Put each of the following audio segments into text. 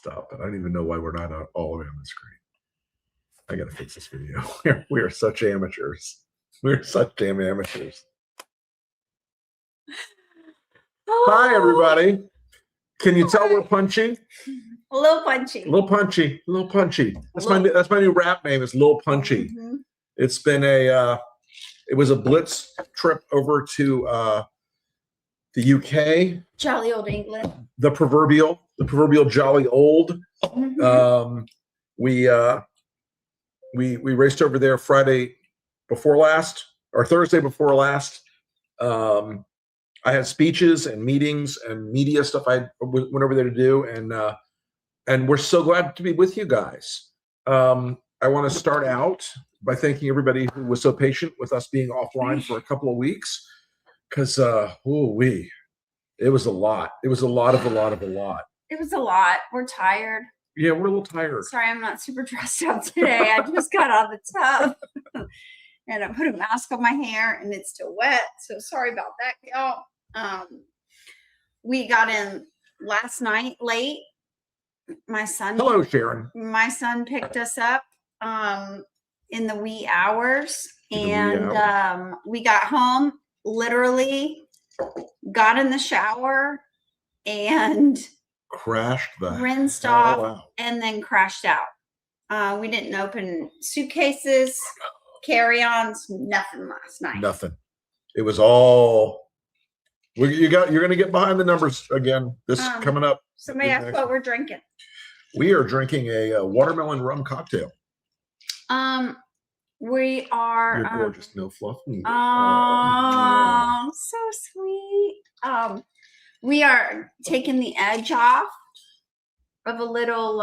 Stop it. I don't even know why we're not all the way on the screen. I got to fix this video. We are such amateurs. We're such damn amateurs. Oh. Hi, everybody. Can you tell we're punchy? A little punchy. A little punchy. A little punchy. That's my new rap name is Lil Punchy. Mm-hmm. It's been it was a blitz trip over to the UK. Jolly old England. The proverbial jolly old. Mm-hmm. We raced over there Friday before last, or Thursday before last. I had speeches and meetings and media stuff I went over there to do, and we're so glad to be with you guys. I want to start out by thanking everybody who was so patient with us being offline for a couple of weeks, because it was a lot. It was a lot. It was a lot. We're tired. Yeah, we're a little tired. Sorry, I'm not super dressed up today. I just got out of the tub and I put a mask on my hair and it's still wet. So sorry about that, y'all. We got in last night late. My son. Hello, Sharon. My son picked us up in the wee hours, and we got home, literally got in the shower and rinsed off and then crashed out. We didn't open suitcases, carry-ons, nothing last night. Nothing. It was all. You're going to get behind the numbers again. This coming up. Somebody asked what we're drinking. We are drinking a watermelon rum cocktail. We are. You're gorgeous. No fluff. Oh, so sweet. We are taking the edge off of a little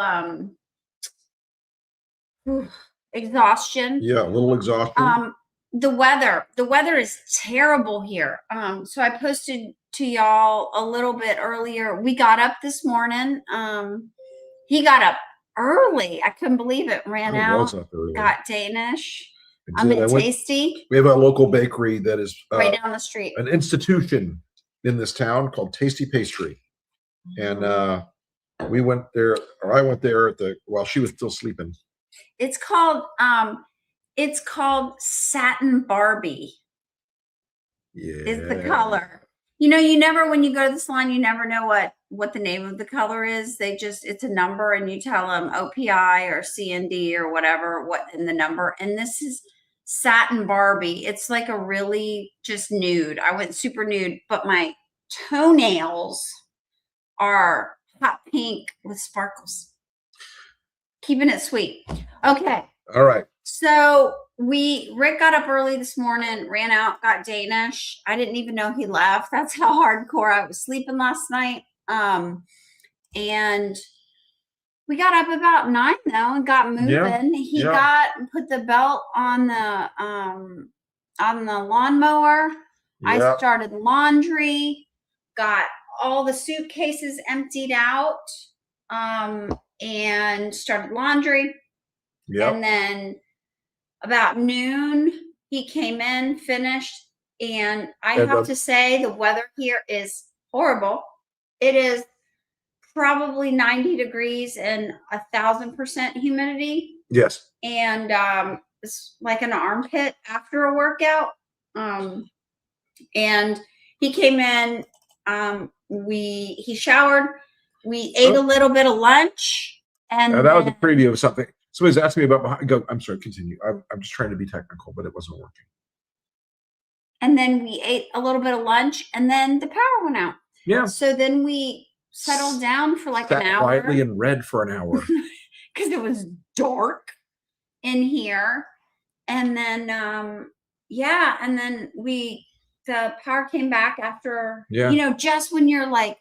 exhaustion. Yeah, a little exhaustion. The weather is terrible here. So I posted to y'all a little bit earlier. We got up this morning. He got up early. I couldn't believe it. Ran out, got Danish. I'm at Tasty. We have a local bakery that is right down the street. An institution in this town called Tasty Pastry. And we went there, or I went there while she was still sleeping. It's called Satin Barbie. Yeah. Is the color. You never, when you go to the salon, you never know what the name of the color is. It's a number and you tell them OPI or CND or whatever, what in the number. And this is Satin Barbie. It's like a really just nude. I went super nude, but my toenails are hot pink with sparkles. Keeping it sweet. Okay. All right. So Rick got up early this morning, ran out, got Danish. I didn't even know he left. That's how hardcore I was sleeping last night. And we got up about 9 though and got moving. Yeah. He put the belt on the lawnmower. Yeah. I started laundry, got all the suitcases emptied out, and started laundry. Yeah. And then about noon, he came in, finished, and I have to say the weather here is horrible. It is probably 90 degrees and 1,000% humidity. Yes. And it's like an armpit after a workout. And he came in, he showered, we ate a little bit of lunch. And that was a preview of something. Somebody's asking me about I'm sorry, continue. I'm just trying to be technical, but it wasn't working. And then we ate a little bit of lunch, and then the power went out. Yeah. So then we settled down for like an hour. Quietly and read for an hour. Because it was dark in here. And then, and then the power came back after, just when you're like,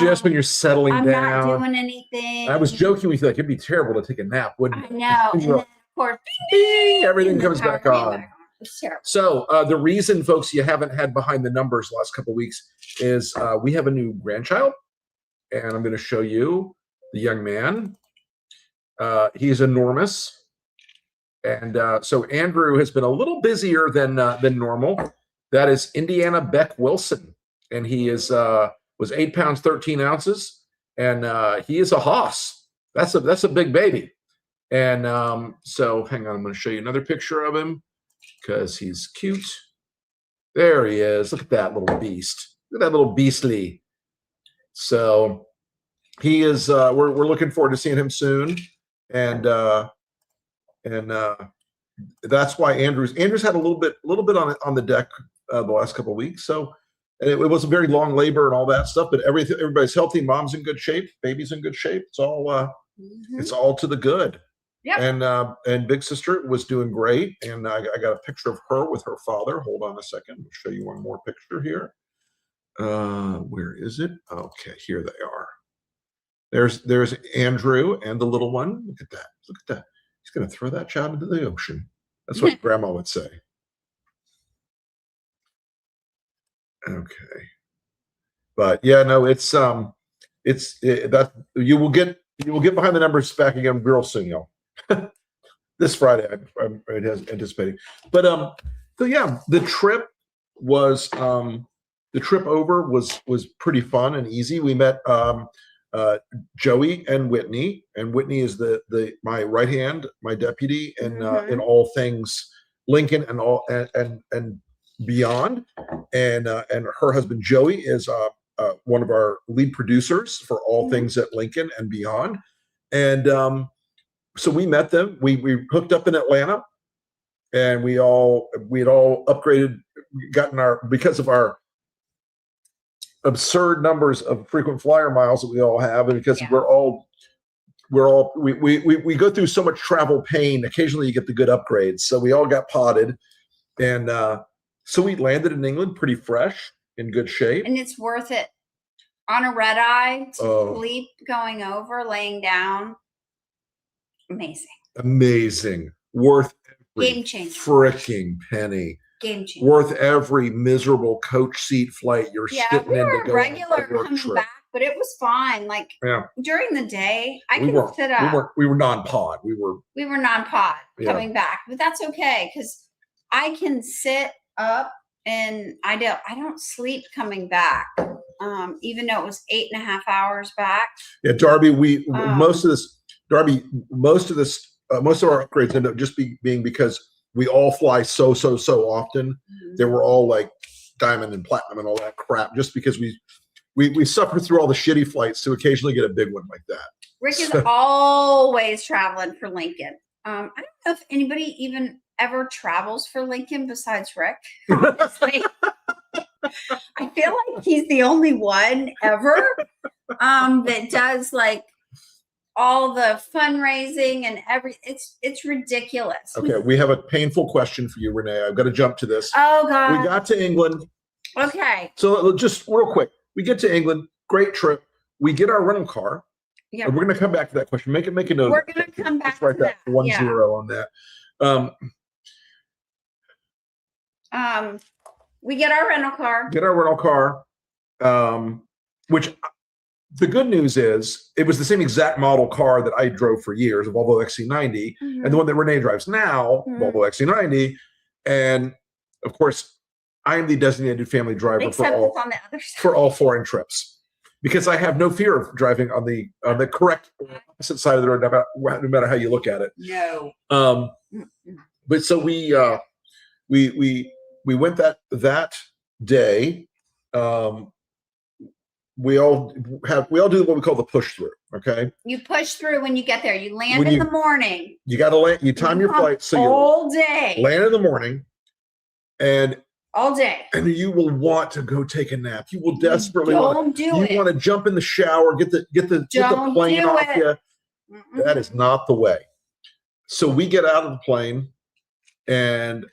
just when you're settling down. I'm not doing anything. I was joking with you, like, it'd be terrible to take a nap, wouldn't it? I know. And then, of course, bing, everything comes back on. It was terrible. So the reason, folks, you haven't had behind the numbers the last couple of weeks is we have a new grandchild, and I'm going to show you the young man. He's enormous. And so Andrew has been a little busier than normal. That is Indiana Beck Wilson. And he was 8 pounds, 13 ounces. and he is a hoss. That's a big baby. And so hang on, I'm going to show you another picture of him because he's cute. There he is. Look at that little beast. Look at that little beastly. So he is. We're looking forward to seeing him soon, and that's why Andrew's had a little bit on the deck the last couple of weeks. So and it was a very long labor and all that stuff, but everybody's healthy. Mom's in good shape. Baby's in good shape. It's all it's all to the good. Yep. And big sister was doing great. And I got a picture of her with her father. Hold on a second. I'll show you one more picture here. Where is it? Okay, here they are. There's Andrew and the little one. Look at that. Look at that. He's going to throw that child into the ocean. That's what grandma would say. Okay. But yeah, no, that you will get behind the numbers back again real soon, y'all. This Friday, I'm anticipating. But so yeah, the trip over was pretty fun and easy. We met Joey and Whitney is my right hand, my deputy, and in all things Lincoln and beyond. And her husband Joey is one of our lead producers for all things at Lincoln and beyond. And so we met them. We hooked up in Atlanta, and we had all upgraded, because of our absurd numbers of frequent flyer miles that we all have, and because we go through so much travel pain. Occasionally, you get the good upgrades. So we all got potted, and so we landed in England pretty fresh, in good shape, and it's worth it. On a red eye, to sleep, going over, laying down. Amazing. Worth every game changer. Freaking penny. Game changer. Worth every miserable coach seat flight you're sitting in to go regular coming trip. Back, but it was fine. Like during the day, I can sit up. We were non-pod. We were non-pod coming back, but that's okay because I can sit up and I don't sleep coming back. Even though it was 8.5 hours back. Yeah, Darby, most of our upgrades end up just being because we all fly so often. They were all like diamond and platinum and all that crap, just because we suffer through all the shitty flights to occasionally get a big one like that. Rick is always traveling for Lincoln. I don't know if anybody even ever travels for Lincoln besides Rick. Honestly. I feel like he's the only one ever that does like all the fundraising and it's ridiculous. Okay, we have a painful question for you, Renee. I've got to jump to this. Oh God. We got to England. Okay. So just real quick, we get to England, great trip. We get our rental car. Yeah. We're going to come back to that question. Make a note. We're going to come back to that. 10 on that. We get our rental car. Which the good news is it was the same exact model car that I drove for years, a Volvo XC90, and the one that Renee drives now, Volvo XC90. And of course, I am the designated family driver for all foreign trips, because I have no fear of driving on the correct opposite side of the road, no matter how you look at it. No. But so we went that day. We all do what we call the push through. Okay. You push through when you get there. You land in the morning. You got to land. You time your flight so all day. Land in the mormorning, and all day. And you will want to go take a nap. You will desperately want to jump in the shower, get the plane off you. That is not the way. So we get out of the plane, and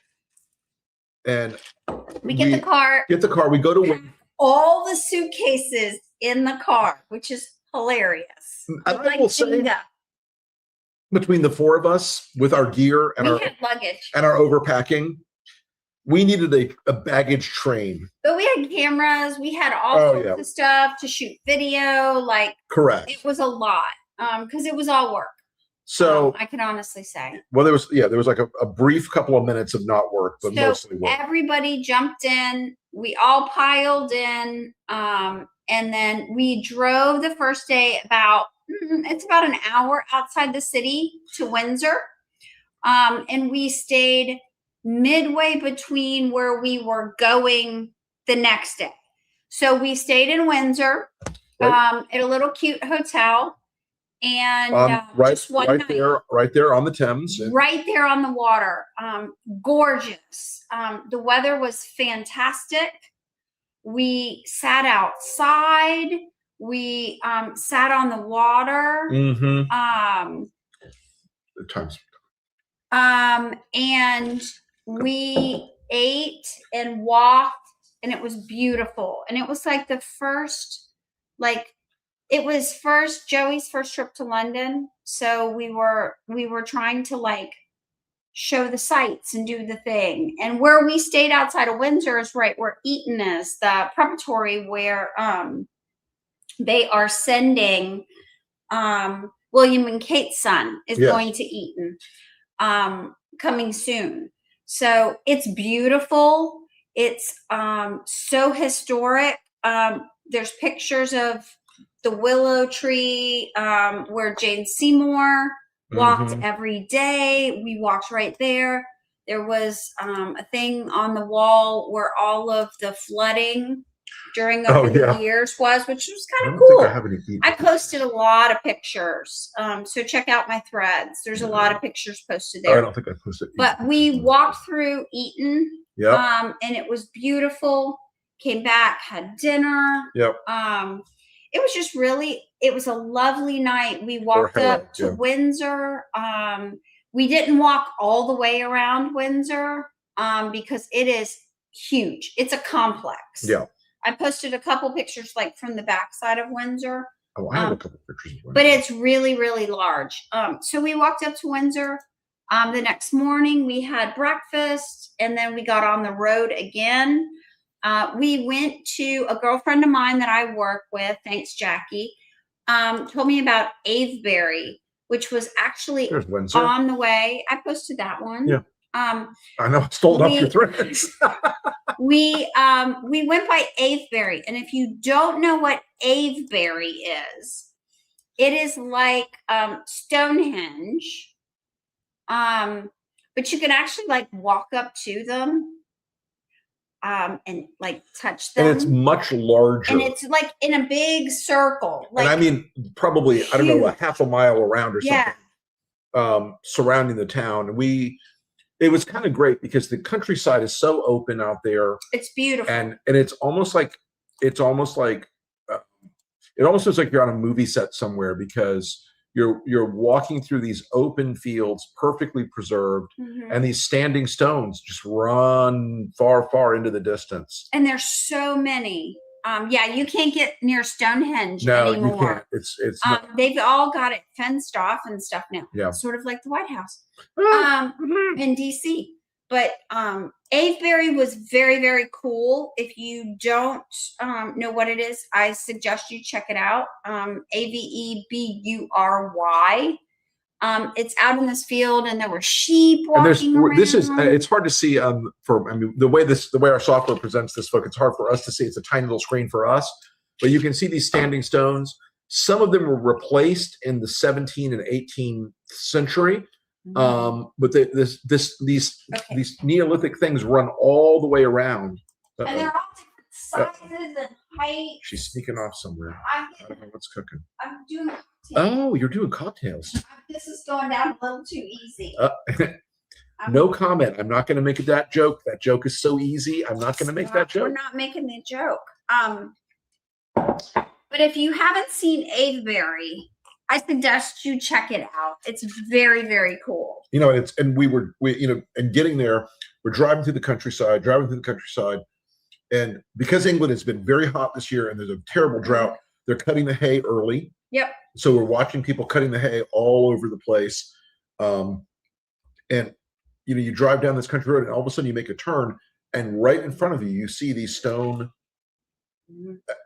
we get the car. We go to all the suitcases in the car, which is hilarious. And I will say, between the four of us with our gear and our luggage and our overpacking, we needed a baggage train. But we had cameras. We had all sorts of stuff to shoot video. Like, correct. It was a lot because it was all work. So I can honestly say. Well, there was like a brief couple of minutes of not work, but mostly work. Everybody jumped in. We all piled in, and And then we drove the first day it's about an hour outside the city to Windsor. And we stayed midway between where we were going the next day. So we stayed in Windsor, at a little cute hotel, and just one night. Right there on the Thames. Right there on the water. Gorgeous. The weather was fantastic. We sat outside. We sat on the water. The times. And we ate and walked, and it was beautiful. And it was like Joey's first trip to London. So we were trying to like show the sights and do the thing. And where we stayed outside of Windsor is right where Eton is, the preparatory where they are sending William and Kate's son is going to Eton coming soon. So it's beautiful. It's so historic. There's pictures of the willow tree where Jane Seymour walked every day. We walked right there. There was a thing on the wall where all of the flooding during the years was, which was kind of cool. I posted a lot of pictures. So check out my threads. There's a lot of pictures posted there. I don't think I posted. But we walked through Eton. Yeah. And it was beautiful. Came back, had dinner. Yep. It was just it was a lovely night. We walked up to Windsor. We didn't walk all the way around Windsor because it is huge. It's a complex. Yeah. I posted a couple pictures like from the backside of Windsor. Oh, I have a couple pictures of Windsor. But it's really, really large. So we walked up to Windsor. The next morning we had breakfast, and then we got on the road again. We went to a girlfriend of mine that I work with, thanks Jackie, told me about Avebury, which was actually on the way. I posted that one. Yeah. I know, I stole off your threads. we went by Avebury, and if you don't know what Avebury is, it is like Stonehenge, but you can actually like walk up to them. And like touch them. And it's much larger. And it's like in a big circle. Like, and I mean, probably, huge. I don't know, a half a mile around or something, surrounding the town. And it was kind of great because the countryside is so open out there. It's beautiful. And it almost looks like you're on a movie set somewhere, because you're walking through these open fields, perfectly preserved, and these standing stones just run far, far into the distance. And there's so many. You can't get near Stonehenge anymore. No, you can't. It's they've all got it fenced off and stuff now. Yeah. Sort of like the White House in DC. But Avebury was very, very cool. If you don't know what it is, I suggest you check it out. Avebury. It's out in this field, and there were sheep walking around. It's hard to see the way our software presents this, folks. It's hard for us to see. It's a tiny little screen for us, but you can see these standing stones. Some of them were replaced in the 17th and 18th century. But these Neolithic things run all the way around. And they're all different sizes and heights. She's sneaking off somewhere. I don't know what's cooking. I'm doing cocktails. Oh, you're doing cocktails. This is going down a little too easy. No comment. I'm not going to make that joke. That joke is so easy. I'm not going to make that joke. We're not making the joke. But if you haven't seen Avebury, I suggest you check it out. It's very, very cool. And getting there, we're driving through the countryside, and because England has been very hot this year and there's a terrible drought, they're cutting the hay early. Yep. So we're watching people cutting the hay all over the place. And you drive down this country road, and all of a sudden you make a turn, and right in front of you, you see these stone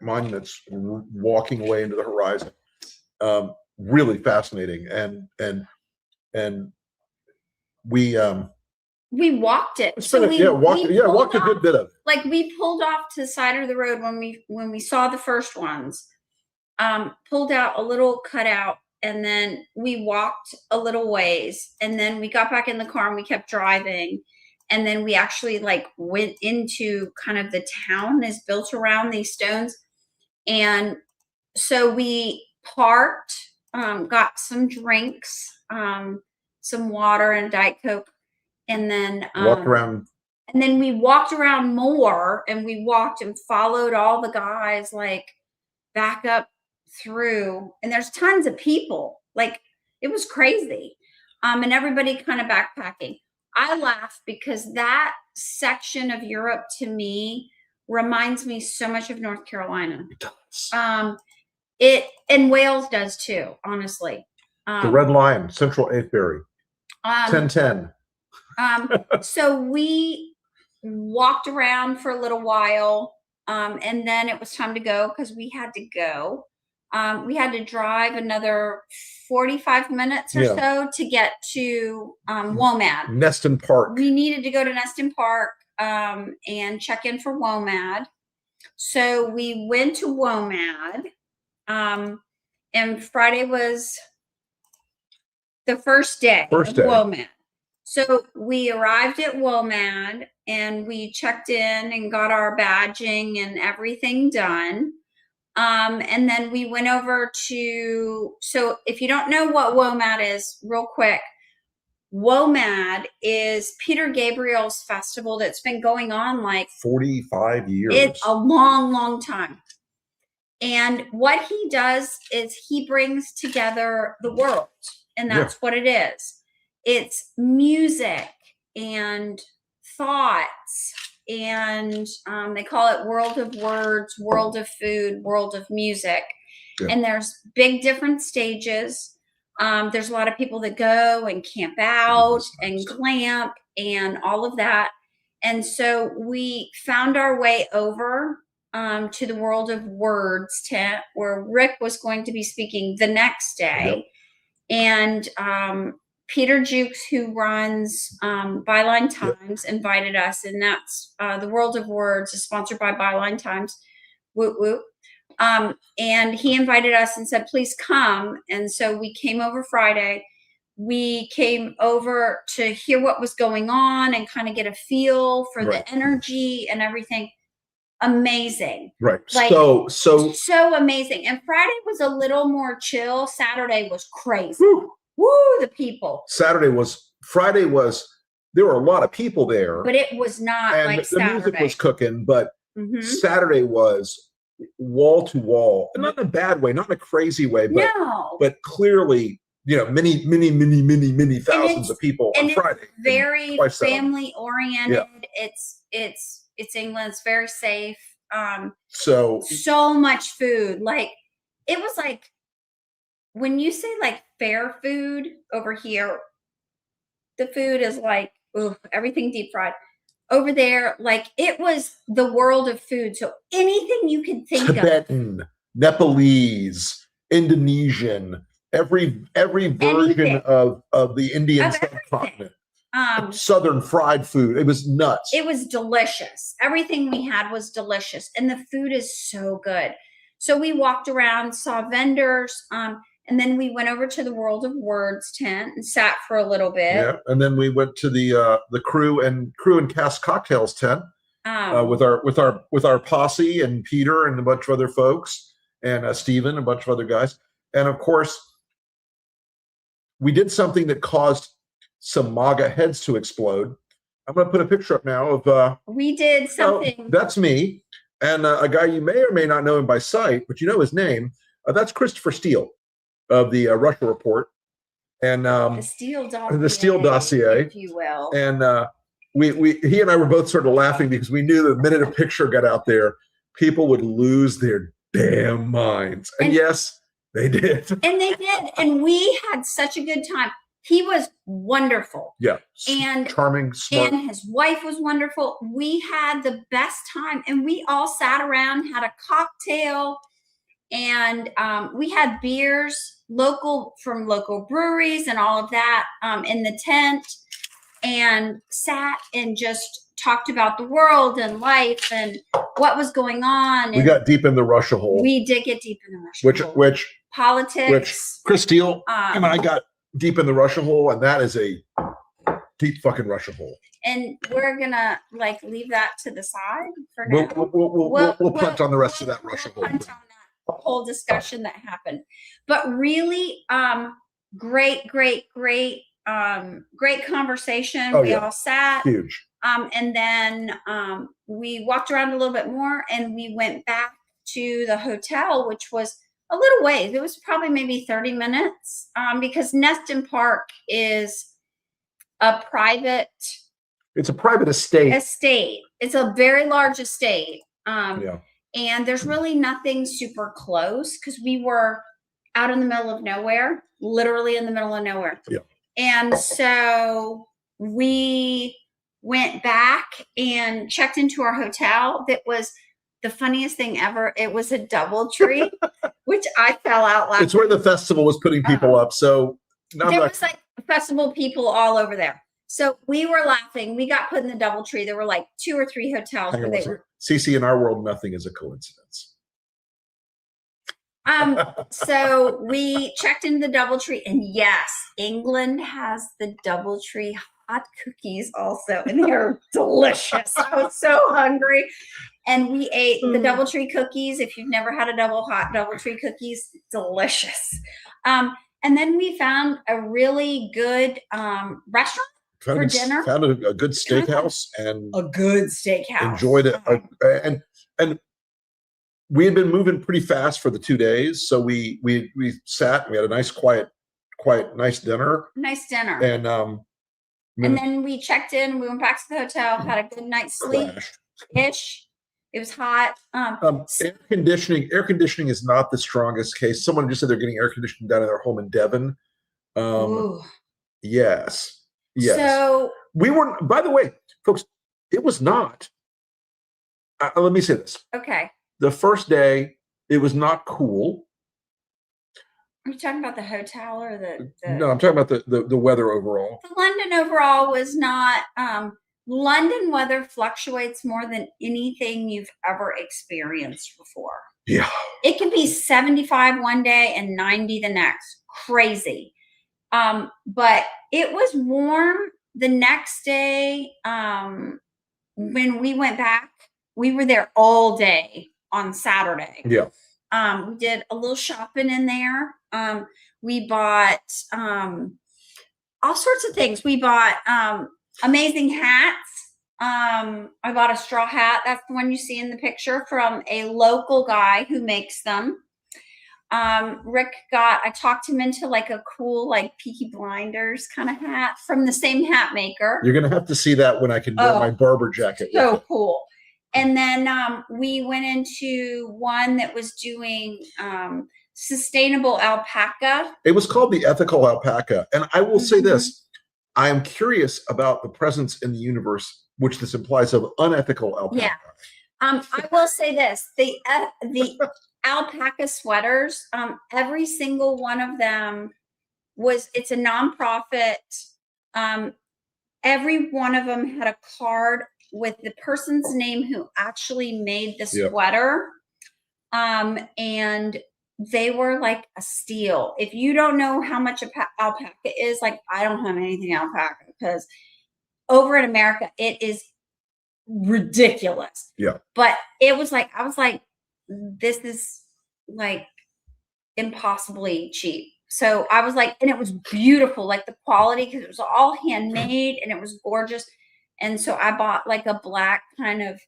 monuments walking away into the horizon. Really fascinating, and we We walked it. It's been walked a good bit of it. Like we pulled off to the side of the road when we saw the first ones, pulled out a little cutout, and then we walked a little ways, and then we got back in the car and we kept driving. And then we actually like went into kind of the town is built around these stones. And so we parked, got some drinks, some water and Diet Coke, and then walked around. And then we walked around more, and we walked and followed all the guys like back up through. And there's tons of people. Like it was crazy. And everybody kind of backpacking. I laugh because that section of Europe to me reminds me so much of North Carolina. It does. And Wales does too, honestly. The Red Lion, Central Avebury, 1010. So we walked around for a little while, and then it was time to go because we had to go. We had to drive another 45 minutes or so to get to WOMAD. Neston Park. We needed to go to Neston Park and check in for WOMAD. So we went to WOMAD, and Friday was the first day of WOMAD. So we arrived at WOMAD and we checked in and got our badging and everything done. And then we went over so if you don't know what WOMAD is, real quick, WOMAD is Peter Gabriel's festival that's been going on like 45 years. It's a long, long time. And what he does is he brings together the world, and that's what it is. It's music and thoughts, and they call it World of Words, World of Food, World of Music. Yeah. And there's big different stages. There's a lot of people that go and camp out and glamp and all of that. And so we found our way over to the World of Words tent where Rick was going to be speaking the next day. Yep. And Peter Jukes, who runs Byline Times, invited us, and that's the World of Words is sponsored by Byline Times. Woot woot. And he invited us and said, please come. And so we came over Friday. We came over to hear what was going on and kind of get a feel for the energy and everything. Amazing. Right. Like, so amazing. And Friday was a little more chill. Saturday was crazy. Woo, the people. Friday was, there were a lot of people there. But it was not like the Saturday. Music was cooking, but Saturday was wall to wall. And not in a bad way, not in a crazy way, but clearly, many thousands of people on Friday. Very family oriented. Yeah. It's England. It's very safe. So much food. Like it was like, when you say like fair food over here, the food is like everything deep fried. Over there, like it was the world of food. So anything you can think Tibetan, Nepalese, Indonesian, every version of the Indian subcontinent. Southern fried food. It was nuts. It was delicious. Everything we had was delicious. And the food is so good. So we walked around, saw vendors, and then we went over to the World of Words tent and sat for a little bit. Yeah, and then we went to the crew and cast cocktails tent with our posse and Peter and a bunch of other folks and Steven, a bunch of other guys. And of course, we did something that caused some MAGA heads to explode. I'm going to put a picture up now of. We did something. That's me, and a guy you may or may not know him by sight, but you know his name. That's Christopher Steele of the Russia Report, and the Steele dossier, if you will. And he and I were both sort of laughing because we knew the minute a picture got out there, people would lose their damn minds. And yes, they did. And they did. And we had such a good time. He was wonderful. Yeah. And charming, smart. And his wife was wonderful. We had the best time. And we all sat around, had a cocktail, and we had beers from local breweries and all of that in the tent. and sat and just talked about the world and life and what was going on. We got deep in the Russia hole. We did get deep in the Russia hole. Which politics. Chris Steele and I got deep in the Russia hole, and that is a deep fucking Russia hole. And we're gonna like leave that to the side for now. We'll punt on the rest of that Russia hole. Punt on that whole discussion that happened. But really, great conversation. We all sat. Huge. And then we walked around a little bit more, and we went back to the hotel, which was a little ways. It was probably maybe 30 minutes because Neston Park is a private. It's a private estate. It's a very large estate. And there's really nothing super close because we were out in the middle of nowhere, literally in the middle of nowhere. Yeah. And so we went back and checked into our hotel. That was the funniest thing ever. It was a DoubleTree, which I fell out laughing. It's where the festival was putting people up. So there was like festival people all over there. So we were laughing. We got put in the DoubleTree. There were like 2 or 3 hotels where they were. CC, in our world, nothing is a coincidence. So we checked into the DoubleTree, and yes, England has the DoubleTree hot cookies also, and they're delicious. I was so hungry, and we ate the DoubleTree cookies. If you've never had a DoubleTree cookies, delicious. And then we found a really good restaurant for dinner. Found a good steakhouse and a good steakhouse. Enjoyed it, and we had been moving pretty fast for the 2 days, so we sat and we had a nice, quiet, nice dinner. Nice dinner. And then we checked in. We went back to the hotel, had a good night's sleep. Ish. It was hot. Air conditioning is not the strongest case. Someone just said they're getting air conditioning down in their home in Devon. Yes. So we weren't. By the way, folks, it was not. Let me say this. Okay. The first day, it was not cool. Are you talking about the hotel or the No, I'm talking about the weather overall. The London overall was not. London weather fluctuates more than anything you've ever experienced before. Yeah. It can be 75 one day and 90 the next. Crazy. But it was warm the next day. When we went back, we were there all day on Saturday. Yeah. We did a little shopping in there. We bought all sorts of things. We bought amazing hats. I bought a straw hat. That's the one you see in the picture from a local guy who makes them. I talked him into like a cool, like Peaky Blinders kind of hat from the same hat maker. You're going to have to see that when I can wear my barber jacket. So cool. And then we went into one that was doing sustainable alpaca. It was called the ethical alpaca. And I will say this, I am curious about the presence in the universe, which this implies, of unethical alpaca. Yeah. I will say this, the alpaca sweaters, every single one of them it's a nonprofit. Every one of them had a card with the person's name who actually made the sweater. And they were like a steal. If you don't know how much alpaca is, like, I don't have anything alpaca because over in America, it is ridiculous. Yeah. But it was like, I was like, this is like impossibly cheap. So I was like, and it was beautiful, like the quality, because it was all handmade and it was gorgeous. And so I bought like a black kind of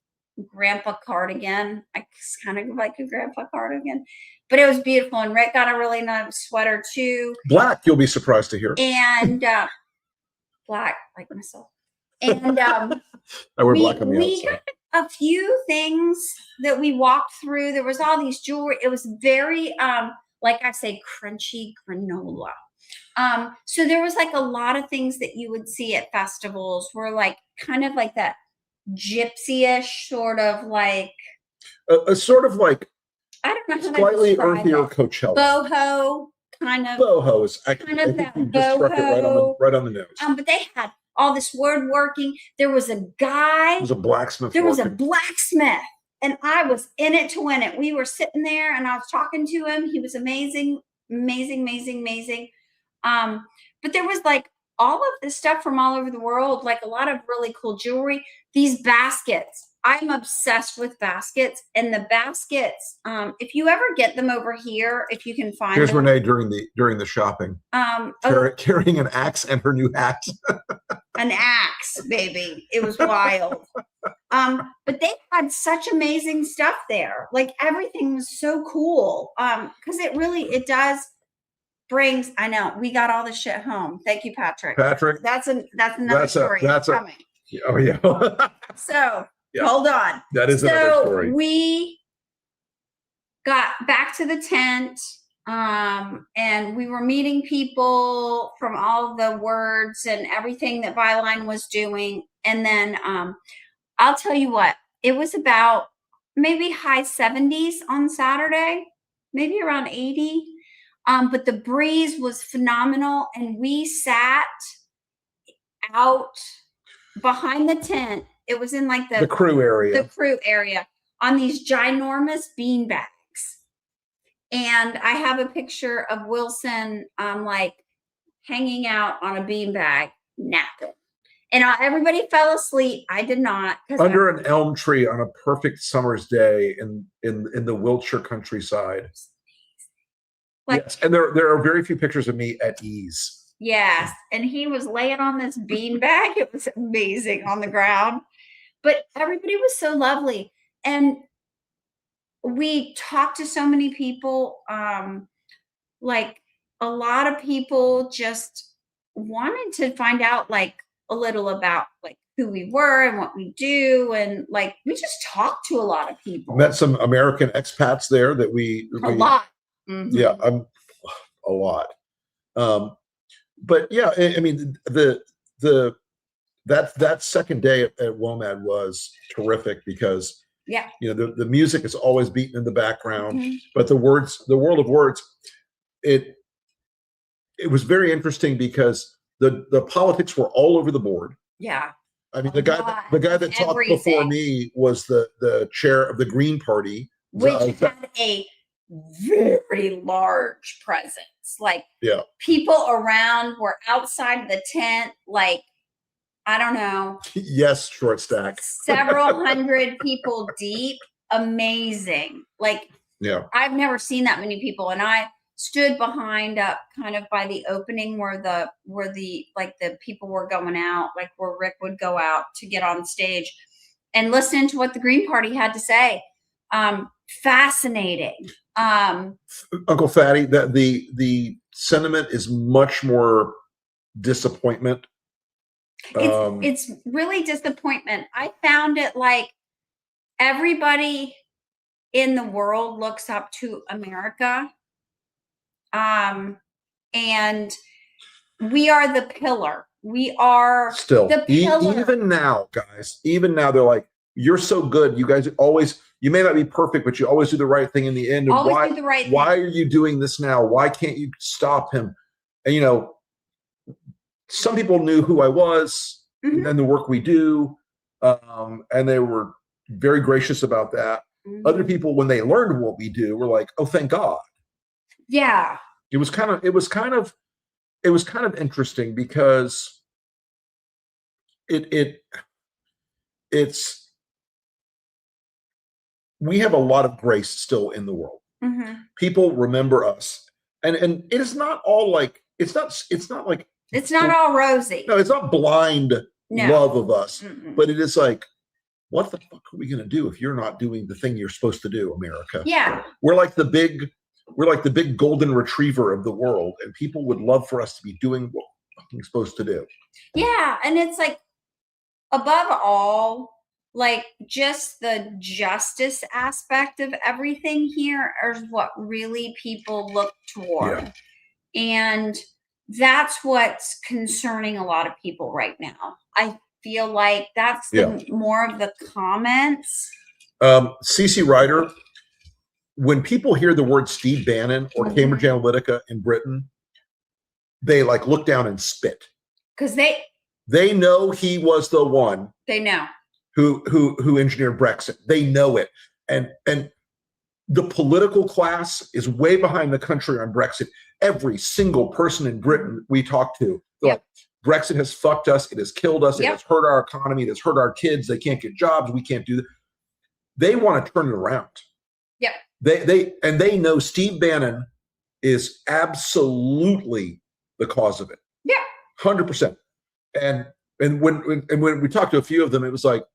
grandpa cardigan. I kind of like a grandpa cardigan, but it was beautiful. And Rick got a really nice sweater too. Black, you'll be surprised to hear. And black, like myself. And I wear black on the we outside. got a few things that we walked through. There was all these jewelry. It was very, like I say, crunchy granola. So there was like a lot of things that you would see at festivals were like kind of like that gypsy-ish sort of like a sort of like I don't know how slightly to describe earthier it. Coachella. Boho kind of Boho is kind of that you just struck it boho. right on the nose. But they had all this woodworking. There was a guy. It was a blacksmith. There was a blacksmith, and I was in it to win it. We were sitting there, and I was talking to him. He was amazing, amazing, amazing, amazing. But there was like all of this stuff from all over the world, like a lot of really cool jewelry. These baskets. I'm obsessed with baskets, and the baskets. If you ever get them over here, if you can find Here's them. Renee during the shopping, carrying an axe and her new hat. An axe, baby. It was wild. But they had such amazing stuff there. Like everything was so cool. Because it does brings. I know we got all this shit home. Thank you, Patrick. Patrick, That's another story. That's coming. Oh yeah. So. Yeah. Hold on. That is another story. We got back to the tent, and we were meeting people from all the words and everything that Byline was doing. And then I'll tell you what, it was about maybe high 70s on Saturday, maybe around 80. But the breeze was phenomenal, and we sat out behind the tent. It was in like the crew area. The crew area on these ginormous bean bags. And I have a picture of Wilson like hanging out on a bean bag napping. And everybody fell asleep. I did not. Under an elm tree on a perfect summer's day in the Wiltshire countryside. Like, yes, and there are very few pictures of me at ease. Yes, and he was laying on this bean bag. It was amazing on the ground. But everybody was so lovely. And we talked to so many people. Like a lot of people just wanted to find out like a little about like who we were and what we do. And like, we just talked to a lot of people. Met some American expats there that a lot. Mm-hmm. Yeah, a lot. But yeah, I mean, that second day at WOMAD was terrific because the music is always beating in the background, but the world of words, it was very interesting because the politics were all over the board. Yeah. I mean, the guy that talked before me was the chair of the Green Party, which had a very large presence. Like people around were outside of the tent, like I don't know. Yes, short stack. Several hundred people deep. Amazing. Like I've never seen that many people. And I stood behind up kind of by the opening where the like the people were going out, like where Rick would go out to get on stage and listen to what the Green Party had to say. Fascinating. Uncle Fatty, that the sentiment is much more disappointment. It's really disappointment. I found it like everybody in the world looks up to America. And we are the pillar. We are still the pillar. Even now, guys, even now they're like, you're so good. You guys always, you may not be perfect, but you always do the right thing in the end. And always do the right thing. Why are you doing this now? Why can't you stop him? And some people knew who I was and the work we do. And they were very gracious about that. Other people, when they learned what we do, were like, oh, thank God. Yeah. It was kind of interesting because it's we have a lot of grace still in the world. People remember us, and it is not all like it's not all rosy. No, it's not blind love of us, but it is like, what the fuck are we going to do if you're not doing the thing you're supposed to do, America? Yeah, we're like the big golden retriever of the world, and people would love for us to be doing what we're supposed to do. Yeah, and it's like above all, like just the justice aspect of everything here is what really people look toward. Yeah. And that's what's concerning a lot of people right now. I feel like that's more of the comments. CC Ryder, when people hear the word Steve Bannon or Cambridge Analytica in Britain, they like look down and spit. Because they They know he was the one They know. who engineered Brexit. They know it. And the political class is way behind the country on Brexit. Every single person in Britain we talk to, Yep. Brexit has fucked us. It has killed us. It Yep. has hurt our economy. It has hurt our kids. They can't get jobs. We can't do that. They want to turn it around. Yep. They know Steve Bannon is absolutely the cause of it. Yeah. 100%. And when we talked to a few of them, it was like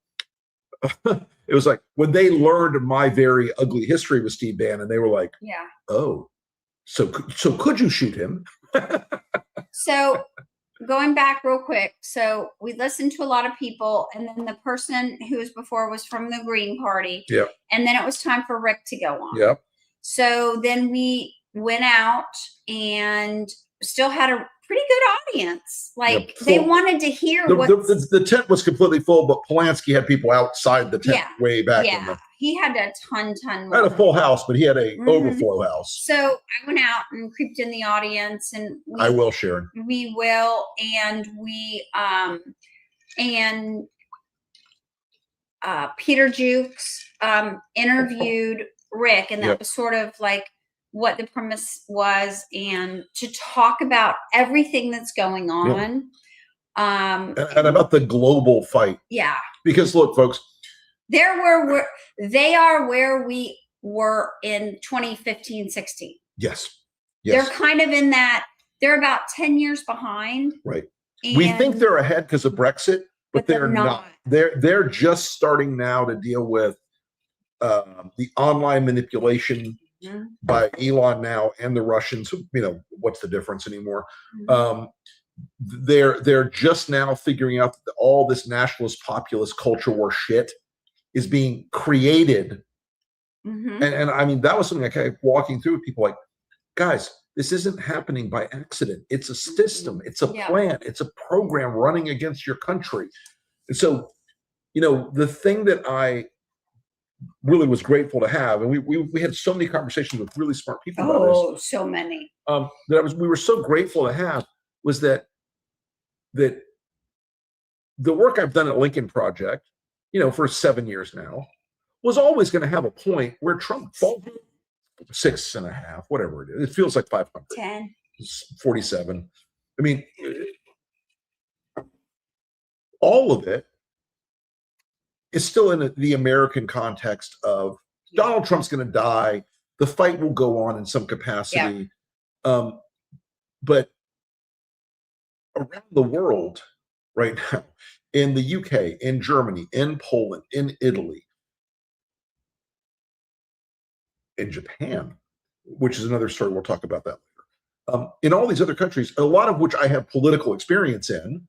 when they learned my very ugly history with Steve Bannon, they were like, yeah. Oh, so could you shoot him? So going back real quick. So we listened to a lot of people, and then the person who was before was from the Green Party. Yeah. And then it was time for Rick to go on. Yeah. So then we went out and still had a pretty good audience. Like they wanted to hear the tent was completely full, but Polanski had people outside the tent way back. Yeah, he had a ton more. I had a full house, but he had a overflow house. So I went out and creeped in the audience, and I will, Sharon. We will, and we Peter Jukes interviewed Rick, and that was sort of like what the premise was, and to talk about everything that's going on. And about the global fight. Yeah. Because look, folks, they are where we were in 2015, 16. Yes. They're kind of in that, they're about 10 years behind. Right. We think they're ahead because of Brexit, but they're not. They're just starting now to deal with the online manipulation by Elon now and the Russians. What's the difference anymore? They're just now figuring out that all this nationalist populist culture war shit is being created. And I mean, that was something I kept walking through with people like, guys, this isn't happening by accident. It's a system. It's a plan. It's a program running against your country. And so, the thing that I really was grateful to have, and we had so many conversations with really smart people about this. Oh, so many. We were so grateful to have was that the work I've done at Lincoln Project, for 7 years now, was always going to have a point where Trump falls 6.5, whatever it is. It feels like 500. 10. 47. I mean, all of it is still in the American context of Donald Trump's going to die. The fight will go on in some capacity. But around the world right now, in the UK, in Germany, in Poland, in Italy, in Japan, which is another story, we'll talk about that later. In all these other countries, a lot of which I have political experience in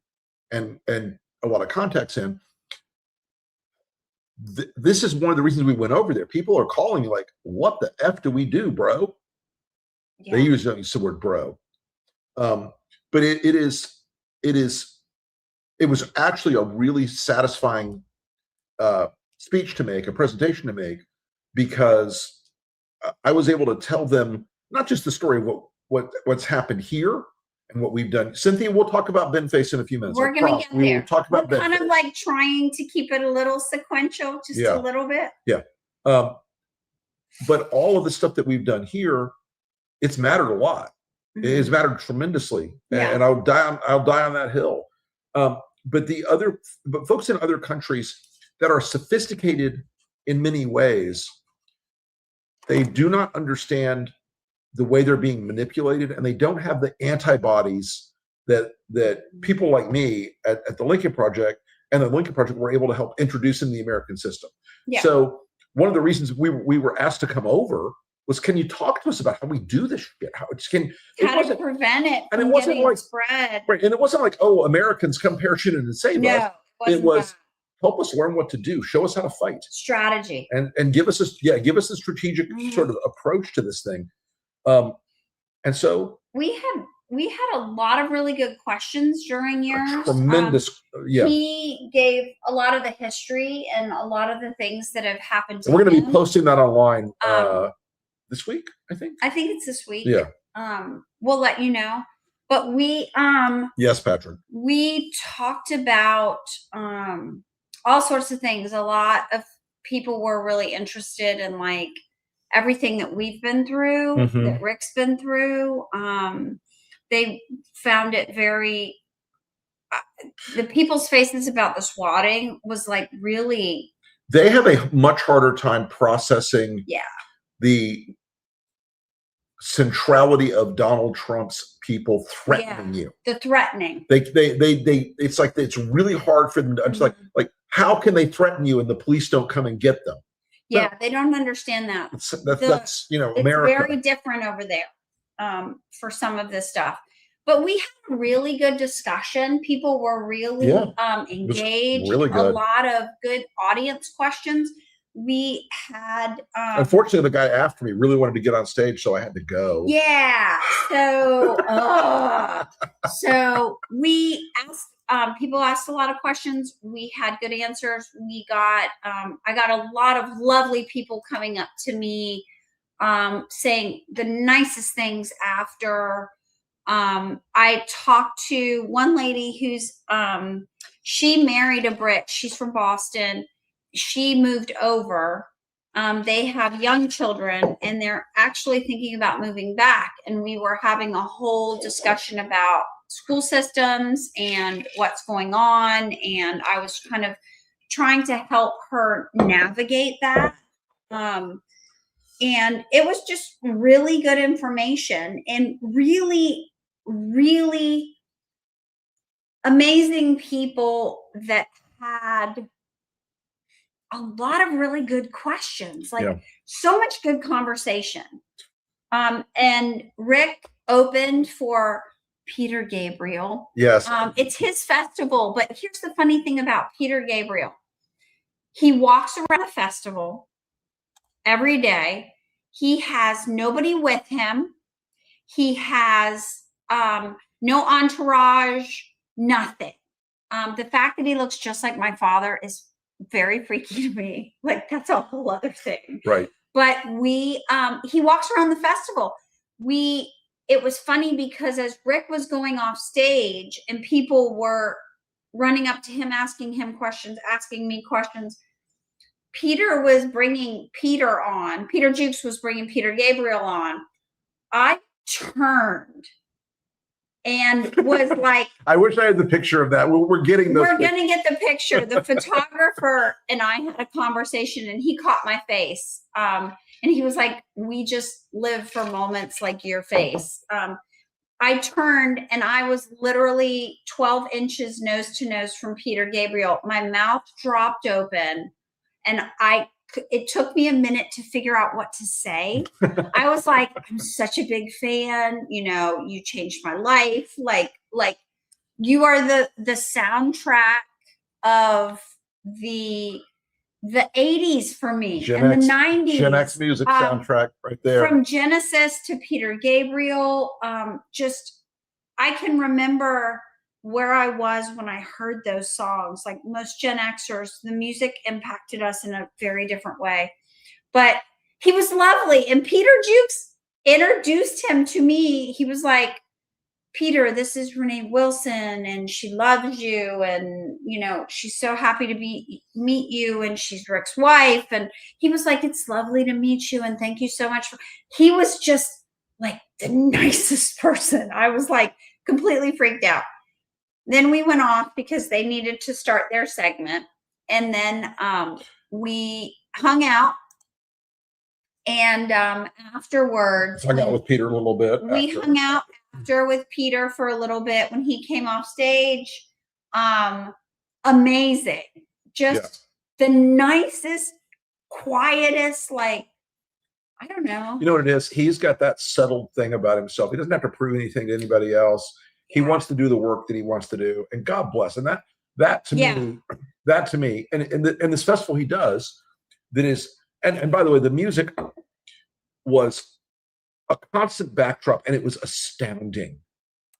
and a lot of contacts in, this is one of the reasons we went over there. People are calling me like, what the F do we do, bro? They usually use the word bro. But it was actually a really satisfying speech to make, a presentation to make, because I was able to tell them not just the story of what's happened here and what we've done. Cynthia, we'll talk about BenFace in a few minutes. We're going to get there. We will talk about We're kind of like trying to keep it a little sequential, just a little bit. Yeah. But all of the stuff that we've done here, it's mattered a lot. It's mattered tremendously, and I'll die on that hill. But folks in other countries that are sophisticated in many ways, they do not understand the way they're being manipulated, and they don't have the antibodies that people like me at the Lincoln Project and the Lincoln Project were able to help introduce in the American system. Yeah. So one of the reasons we were asked to come over was, can you talk to us about how we do this shit? How to prevent it and it wasn't like spread. Right, and it wasn't like, oh, Americans come parachuting and save us. It was help us learn what to do, show us how to fight. Strategy. And give us a strategic sort of approach to this thing. And so we had a lot of really good questions during yours. Tremendous. He gave a lot of the history and a lot of the things that have happened to him. We're going to be posting that online this week, I think. I think it's this week. Yeah. We'll let you know. But we Yes, Patrick. we talked about all sorts of things. A lot of people were really interested in like everything that we've been through, Mhm. that Rick's been through. They found it very the people's faces about the swatting was like really, They have a much harder time processing yeah, the centrality of Donald Trump's people threatening you. the threatening. They it's like it's really hard for them to understand, like how can they threaten you and the police don't come and get them? Yeah, they don't understand that. That's you know, It's America. very different over there for some of this stuff. But we had a really good discussion. People were really engaged. Really good. A lot of good audience questions. We had Unfortunately, the guy after me really wanted to get on stage, so I had to go. Yeah. So we asked people asked a lot of questions. We had good answers. We got I got a lot of lovely people coming up to me saying the nicest things after. I talked to one lady who's she married a Brit. She's from Boston. She moved over. They have young children and they're actually thinking about moving back. And we were having a whole discussion about school systems and what's going on. And I was kind of trying to help her navigate that. And it was just really good information and really, really amazing people that had a lot of really good questions, like so much good conversation. And Rick opened for Peter Gabriel. Yes. It's his festival, but here's the funny thing about Peter Gabriel. He walks around the festival every day. He has nobody with him. He has no entourage, nothing. The fact that he looks just like my father is very freaky to me. Like that's a whole other thing. Right. But he walks around the festival. It was funny because as Rick was going off stage and people were running up to him, asking him questions, asking me questions, Peter was bringing Peter on. Peter Jukes was bringing Peter Gabriel on. I turned and was like, I wish I had the picture of that. We're getting those. We're going to get the picture. The photographer and I had a conversation and he caught my face. And he was like, we just live for moments like your face. I turned and I was literally 12 inches nose to nose from Peter Gabriel. My mouth dropped open and it took me a minute to figure out what to say. I was like, I'm such a big fan. You know, you changed my life. Like you are the soundtrack of the 80s for me Gen and X, the 90s. Gen X music soundtrack right there. From Genesis to Peter Gabriel. I can remember where I was when I heard those songs. Like most Gen Xers, the music impacted us in a very different way. But he was lovely. And Peter Jukes introduced him to me. He was like, Peter, this is Renee Wilson, and she loves you. And, you know, she's so happy to meet you. And she's Rick's wife. And he was like, it's lovely to meet you. And thank you so much. He was just like the nicest person. I was like completely freaked out. Then we went off because they needed to start their segment. And then we hung out. And afterwards, hung out with Peter a little bit. We hung out after with Peter for a little bit when he came off stage. Amazing. Just the nicest, quietest, like, I don't know. You know what it is? He's got that settled thing about himself. He doesn't have to prove anything to anybody else. He wants to do the work that he wants to do, and God bless. And that to me, and this festival he does, that is, and by the way, the music was a constant backdrop, and it was astounding.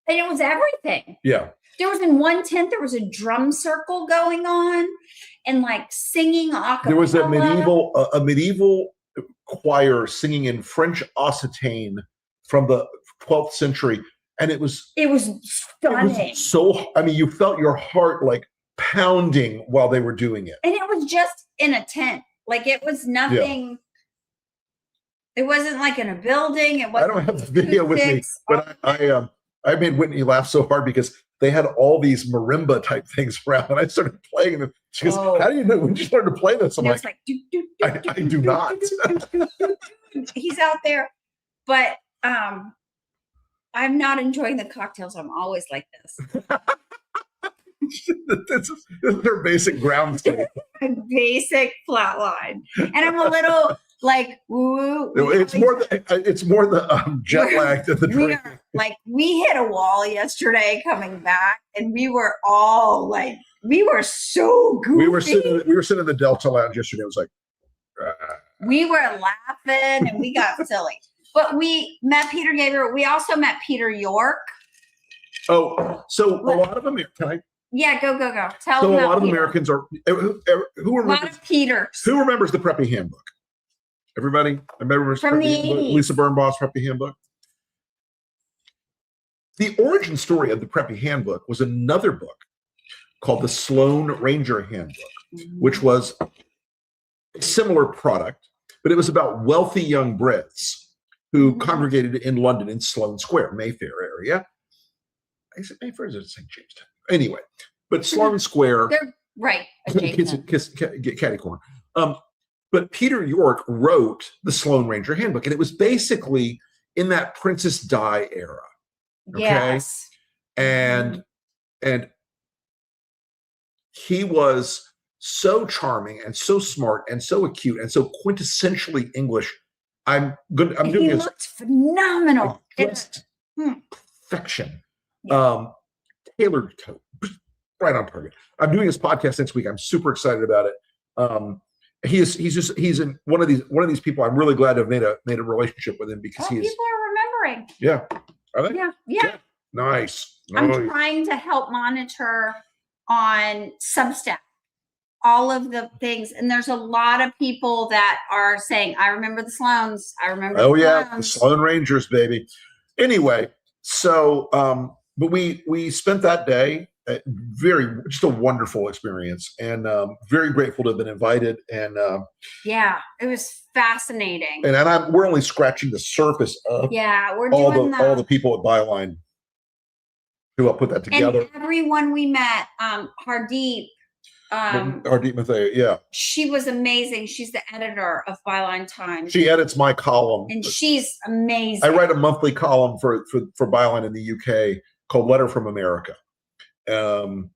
And it was everything. Yeah. There was in one tent, there was a drum circle going on, and like singing a cappella. There was a medieval choir singing in French Occitane from the 12th century. and it was stunning. so, I mean, you felt your heart like pounding while they were doing it. And it was just in a tent. Like it was nothing. It wasn't like in a building. It wasn't. I don't have the video with me, but I made Whitney laugh so hard because they had all these marimba type things around, and I started playing them. She goes, "How do you know when you learn to play this?" I'm like, I do not. He's out there, but I'm not enjoying the cocktails. I'm always like this. This is their basic ground state. Basic flat line, and I'm a little like woo. It's more the jet lag than the drink. Like we hit a wall yesterday coming back, and we were all like, we were so goofy. We were sitting in the Delta Lounge yesterday. It was like we were laughing and we got silly. But we met Peter Gabriel. We also met Peter York. Oh, so a lot of them. Can I? Yeah, go. Tell so them. A lot of Americans are who remembers, a lot of Peters. Who remembers the Preppy Handbook? Everybody remembers from Preppy the Handbook, Lisa Birnbaugh's Preppy Handbook. The origin story of the Preppy Handbook was another book called the Sloan Ranger Handbook, which was a similar product, but it was about wealthy young Brits who congregated in London in Sloane Square, Mayfair area. Is it Mayfair or is it St. James? Anyway, but Sloane Square. They're right. Catty corner. But Peter York wrote the Sloane Ranger Handbook, and it was basically in that Princess Di era. Okay? Yes. And he was so charming and so smart and so acute and so quintessentially English. I'm doing he looked phenomenal. Perfection. Tailored coat, right on target. I'm doing his podcast next week. I'm super excited about it. He's in one of these people. I'm really glad to have made a relationship with him because people are remembering. Yeah. Are they? Yeah. Nice. I'm trying to help monitor on Substack all of the things, and there's a lot of people that are saying, "I remember the Sloans. I remember." Oh yeah, the Sloane Rangers, baby. Anyway, so but we spent that day. Just a wonderful experience, and very grateful to have been invited. And yeah, it was fascinating. And we're only scratching the surface of we're doing all the people at Byline who helped put that together. And everyone we met, Hardeep Mathea, she was amazing. She's the editor of Byline Times. She edits my column, and she's amazing. I write a monthly column for Byline in the UK called Letter from America. And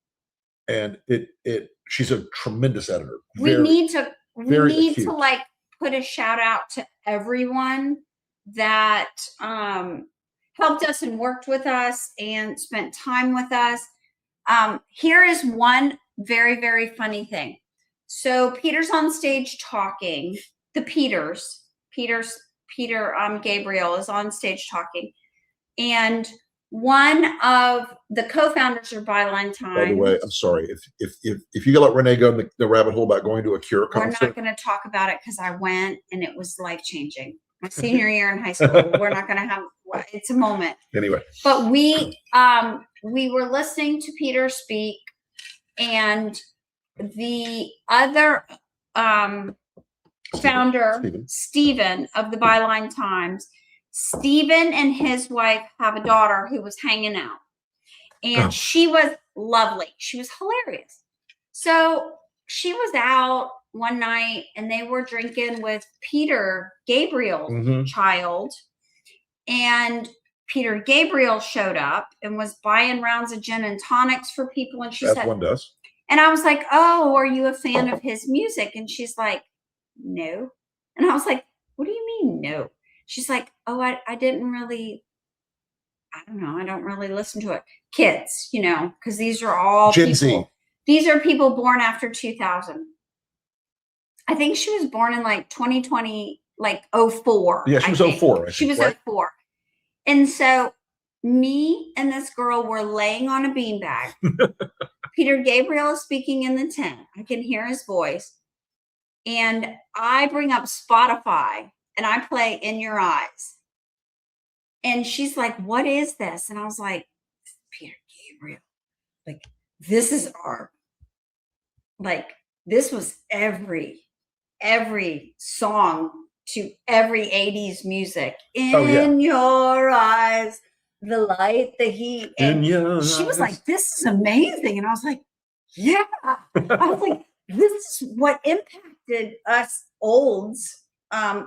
she's a tremendous editor. We need to like put a shout out to everyone that helped us and worked with us and spent time with us. Here is one very, very funny thing. So Peter's on stage talking. Peter Gabriel is on stage talking, and one of the co-founders of Byline Times. By the way, I'm sorry if you let Renee go in the rabbit hole about going to a Cure concert. We're not going to talk about it because I went and it was life changing. My senior year in high school. We're not going to have. It's a moment. Anyway, but we were listening to Peter speak, and the other founder, Stephen of the Byline Times. Stephen and his wife have a daughter who was hanging out, and she was lovely. She was hilarious. So she was out one night and they were drinking with Peter Gabriel's child, and Peter Gabriel showed up and was buying rounds of gin and tonics for people. And she said, one does. And I was like, "Oh, are you a fan of his music?" And she's like, "No." And I was like, "What do you mean, no?" She's like, "Oh, I didn't really, I don't know. I don't really listen to it." Kids, because these are all Gen people. Z. These are people born after 2000. I think she was born in like 2020, like 04. Yeah, she was 04. She was 04. And so me and this girl were laying on a beanbag. Peter Gabriel is speaking in the tent. I can hear his voice. And I bring up Spotify and I play In Your Eyes. And she's like, what is this? And I was like, Peter Gabriel. Like, this is art. Like, this was every song to every 80s music. In your eyes, the light, the heat. And she was like, this is amazing. And I was like, yeah. I was like, this is what impacted us olds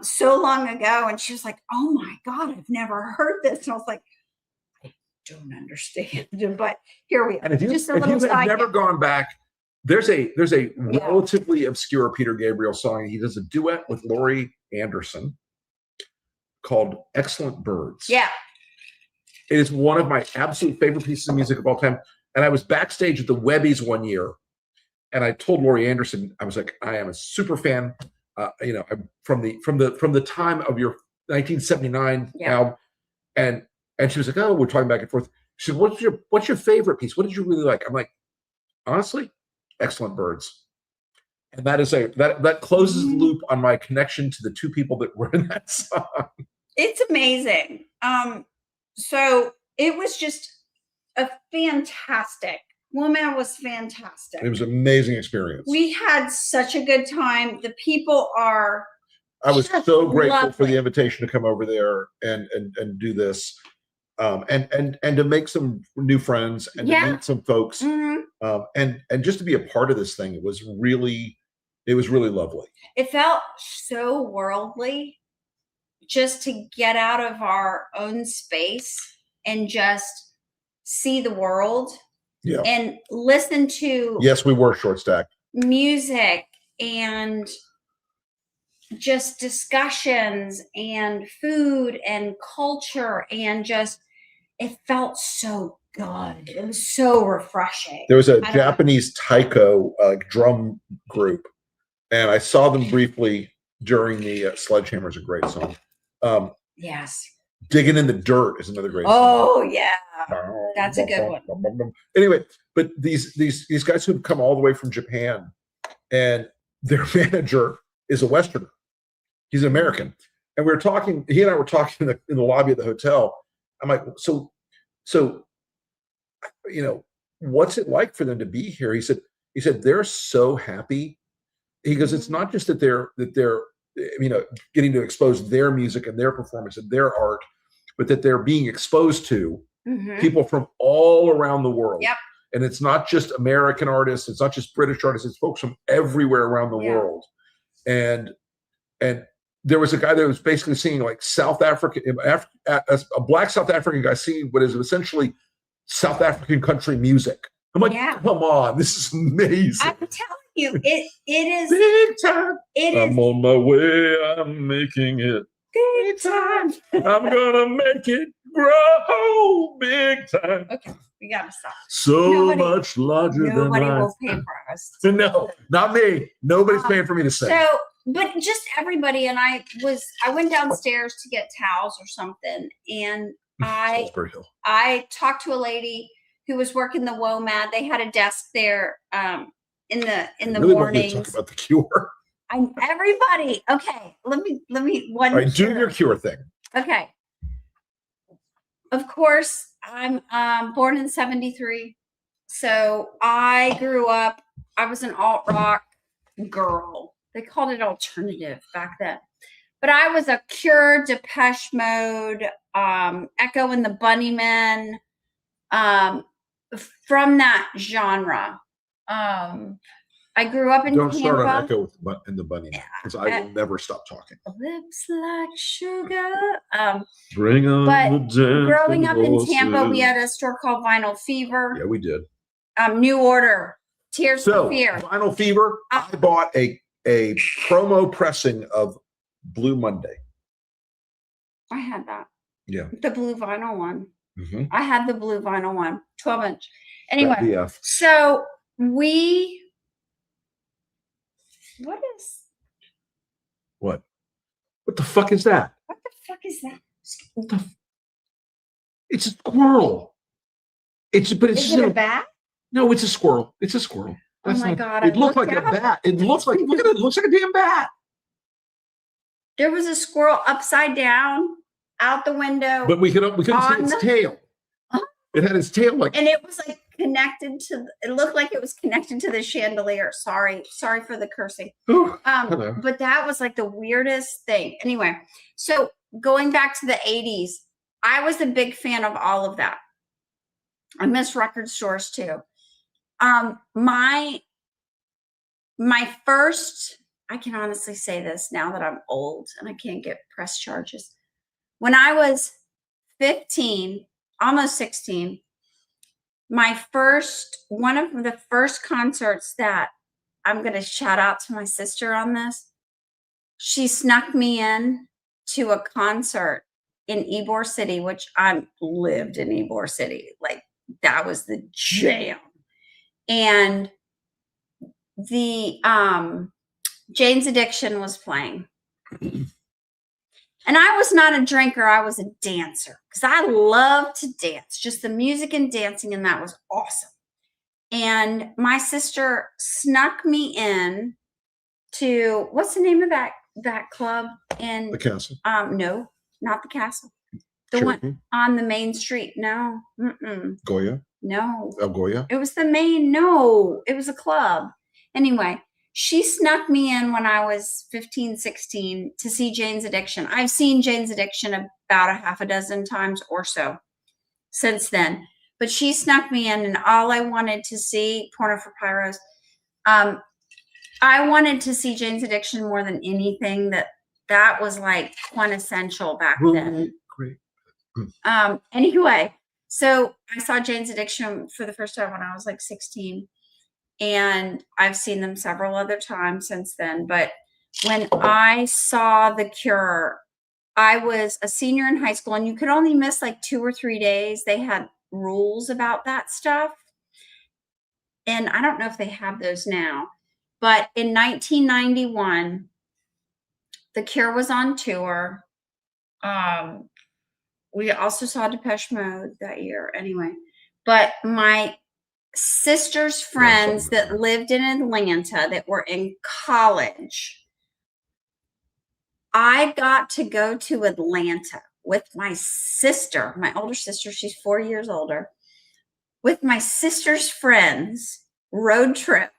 so long ago. And she was like, oh my God, I've never heard this. And I was like, I don't understand. But here we are. And if you Just a have little never side gone back, there's a relatively obscure Peter Gabriel song. He does a duet with Laurie Anderson called Excellent Birds. Yeah. It is one of my absolute favorite pieces of music of all time. And I was backstage at the Webbies one year, and I told Laurie Anderson, I was like, I am a super fan. You know, from the time of your 1979 album, and she was like, oh, we're talking back and forth. She said, what's your favorite piece? What did you really like? I'm like, honestly, Excellent Birds. And that is that closes the loop on my connection to the two people that were in that song. It's amazing. So it was just a fantastic. Woman was fantastic. It was an amazing experience. We had such a good time. The people are. I was so grateful lovely. for the invitation to come over there and do this, and to make some new friends and to meet some folks, and just to be a part of this thing. It was really lovely. It felt so worldly, just to get out of our own space and just see the world. Yeah. And listen to. Yes, we were short stacked. Music and just discussions and food and culture, and just it felt so good. It was so refreshing. There was a Japanese taiko drum group, and I saw them briefly during the Sledgehammer's a great song. Yes. Digging in the Dirt is another great song. Oh yeah. That's a good one. Anyway, but these guys who've come all the way from Japan, and their manager is a Westerner. He's an American. And we were talking, he and I were talking in the lobby of the hotel. I'm like, so, you know, what's it like for them to be here? He said, they're so happy. He goes, it's not just that they're, you know, getting to expose their music and their performance and their art, but that they're being exposed to people from all around the world. Yep. And it's not just American artists. It's not just British artists. It's folks from everywhere around the world. And there was a guy that was basically singing like South African, a black South African guy singing what is essentially South African country music. I'm like, come on, this is amazing. I'm telling you, it is big time. I'm on my way. I'm making it big time. I'm gonna make it grow big time. Okay, we gotta stop. Much larger than life. Nobody will pay for us. No, not me. Nobody's paying for me to sing. So, but just everybody, and I went downstairs to get towels or something, and I talked to a lady who was working the WOMAD. They had a desk there in the mornings. Talk about the Cure. Everybody. Okay, let me one. All right, do your Cure thing. Okay. Of course, I'm born in 73, so I grew up. I was an alt rock girl. They called it alternative back then, but I was a Cure, Depeche Mode, Echo and the Bunnymen, from that genre. I grew up in Don't Tampa. start on Echo and the Bunnymen, because I will never stop talking. Lips like sugar. Bring on but the growing up in Tampa, horses. we had a store called Vinyl Fever. Yeah, we did. New Order, Tears for Fear. Vinyl Fever. I bought a promo pressing of Blue Monday. I had that. Yeah. The blue vinyl one. Mm-hmm. I had the blue vinyl one, 12-inch. Anyway, so What the fuck is that? What the fuck is that? It's a squirrel. Is it a bat? No, it's a squirrel. It's a squirrel. That's God. It looked like a bat. It looks like, look at it. It looks like a damn bat. There was a squirrel upside down out the window. But we couldn't see On its the- tail. It had its tail like. And it was like connected to, it looked like it was connected to the chandelier. Sorry for the cursing. Hello. But that was like the weirdest thing. Anyway, so going back to the 80s, I was a big fan of all of that. I miss record stores too. My first, I can honestly say this now that I'm old and I can't get press charges. When I was 15, almost 16, one of the first concerts that I'm going to shout out to my sister on this. She snuck me in to a concert in Ybor City, which I lived in Ybor City. Like that was the jam. And the Jane's Addiction was playing. And I was not a drinker, I was a dancer because I love to dance, just the music and dancing, and that was awesome. And my sister snuck me in to, what's the name of that club in The Castle. No, not the Castle. The Cherokee? one on the main street. No. Goya? No. El Goya? It was the main, no, it was a club. Anyway, she snuck me in when I was 15, 16 to see Jane's Addiction. I've seen Jane's Addiction about a half a dozen times or so since then. But she snuck me in, and all I wanted to see, Porno for Pyros, I wanted to see Jane's Addiction more than anything. That was like quintessential back then. Great. Anyway, so I saw Jane's Addiction for the first time when I was like 16. And I've seen them several other times since then. But when I saw The Cure, I was a senior in high school, and you could only miss like 2 or 3 days. They had rules about that stuff. And I don't know if they have those now. But in 1991, The Cure was on tour. We also saw Depeche Mode that year anyway. But my sister's friends that lived in Atlanta that were in college, I got to go to Atlanta with my sister, my older sister. She's 4 years older. With my sister's friends, road trip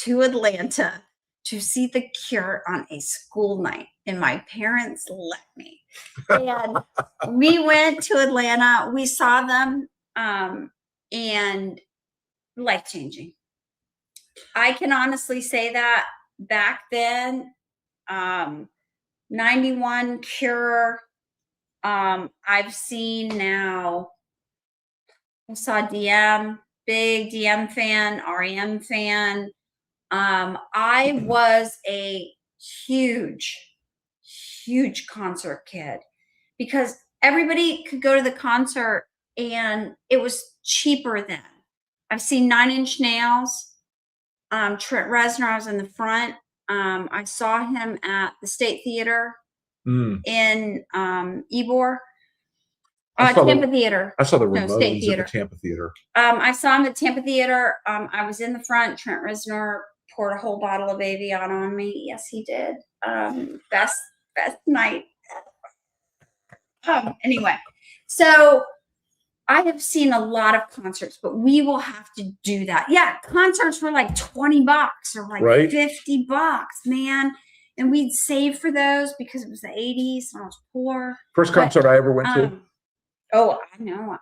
to Atlanta to see The Cure on a school night. And my parents let me. And we went to Atlanta. We saw them, and life-changing. I can honestly say that back then, 91 Cure, I've seen now, I saw DM, big DM fan, REM fan. I was a huge concert kid because everybody could go to the concert and it was cheaper then. I've seen 9 Inch Nails, Trent Reznor. I was in the front. I saw him at the State Theater in Ybor. Tampa Theater. I saw the No, Ramones State at Theater. the Tampa Theater. I saw him at Tampa Theater. I was in the front. Trent Reznor poured a whole bottle of Avion on me. Yes, he did. Best night. Anyway, so I have seen a lot of concerts, but we will have to do that. Yeah, concerts were like $20 or like $50, man. And we'd save for those because it was the 80s and I was poor. First concert I ever went to? Oh, I know.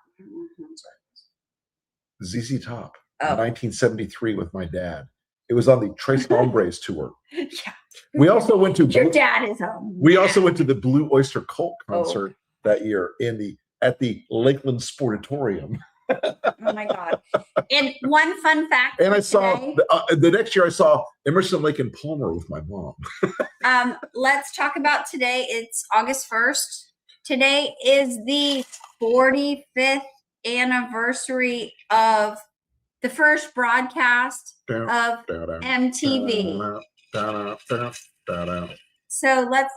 ZZ Top, 1973 with my dad. It was on the Tres Hombres tour. Yeah. We also went to Your dad is a We also went to the Blue Oyster Cult concert that year at the Lakeland Sportatorium. Oh my God. And one fun fact. And I saw the next year I saw Emerson, Lake and Palmer with my mom. Let's talk about today. It's August 1st. Today is the 45th anniversary of the first broadcast of MTV. So let's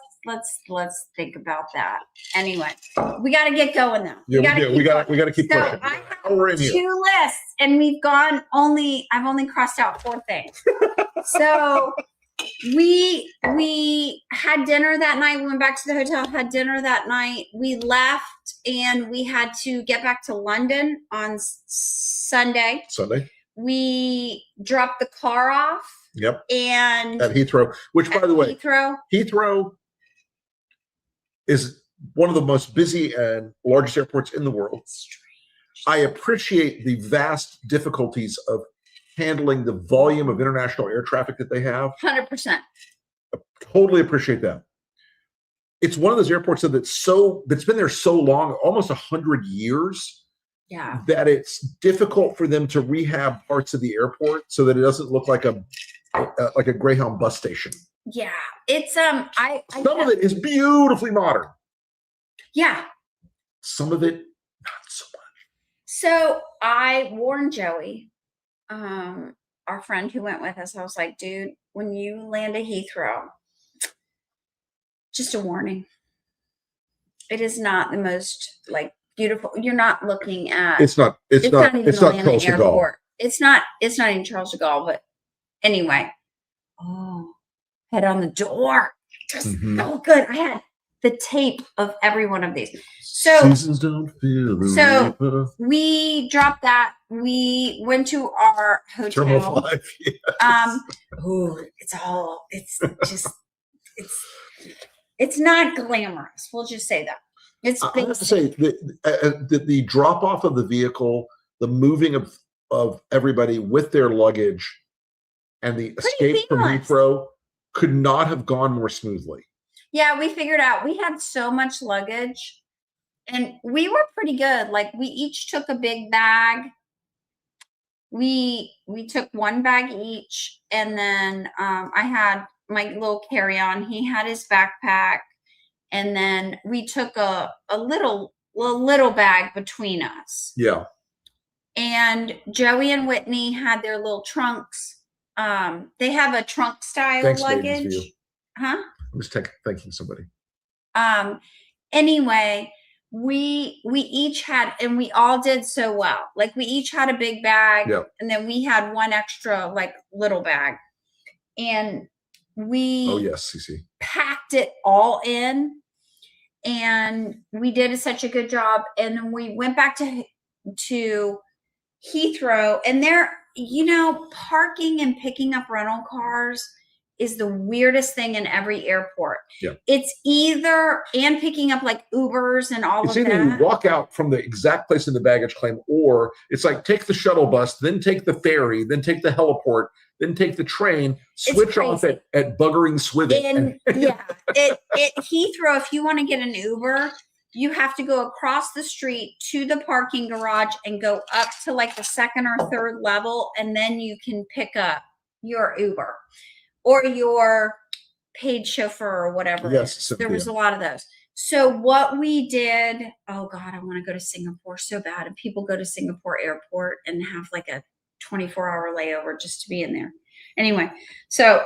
think about that. Anyway, we got to get going though. Yeah, we got to keep pushing. I have 2 lists, and I've only crossed out 4 things. So We had dinner that night. We went back to the hotel, had dinner that night. We left and we had to get back to London on Sunday. We dropped the car off. Yep. And at Heathrow, which by the way, Heathrow is one of the most busy and largest airports in the world. I appreciate the vast difficulties of handling the volume of international air traffic that they have. 100%. I totally appreciate that. It's one of those airports that's been there so long, almost 100 years. Yeah. That it's difficult for them to rehab parts of the airport so that it doesn't look like a Greyhound bus station. Yeah. It's some of it is beautifully modern. Yeah. Some of it not so much. So I warned Joey, our friend who went with us. I was like, dude, when you land at Heathrow, just a warning. It is not the most like beautiful. You're not looking at. It's not Charles de Gaulle. It's not even Charles de Gaulle. But anyway, head on the door. Just so good. I had the tape of every one of these. So seasons don't feel the river. We dropped that. We went to our hotel. Terminal 5. Yes. It's not glamorous. We'll just say that. It's I have to say the drop off of the vehicle, the moving of everybody with their luggage, and the escape from Heathrow could not have gone more smoothly. Yeah, we figured out we had so much luggage, and we were pretty good. Like we each took a big bag. We took one bag each, and then I had my little carry-on. He had his backpack. And then we took a little bag between us. Yeah. And Joey and Whitney had their little trunks. They have a trunk style luggage. Huh? I'm just thanking somebody. Anyway, we each had, and we all did so well. Like we each had a big bag, and then we had one extra like little bag, and we packed it all in, and we did such a good job. And then we went back to Heathrow, and there, parking and picking up rental cars is the weirdest thing in every airport. Yeah. It's either, and picking up like Ubers and all of that. It's either you walk out from the exact place in the baggage claim, or it's like take the shuttle bus, then take the ferry, then take the heliport, then take the train, switch off at Buggering Swithin. At Heathrow, if you want to get an Uber, you have to go across the street to the parking garage and go up to like the second or third level, and then you can pick up your Uber or your paid chauffeur or whatever. Yes, there was a lot of those. So what we did, oh God, I want to go to Singapore so bad. And people go to Singapore airport and have like a 24-hour layover just to be in there. Anyway, so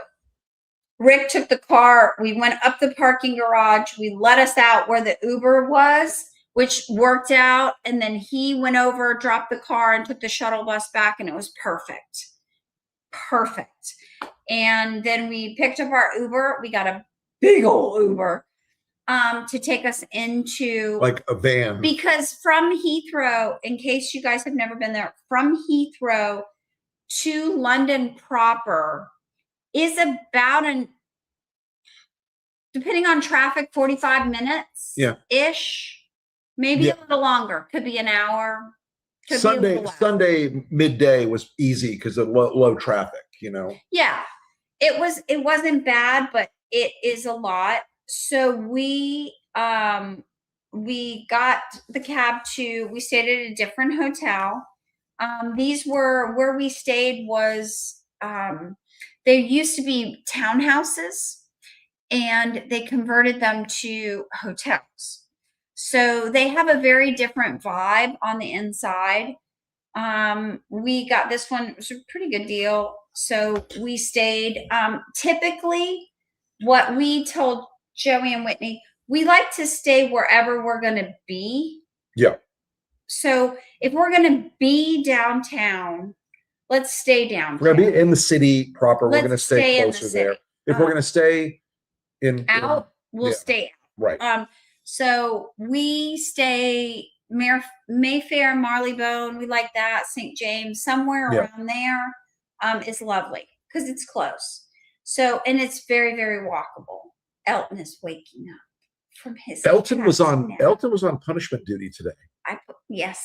Rick took the car. We went up the parking garage. We let us out where the Uber was, which worked out. And then he went over, dropped the car, and took the shuttle bus back, and it was perfect. Perfect. And then we picked up our Uber. We got a big old Uber to take us into like a van, because from Heathrow, in case you guys have never been there, from Heathrow to London proper is about depending on traffic, 45 minutes ish, maybe a little longer, could be an hour. Sunday midday was easy because of low traffic, Yeah, it wasn't bad, but it is a lot. So we got the cab we stayed at a different hotel. These were where we stayed was, there used to be townhouses and they converted them to hotels. So they have a very different vibe on the inside. We got this one, it was a pretty good deal. So we stayed, typically what we told Joey and Whitney, we like to stay wherever we're going to be. Yeah. So if we're going to be downtown, let's stay downtown. We're going to be in the city proper. We're going to stay closer there. if we're going to stay out, we'll yeah. stay out. Right. So we stay Mayfair, Marylebone. We like that. St. James, somewhere around there, is lovely because it's close. So, and it's very, very walkable. Elton is waking up from his. Elton was on punishment duty today. Yes.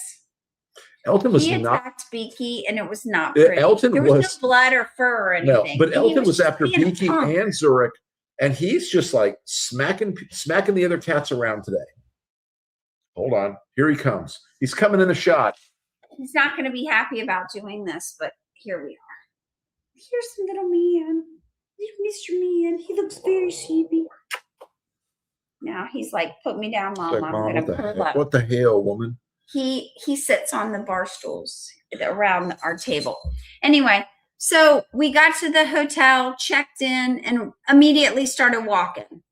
Elton was he not attacked Beaky, and it was not pretty. Elton there was no blood or fur or anything. No, but Elton was after being Beaky and Zurich, and he's just like smacking the other cats around today. Hold on, here he comes. He's coming in a shot. He's not going to be happy about doing this, but here we are. Here's the little man, Mr. Man. He looks very sleepy. Now he's like, "Put me down, Mom. I'm going to curl up." What the hell, woman? He sits on the bar stools around our table. Anyway, so we got to the hotel, checked in, and immediately started walking.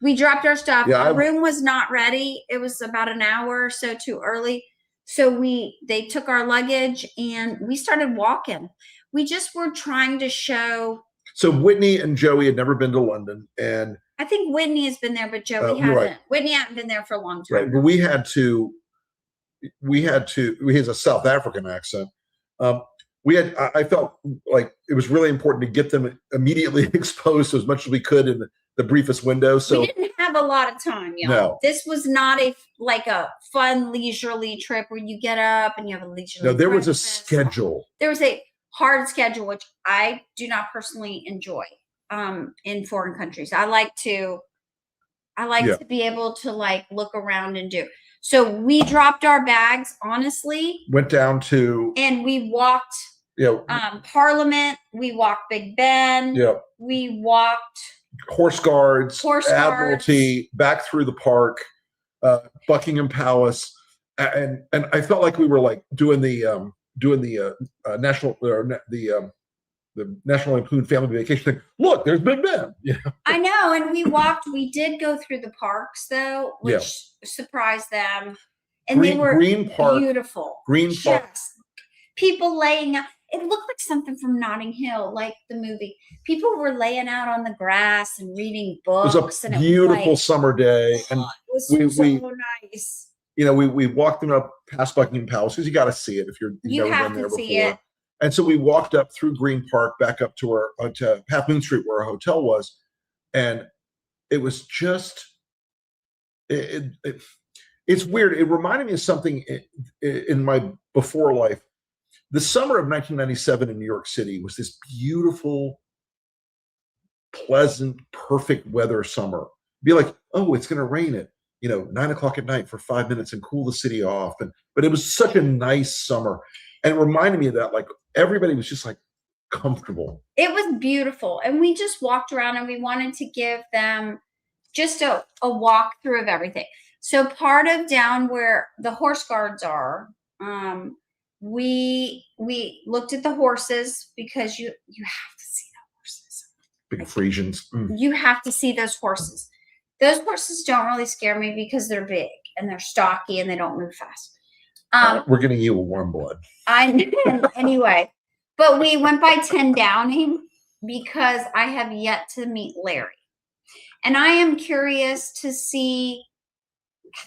We dropped our stuff. Our room was not ready. It was about an hour or so too early. So they took our luggage and we started walking. We just were trying to show. So Whitney and Joey had never been to London, and I think Whitney has been there, but Joey hasn't. Right. Whitney hadn't been there for a long time. Right, but we had to. He has a South African accent. I felt like it was really important to get them immediately exposed to as much as we could in the briefest window. So we didn't have a lot of time, y'all. No. This was not a fun leisurely trip where you get up and you have a leisurely. No, there was a schedule. There was a hard schedule, which I do not personally enjoy in foreign countries. I like to be able to look around and do. So we dropped our bags, honestly. Went down to. And we walked Parliament. We walked Big Ben. Yeah. We walked. Horse Guards, Admiralty, back through the park, Buckingham Palace. And I felt like we were doing the National Lampoon Family Vacation thing. Look, there's Big Ben. Yeah. I know, and we did go through the parks though, which surprised them. And they were Green Park, beautiful. Green Park. People laying out. It looked like something from Notting Hill, like the movie. People were laying out on the grass and reading books. It was a beautiful summer day, and it was so nice. We walked them up past Buckingham Palace because you got to see it if you've never been there before. See it. And so we walked up through Green Park back up to to Half Moon Street where our hotel was, and it was just it's weird. It reminded me of something in my before life. The summer of 1997 in New York City was this beautiful, pleasant, perfect weather summer. Be like, oh, it's going to rain at 9:00 at night for 5 minutes and cool the city off. But it was such a nice summer, and it reminded me of that. Everybody was just comfortable. It was beautiful, and we just walked around, and we wanted to give them just a walkthrough of everything. So part of down where the Horse Guards are. We looked at the horses because you have to see the horses. Big Frisians. You have to see those horses. Those horses don't really scare me because they're big and they're stocky and they don't move fast. We're getting you a warm blood. Anyway, but we went by 10 Downing because I have yet to meet Larry. And I am curious to see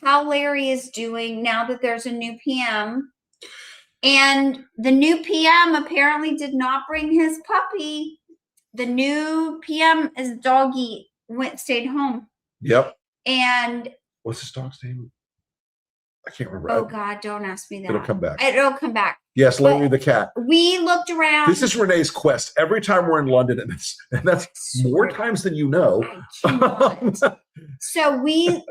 how Larry is doing now that there's a new PM. And the new PM apparently did not bring his puppy. The new PM, his doggy, stayed home. Yep. And what's his dog's name? I can't remember. Oh God, don't ask me that. It'll come back. It'll come back. Yes, Larry the cat. We looked around. This is Renee's quest. Every time we're in London, and that's more times than you know. So we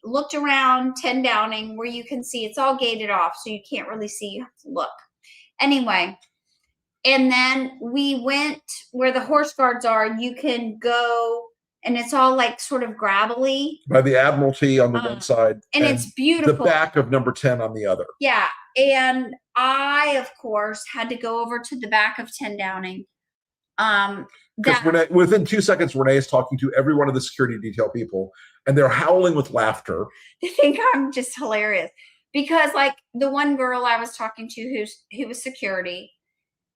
looked around 10 Downing where you can see it's all gated off, so you can't really see. You have to look. Anyway, and then we went where the Horse Guards are. You can go. And it's all sort of gravelly. By the Admiralty on the one side. And it's beautiful. The back of number 10 on the other. Yeah. And I, of course, had to go over to the back of 10 Downing. Within 2 seconds, Renee is talking to every one of the security detail people, and they're howling with laughter. They think I'm just hilarious. Because, the one girl I was talking to who was security,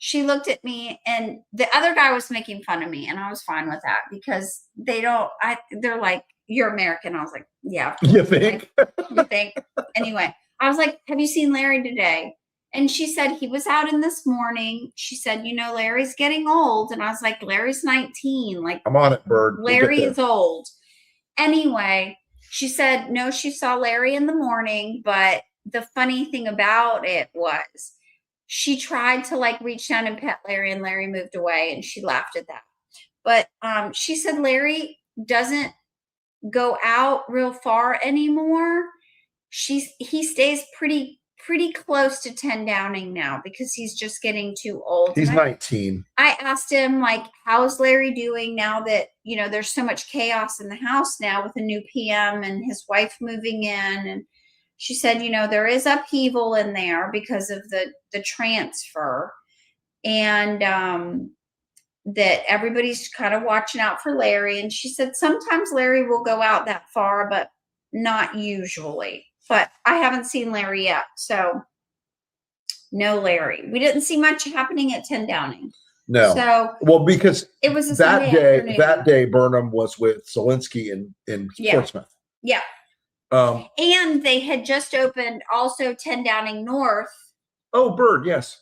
she looked at me, and the other guy was making fun of me, and I was fine with that because they're like, you're American. I was like, yeah. You think? Like, you think? Anyway, I was like, have you seen Larry today? And she said, he was out in this morning. She said, Larry's getting old. And I was like, Larry's 19. Like, I'm on it, Bird. Larry is old. Anyway, she said, no, she saw Larry in the morning. But the funny thing about it was she tried to like reach down and pet Larry, and Larry moved away, and she laughed at that. But she said Larry doesn't go out real far anymore. He stays pretty close to 10 Downing now because he's just getting too old. He's 19. I asked him, like, how's Larry doing now that there's so much chaos in the house now with a new PM and his wife moving in? And she said, there is upheaval in there because of the transfer, and that everybody's kind of watching out for Larry. And she said sometimes Larry will go out that far, but not usually. But I haven't seen Larry yet, so no Larry. We didn't see much happening at 10 Downing. No. So well, because it was a that Sunday afternoon. That day Burnham was with Zelensky in Portsmouth. Yeah. And they had just opened also 10 Downing North. Oh, Bird, yes.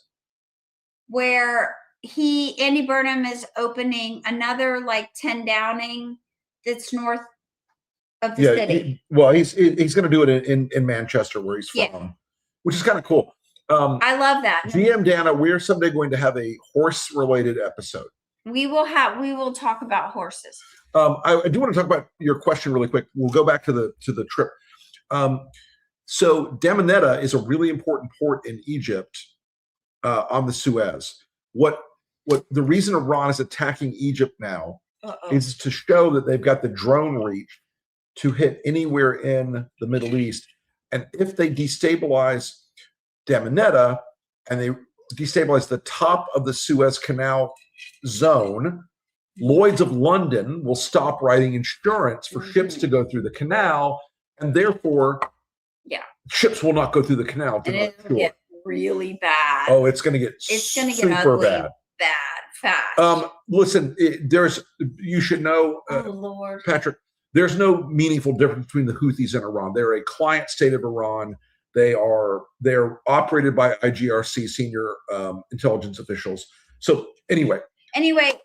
Where Andy Burnham is opening another like 10 Downing that's north of the city. He's going to do it in Manchester, where he's from, which is kind of cool. I love that. GM Dana, we're someday going to have a horse-related episode. We will talk about horses. I do want to talk about your question really quick. We'll go back to the trip. So Damietta is a really important port in Egypt on the Suez. What the reason Iran is attacking Egypt now is to show that they've got the drone reach to hit anywhere in the Middle East. And if they destabilize Damietta and they destabilize the top of the Suez Canal zone, Lloyd's of London will stop writing insurance for ships to go through the canal, and therefore ships will not go through the canal to the shore. Get really bad. Oh, it's going to get super ugly, bad fast. Listen, you should know, Lord, Patrick, there's no meaningful difference between the Houthis and Iran. They're a client state of Iran. They're operated by IGRC senior intelligence officials. So anyway,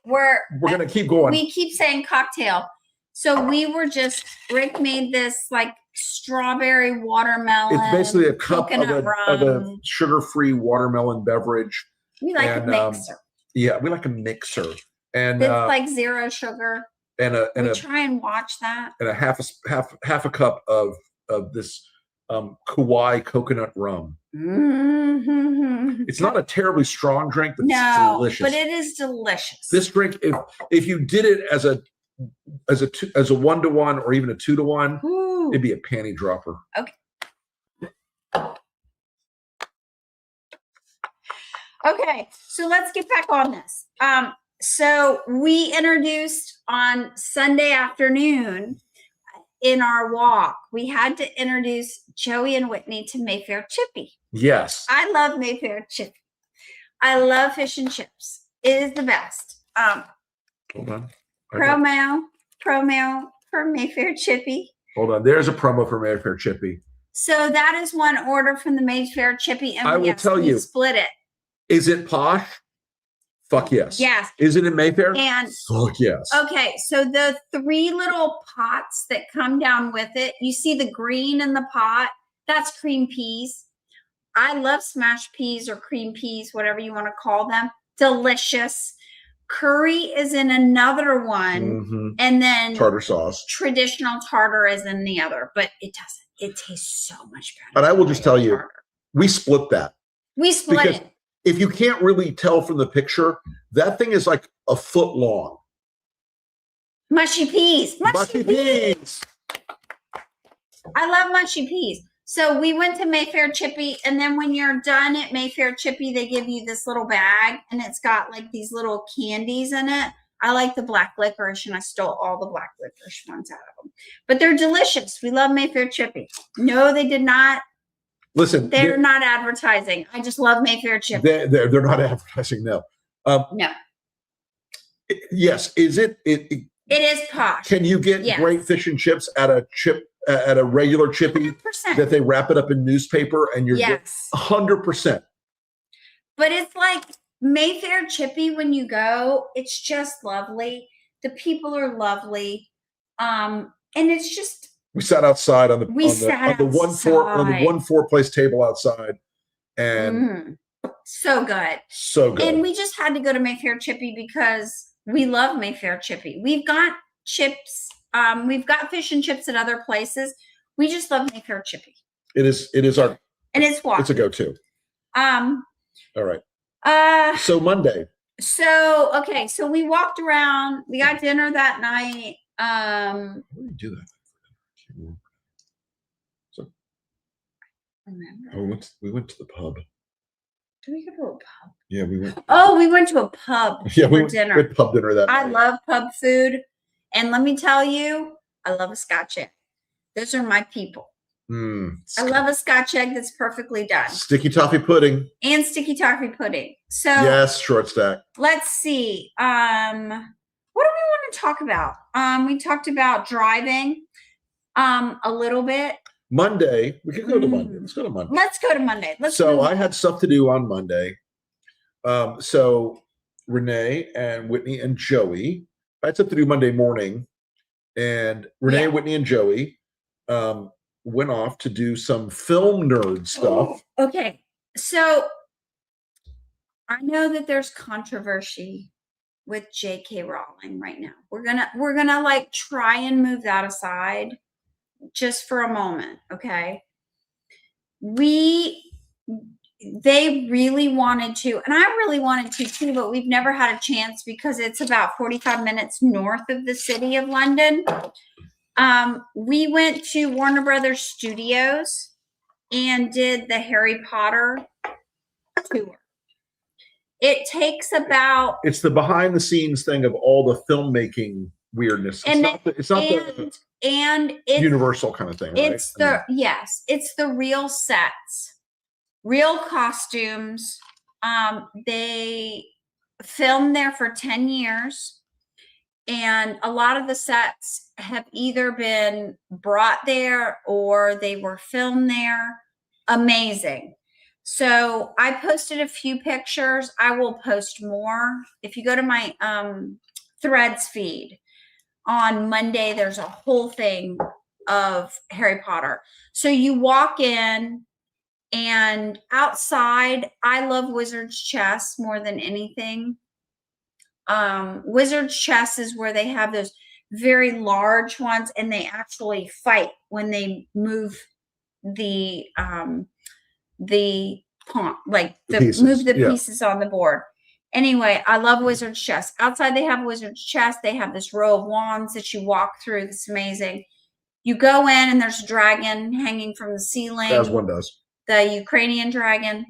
we're going to keep going. We keep saying cocktail. So Rick made this like strawberry watermelon. It's basically a cup of a sugar-free watermelon beverage. We like a mixer. We like a mixer. And it's like zero sugar. We try and watch that. And a half a cup of this Kauai coconut rum. Mm-hmm. It's not a terribly strong drink, but it's delicious. But it is delicious. This drink, if you did it as a 1-to-1 or even a 2-to-1, it'd be a panty dropper. Okay, so let's get back on this. So we introduced on Sunday afternoon in our walk, we had to introduce Joey and Whitney to Mayfair Chippy. Yes. I love Mayfair Chippy. I love fish and chips. It is the best. Hold on. Promo for Mayfair Chippy. Hold on. There's a promo for Mayfair Chippy. So that is one order from the Mayfair Chippy. And I will tell you. Split it. Is it posh? Fuck yes. Yes. Is it in Mayfair? And fuck yes. Okay, so the 3 little pots that come down with it, you see the green in the pot, that's cream peas. I love smashed peas or cream peas, whatever you want to call them. Delicious. Curry is in another one, and then tartar sauce. Traditional tartar is in the other, but it doesn't. It tastes so much better. But I will just tell you, we split that. We split it. If you can't really tell from the picture, that thing is like a foot long. Mushy peas. Mushy peas. I love mushy peas. So we went to Mayfair Chippy, and then when you're done at Mayfair Chippy, they give you this little bag, and it's got like these little candies in it. I like the black licorice, and I stole all the black licorice ones out of them. But they're delicious. We love Mayfair Chippy. No, they did not Listen, They're not advertising. I just love Mayfair chips. they're not advertising. No. No. Yes. Is it? It is posh. Can you get great fish and chips at a regular chippy 100%. that they wrap it up in newspaper and you're 100%. But it's like Mayfair chippy when you go, it's just lovely. The people are lovely. And it's just, we sat outside on the 1-4 place table outside, and so good. So good. And we just had to go to Mayfair chippy because we love Mayfair chippy. We've got chips. We've got fish and chips at other places. We just love Mayfair chippy. It is our, and it's walking. It's a go-to. All right. So Monday. So okay, so we walked around. We got dinner that night. What did we do that? So remember. We went to the pub. Did we go to a pub? Yeah, we went. Oh, we went to a pub for dinner. We had pub dinner that night. I love pub food, and let me tell you, I love a Scotch egg. Those are my people. I love a Scotch egg that's perfectly done. Sticky toffee pudding. And sticky toffee pudding. So yes, short stack. Let's see. What do we want to talk about? We talked about driving a little bit. Monday. We could go to Monday. Let's go to Monday. Let's go to Monday. I had stuff to do on Monday. So Renee and Whitney and Joey. I had stuff to do Monday morning. And Renee, Whitney, and Joey went off to do some film nerd stuff. Okay. So I know that there's controversy with J.K. Rowling right now. We're gonna like try and move that aside just for a moment, okay? They really wanted to, and I really wanted to too, but we've never had a chance because it's about 45 minutes north of the city of London. We went to Warner Brothers Studios and did the Harry Potter tour. It takes about... It's the behind the scenes thing of all the filmmaking weirdness. It's not the Universal kind of thing, right? It's it's the real sets, real costumes. They filmed there for 10 years. And a lot of the sets have either been brought there or they were filmed there. Amazing. So I posted a few pictures. I will post more. If you go to my Threads feed on Monday, there's a whole thing of Harry Potter. So you walk in and outside, I love Wizard's Chess more than anything. Wizard's Chess is where they have those very large ones and they actually fight when they move the pawn, like move the pieces on the board. Anyway, I love Wizard's Chess. Outside they have Wizard's Chess. They have this row of wands that you walk through. It's amazing. You go in and there's a dragon hanging from the ceiling. As one does. The Ukrainian dragon.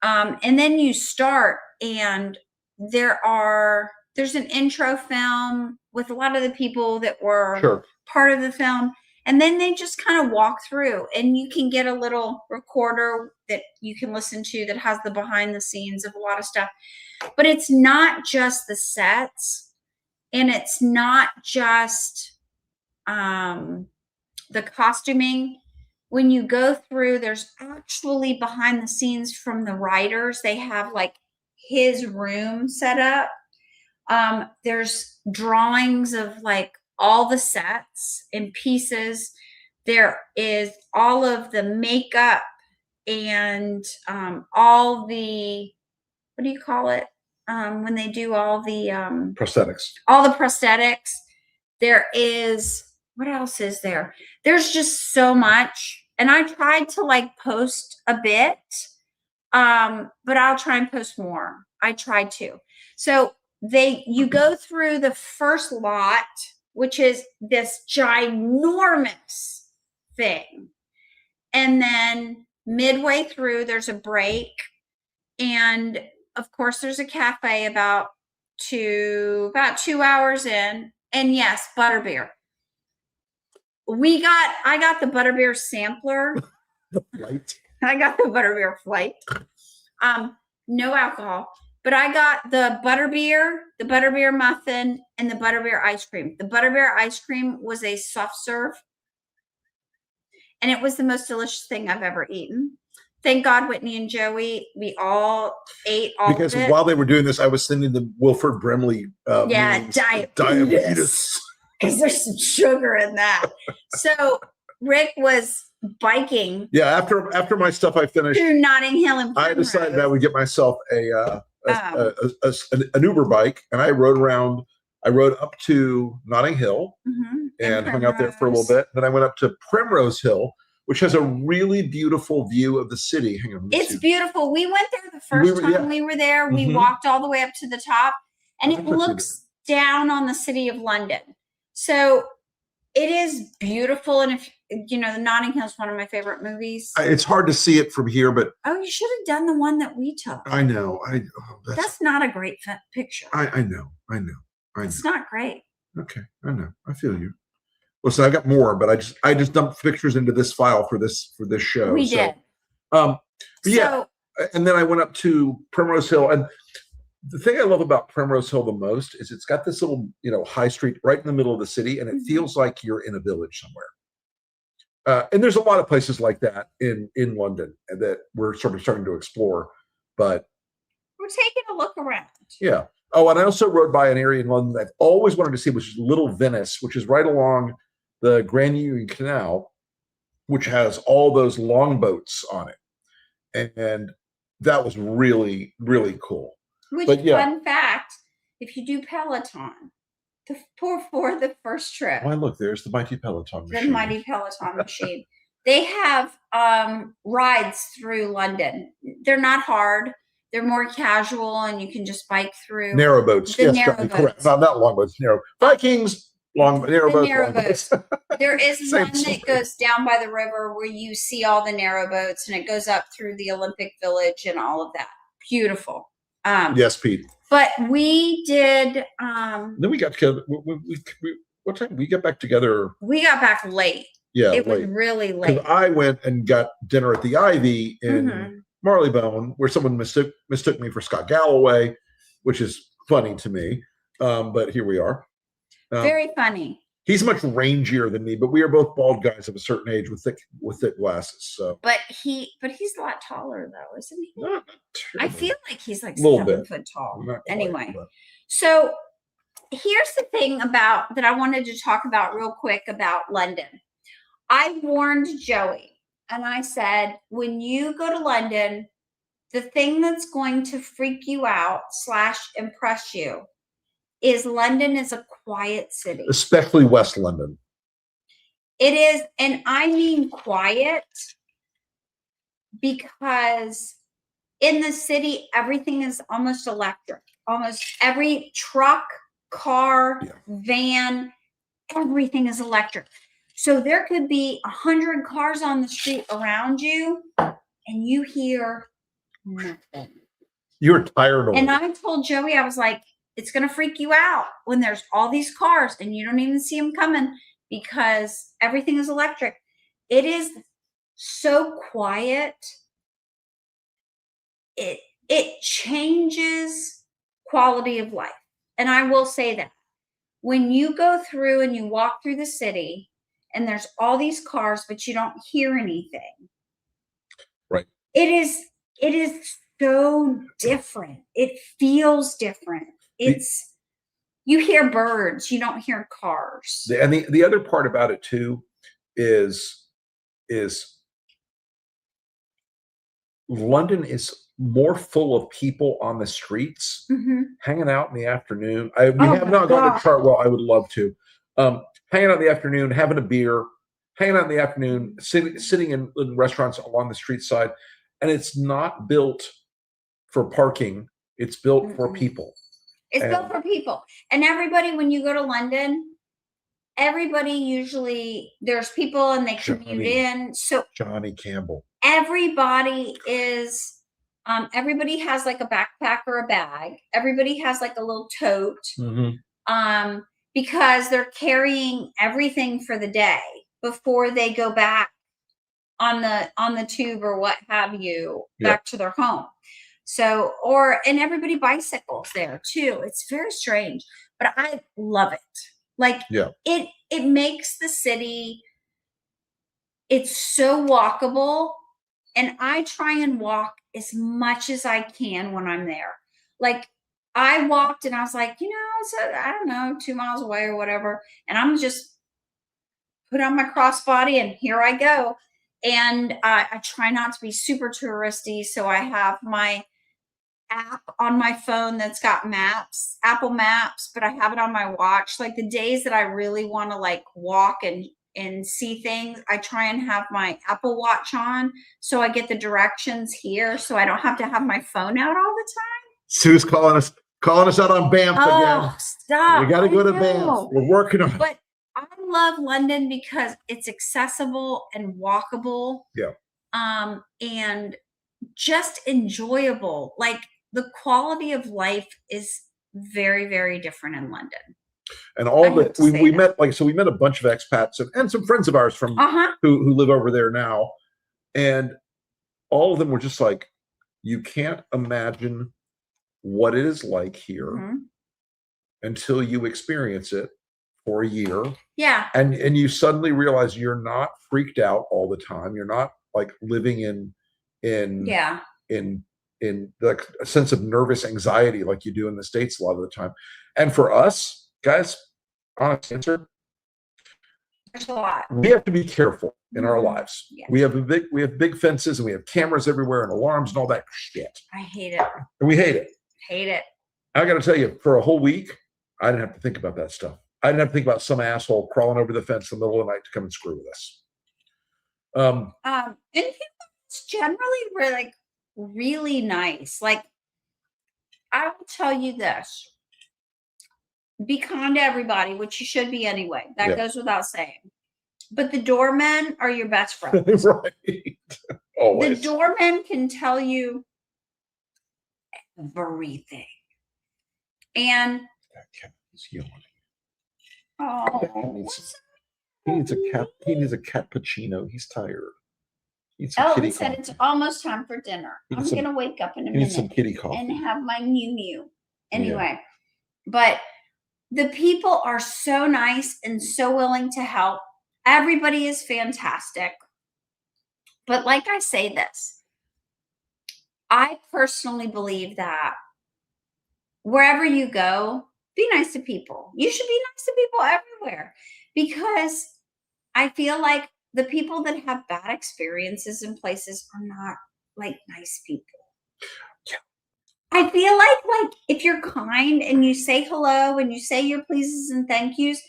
And then you start and there's an intro film with a lot of the people that were part of the film. And then they just kind of walk through and you can get a little recorder that you can listen to that has the behind the scenes of a lot of stuff. But it's not just the sets and it's not just the costuming. When you go through, there's actually behind the scenes from the writers. They have like his room set up. There's drawings of like all the sets and pieces. There is all of the makeup and all the, what do you call it? When they do all the prosthetics. All the prosthetics. There is, what else is there? There's just so much. And I tried to like post a bit, but I'll try and post more. I tried to. So you go through the first lot, which is this ginormous thing. And then midway through, there's a break. And of course, there's a cafe about 2 hours in. And yes, butterbeer. I got the butterbeer sampler. Right. I got the butterbeer flight. No alcohol, but I got the butterbeer muffin, and the butterbeer ice cream. The butterbeer ice cream was a soft serve, and it was the most delicious thing I've ever eaten. Thank God, Whitney and Joey, we all ate all Because of it. while they were doing this, I was sending the Wilford Brimley diabetes. Because there's some sugar in that. So Rick was biking. Yeah, after my stuff I finished through Notting Hill and I decided I would get myself an Uber bike, and I rode around. I rode up to Notting Hill and hung out there for a little bit. Then I went up to Primrose Hill, which has a really beautiful view of the city. Hang on, it's beautiful. We went there the first time we were there. We walked all the way up to the top, and it looks down on the city of London. So it is beautiful. And if you know, the Notting Hill is one of my favorite movies. It's hard to see it from here, but you should have done the one that we took. I know. That's not a great picture. I know. It's not great. Okay, I know. I feel you. Listen, I got more, but I just dumped pictures into this file for this show. We did. Yeah, and then I went up to Primrose Hill, and the thing I love about Primrose Hill the most is it's got this little, high street right in the middle of the city, and it feels like you're in a village somewhere. And there's a lot of places like that in London that we're sort of starting to explore, but we're taking a look around. Yeah. Oh, and I also rode by an area in London that I've always wanted to see, which is Little Venice, which is right along the Grand Union Canal, which has all those longboats on it. And that was really, really cool. Fun fact, if you do Peloton, for the first trip. Why, look, there's the mighty Peloton machine. The mighty Peloton machine. They have rides through London. They're not hard. They're more casual, and you can just bike through. Narrow boats. Yes, narrow boats. Correct. Not long boats, narrow. Vikings, narrow boats. There is one that goes down by the river where you see all the narrow boats, and it goes up through the Olympic Village and all of that. Beautiful. Yes, Pete. But we did. Then we got together. What time we got back together? We got back late. Yeah, it was really late. I went and got dinner at the Ivy in Marylebone, where someone mistook me for Scott Galloway, which is funny to me. But here we are. Very funny. He's much rangier than me, but we are both bald guys of a certain age with thick glasses. So, but he's a lot taller though, isn't he? Not I feel like he's like 7 foot tall. Anyway, so here's the thing about that I wanted to talk about real quick about London. I warned Joey, and I said, when you go to London, the thing that's going to freak you out / impress you is London is a quiet city. Especially West London. It is, and I mean quiet, because in the city, everything is almost electric. Almost every truck, car, van, everything is electric. So there could be 100 cars on the street around you, and you hear nothing. You're tired of it. And I told Joey, I was like, it's going to freak you out when there's all these cars and you don't even see them coming because everything is electric. It is so quiet. It changes quality of life. And I will say that when you go through and you walk through the city and there's all these cars, but you don't hear anything. Right. It is so different. It feels different. You hear birds, you don't hear cars. And the other part about it too is London is more full of people on the streets hanging out in the afternoon. We have not gone to Chartwell. I would love to. Hanging out in the afternoon, having a beer, hanging out in the afternoon, sitting in restaurants along the street side. And it's not built for parking. It's built for people. It's built for people. And everybody, when you go to London, everybody usually, there's people and they commute in. So Johnny Campbell. Everybody is, everybody has like a backpack or a bag. Everybody has like a little tote. Because they're carrying everything for the day before they go back on the tube or what have you Yeah. back to their home. So, and everybody bicycles there too. It's very strange, but I love it. Like, Yeah. it makes the city, it's so walkable, and I try and walk as much as I can when I'm there. Like, I walked and I was like, it's I don't know, 2 miles away or whatever, and I'm just put on my crossbody and here I go. And I try not to be super touristy, so I have my app on my phone that's got maps, Apple Maps, but I have it on my watch. Like, the days that I really want to like walk and see things, I try and have my Apple Watch on so I get the directions here, so I don't have to have my phone out all the time. Sue's calling us out on Banff again. Stop. We got to go to Banff. We're working on it. But I love London because it's accessible and walkable. Yeah. And just enjoyable. Like, the quality of life is very, very different in London. And all that we met, we met a bunch of expats and some friends of ours from who live over there now. And all of them were just like, you can't imagine what it is like here until you experience it for a year. Yeah. And you suddenly realize you're not freaked out all the time. You're not like living in the sense of nervous anxiety like you do in the States a lot of the time. And for us, guys, honest answer, there's a lot. We have to be careful in our lives. Yes. We have big fences and we have cameras everywhere and alarms and all that shit. I hate it. And we hate it. Hate it. I got to tell you, for a whole week, I didn't have to think about that stuff. I didn't have to think about some asshole crawling over the fence in the middle of the night to come and screw with us. And it's generally really nice. Like, I will tell you this: be kind to everybody, which you should be anyway. That goes without saying. But the doormen are your best friends. Right. Always. The doormen can tell you everything. And that cat is yawning. Oh, he needs a cappuccino. He's tired. Elton said it's almost time for dinner. I'm going to wake up in a minute some kitty coffee and have my new. Anyway, but the people are so nice and so willing to help. Everybody is fantastic. But like I say this, I personally believe that wherever you go, be nice to people. You should be nice to people everywhere, because I feel like the people that have bad experiences in places are not like nice people. Yeah. I feel like if you're kind and you say hello and you say your pleases and thank yous,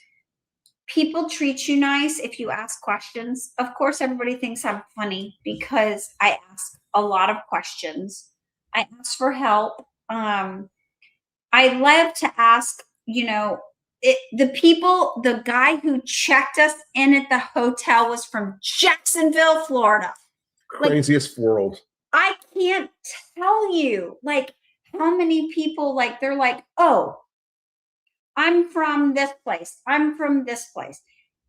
people treat you nice if you ask questions. Of course, everybody thinks I'm funny because I ask a lot of questions. I ask for help. I love to ask, the guy who checked us in at the hotel was from Jacksonville, Florida. Craziest world. I can't tell you how many people they're like, oh, I'm from this place. I'm from this place.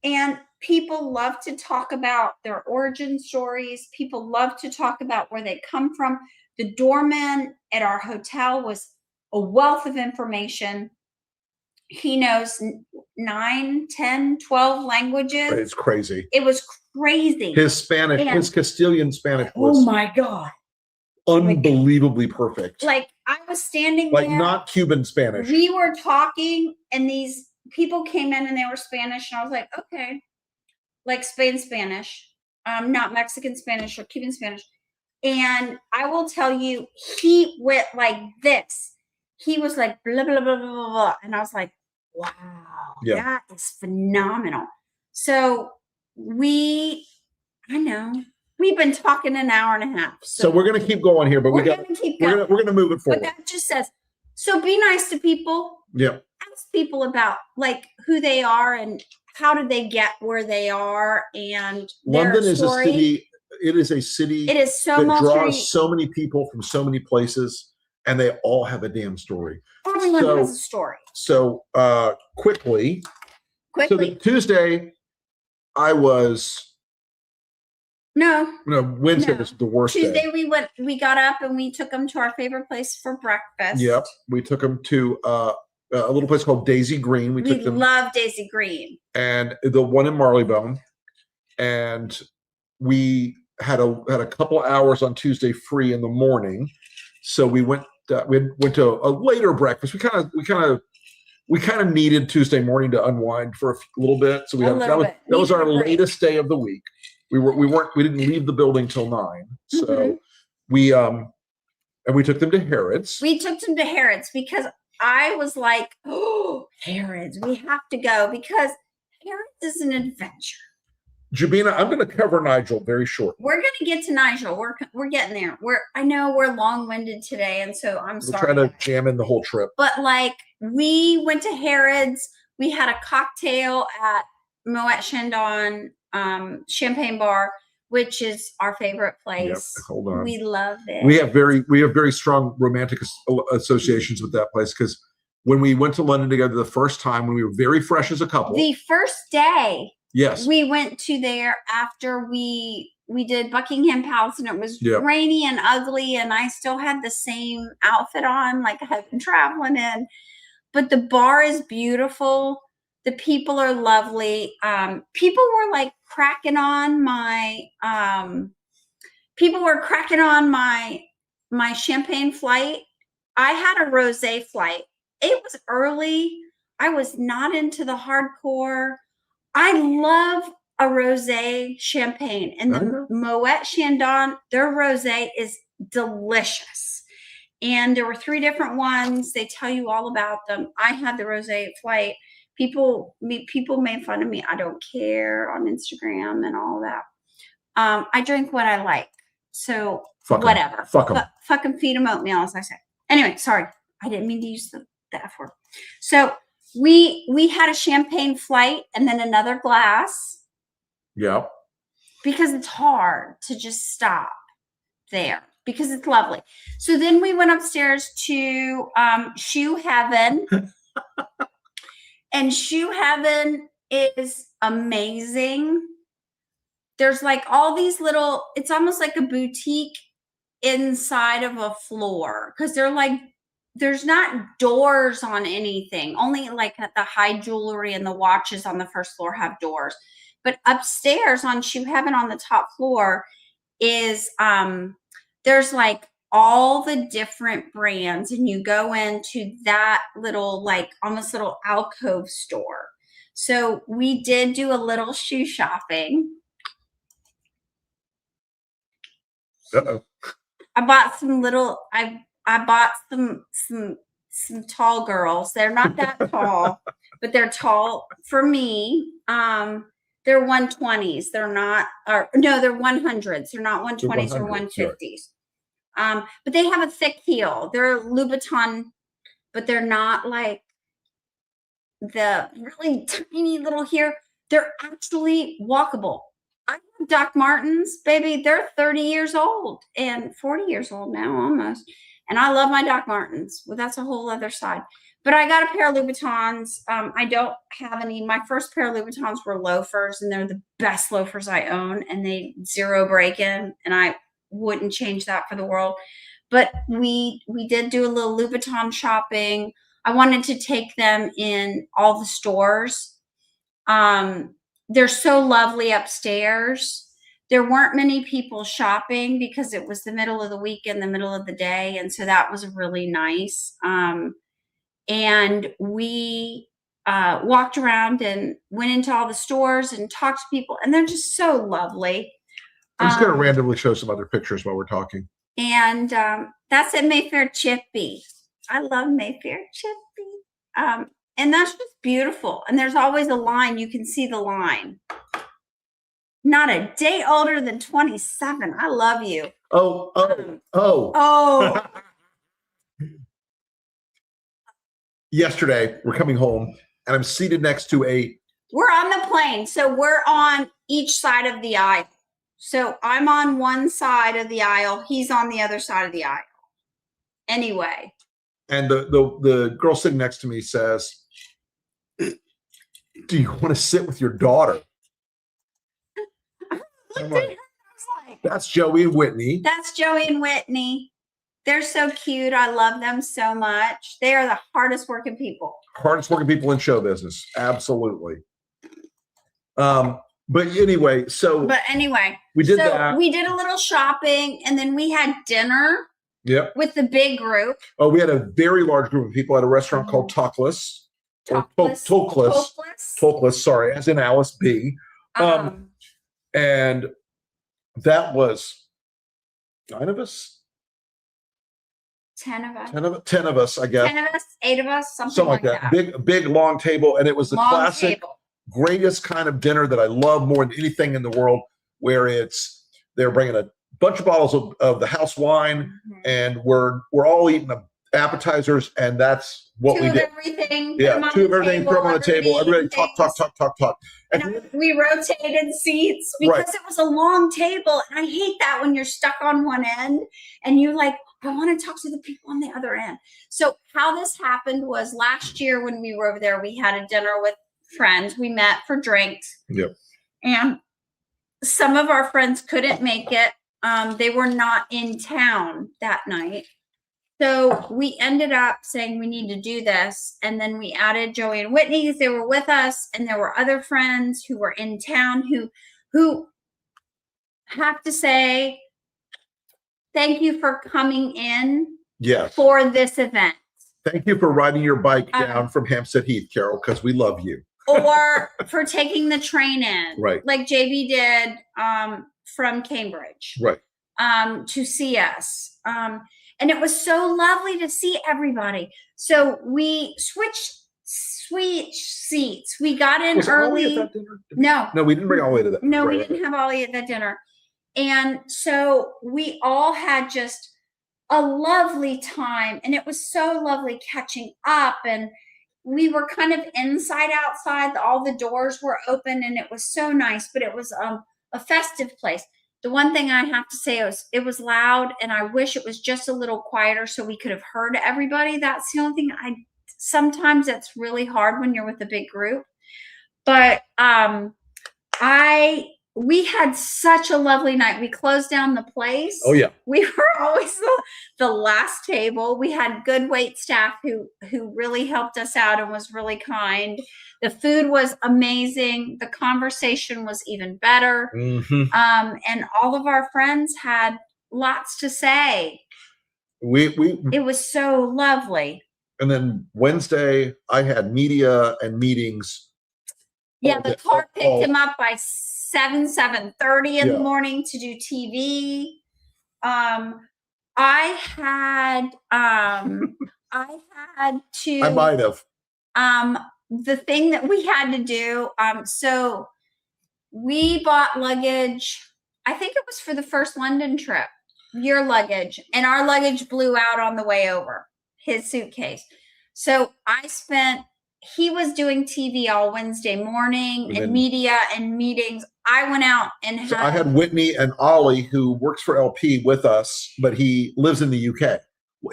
And people love to talk about their origin stories. People love to talk about where they come from. The doorman at our hotel was a wealth of information. He knows 9, 10, 12 languages. It's crazy. It was crazy. His Spanish, his Castilian Spanish was, oh my God, unbelievably perfect. I was standing there. Not Cuban Spanish. We were talking and these people came in and they were Spanish. And I was like, okay, Spain Spanish, not Mexican Spanish or Cuban Spanish. And I will tell you, he went like this. He was like, blah, blah, blah, blah, blah, blah. And I was like, wow, that is phenomenal. So I know, we've been talking an hour and a half. So we're going to keep going here, but we're going to move it forward. But that just says, so be nice to people. Yeah. Ask people about who they are and how did they get where they are. And London is a city. It is a city. It is so that draws so many people from so many places, and they all have a damn story. Everyone has a story. So quickly. So the Tuesday, I was No. Wednesday No. was the worst Tuesday day. we got up and we took them to our favorite place for breakfast. Yep. We took them to a little place called Daisy Green. We took them, love Daisy Green. and the one in Marleybone. And we had a couple hours on Tuesday free in the morning. So we went to a later breakfast. We kind of needed Tuesday morning to unwind for a little bit. So that was our latest day of the week. We didn't leave the building till 9. So we took them to Harrods. We took them to Harrods because I was like, oh, Harrods, we have to go because Harrods is an adventure. Jabina, I'm going to cover Nigel very shortly. We're going to get to Nigel. We're getting there. I know we're long-winded today, and so I'm sorry. We're trying to jam in the whole trip. But like, we went to Harrods. We had a cocktail at Moet Chandon Champagne Bar, which is our favorite place. Yep, hold on. We love it. We have very strong romantic associations with that place because when we went to London together the first time, when we were very fresh as a couple. The first day. Yes. We went to there after we did Buckingham Palace, and it was rainy and ugly, and I still had the same outfit on like I had been traveling in. But the bar is beautiful. The people are lovely. People were like cracking on my champagne flight. I had a rosé flight. It was early. I was not into the hardcore. I love a rosé champagne, and the Moet Chandon, their rosé is delicious. And there were 3 different ones. They tell you all about them. I had the rosé flight. People made fun of me. I don't care on Instagram and all that. I drink what I like. So whatever. Fuck them, feed them oatmeal, as I say. Anyway, sorry. I didn't mean to use the F word. So we had a champagne flight and then another glass. Yeah. Because it's hard to just stop there because it's lovely. So then we went upstairs to Shoe Heaven. And Shoe Heaven is amazing. There's like all these little, it's almost like a boutique inside of a floor because they're like, there's not doors on anything. Only like the high jewelry and the watches on the first floor have doors. But upstairs on Shoe Heaven on the top floor is there's like all the different brands, and you go into that little like almost little alcove store. So we did do a little shoe shopping. Uh-oh. I bought some little I bought some tall girls. They're not that tall, but they're tall for me. They're 120s. They're not, or no, they're 100s. They're not 120s or 150s. But they have a thick heel. They're Louboutin, but they're not like the really tiny little heel. They're actually walkable. I have Doc Martens, baby. They're 30 years old and 40 years old now almost. And I love my Doc Martens. Well, that's a whole other side. But I got a pair of Louboutins. I don't have any. My first pair of Louboutins were loafers, and they're the best loafers I own, and they 0 break-in, and I wouldn't change that for the world. But we did do a little Louboutin shopping. I wanted to take them in all the stores. They're so lovely upstairs. There weren't many people shopping because it was the middle of the week and the middle of the day. And so that was really nice. And we walked around and went into all the stores and talked to people. And they're just so lovely. I'm just going to randomly show some other pictures while we're talking. And that's at Mayfair Chippy. I love Mayfair Chippy. And that's just beautiful. And there's always a line. You can see the line. Not a day older than 27. I love you. Oh. Yesterday, we're coming home, and I'm seated next to We're on the plane, so we're on each side of the aisle. So I'm on one side of the aisle. He's on the other side of the aisle. Anyway. And the girl sitting next to me says, "Do you want to sit with your daughter?" I'm like, That's Joey and Whitney. That's Joey and Whitney. They're so cute. I love them so much. They are the hardest working people. Hardest working people in show business. Absolutely. But anyway, we did that. We did a little shopping, and then we had dinner. Yep. With the big group. Oh, we had a very large group of people at a restaurant called Talkless. Talkless, sorry, as in Alice B. And that was 9 of us. 10 of us. 10 of us, I guess. 10 of us, 8 of us, something like that. Big long table, and it was the classic, greatest kind of dinner that I love more than anything in the world, where they're bringing a bunch of bottles of the house wine, and we're all eating appetizers, and that's what we did. Everything, yeah, two of everything, throw them on the table. Everybody talk. And we rotated seats because it was a long table, and I hate that when you're stuck on one end and you like, I want to talk to the people on the other end. So how this happened was last year when we were over there, we had a dinner with friends. We met for drinks. Yep. And some of our friends couldn't make it. They were not in town that night. So we ended up saying we need to do this. And then we added Joey and Whitney because they were with us. And there were other friends who were in town who have to say, thank you for coming in for this event. Thank you for riding your bike down from Hampstead Heath, Carol, because we love you. Or for taking the train in. Right. Like JB did from Cambridge. Right. To see us. And it was so lovely to see everybody. So we switched seats. We got in early. At that dinner? No, we didn't bring Ollie to that. No, we didn't have Ollie at that dinner. And so we all had just a lovely time. And it was so lovely catching up. And we were kind of inside, outside. All the doors were open, and it was so nice. But it was a festive place. The one thing I have to say is it was loud, and I wish it was just a little quieter so we could have heard everybody. That's the only thing sometimes it's really hard when you're with a big group. But we had such a lovely night. We closed down the place. Oh yeah. We were always the last table. We had good wait staff who really helped us out and was really kind. The food was amazing. The conversation was even better. Mm-hmm. And all of our friends had lots to say. It was so lovely. And then Wednesday, I had media and meetings. Yeah, the car picked him up by 7:30 in the morning to do TV. I had to. I might have. The thing that we had to do, so we bought luggage. I think it was for the first London trip, your luggage, and our luggage blew out on the way over, his suitcase. So he was doing TV all Wednesday morning and media and meetings. I went out and I had Whitney and Ollie, who works for LP with us, but he lives in the UK.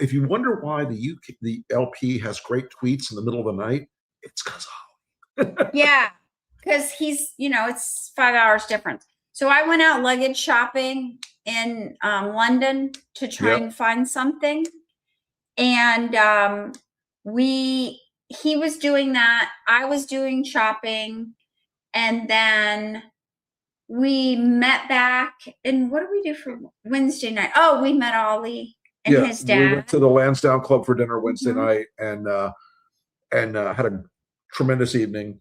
If you wonder why the LP has great tweets in the middle of the night, it's because of yeah, because he's, it's 5 hours difference. So I went out luggage shopping in London to try and find something. And he was doing that. I was doing shopping. And then we met back. And what did we do for Wednesday night? Oh, we met Ollie and his dad. We went to the Lansdowne Club for dinner Wednesday night and had a tremendous evening.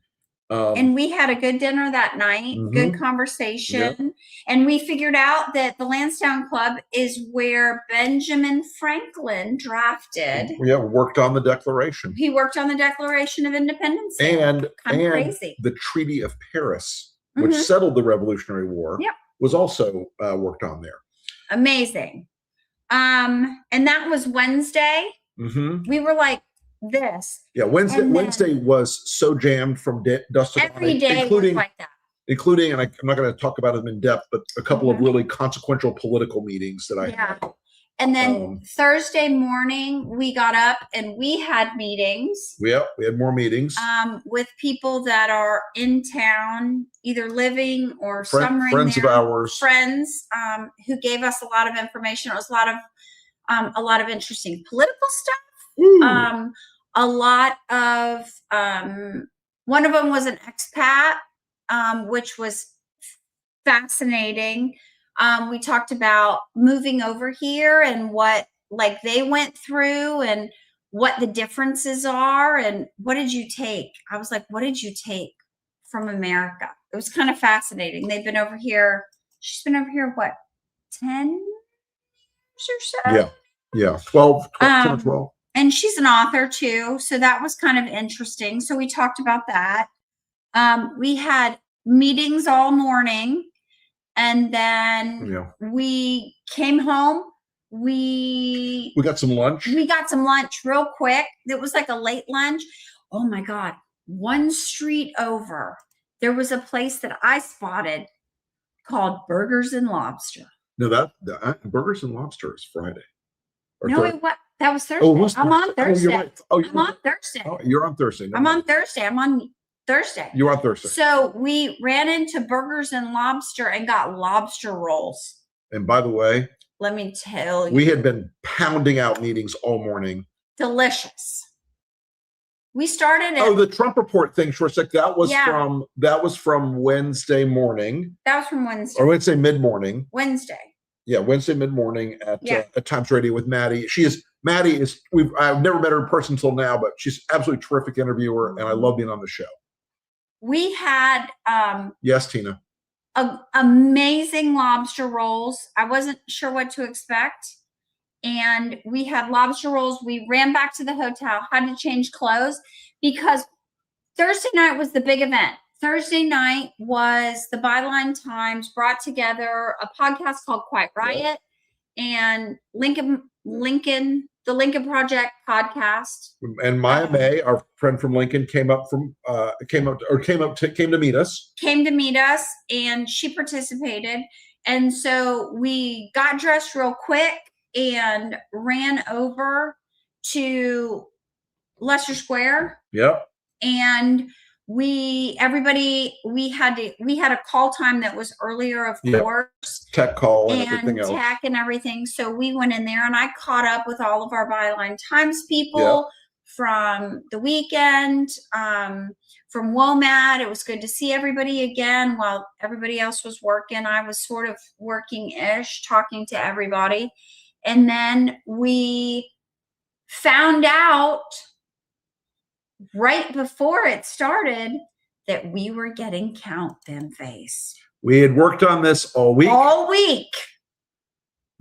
And we had a good dinner that night, good conversation. And we figured out that the Lansdowne Club is where Benjamin Franklin drafted. Yeah, worked on the Declaration. He worked on the Declaration of Independence. And crazy. The Treaty of Paris, which settled the Revolutionary War, was also worked on there. Amazing. And that was Wednesday. We were like, this. Yeah, Wednesday was so jammed from dusk to every day, including was like that. Including, and I'm not going to talk about them in depth, but a couple of really consequential political meetings that I had. And then Thursday morning, we got up and we had meetings. We had more meetings. With people that are in town, either living or summering friends there. of ours. Friends who gave us a lot of information. It was a lot of interesting political stuff. A lot of one of them was an expat, which was fascinating. We talked about moving over here and what like they went through and what the differences are and what did you take? I was like, what did you take from America? It was kind of fascinating. They've been over here. She's been over here, what, 10 years or so? Yeah. 12, 12. And she's an author too. So that was kind of interesting. So we talked about that. We had meetings all morning. And then we came home. We got some lunch. We got some lunch real quick. It was like a late lunch. Oh my God. One street over, there was a place that I spotted called Burgers and Lobster. No, that Burgers and Lobster is Friday. That was Thursday. I'm on Thursday. You're right. I'm on Thursday. Oh, you're on Thursday. I'm on Thursday. You're on Thursday. So we ran into Burgers and Lobster and got lobster rolls. And by the way, let me tell you, we had been pounding out meetings all morning. Delicious. We started the Trump report thing, Shorsek, that was from Wednesday morning. That was from Wednesday. Or Wednesday mid-morning. Wednesday. Yeah, Wednesday mid-morning at Times Radio with Maddie. I've never met her in person until now, but she's an absolutely terrific interviewer, and I love being on the show. We had yes, Tina. Amazing lobster rolls. I wasn't sure what to expect. And we had lobster rolls. We ran back to the hotel, had to change clothes because Thursday night was the big event. Thursday night was the Byline Times brought together a podcast called Quiet Riot and the Lincoln Project podcast. And Maya May, our friend from Lincoln, came to meet us. Came to meet us, and she participated. And so we got dressed real quick and ran over to Leicester Square. Yep. And we had a call time that was earlier, of course. Tech call and everything else. Tech and everything. So we went in there and I caught up with all of our Byline Times people from the weekend, from WOMAD. It was good to see everybody again while everybody else was working. I was sort of working-ish, talking to everybody. And then we found out right before it started that we were getting Count Them Face. We had worked on this all week.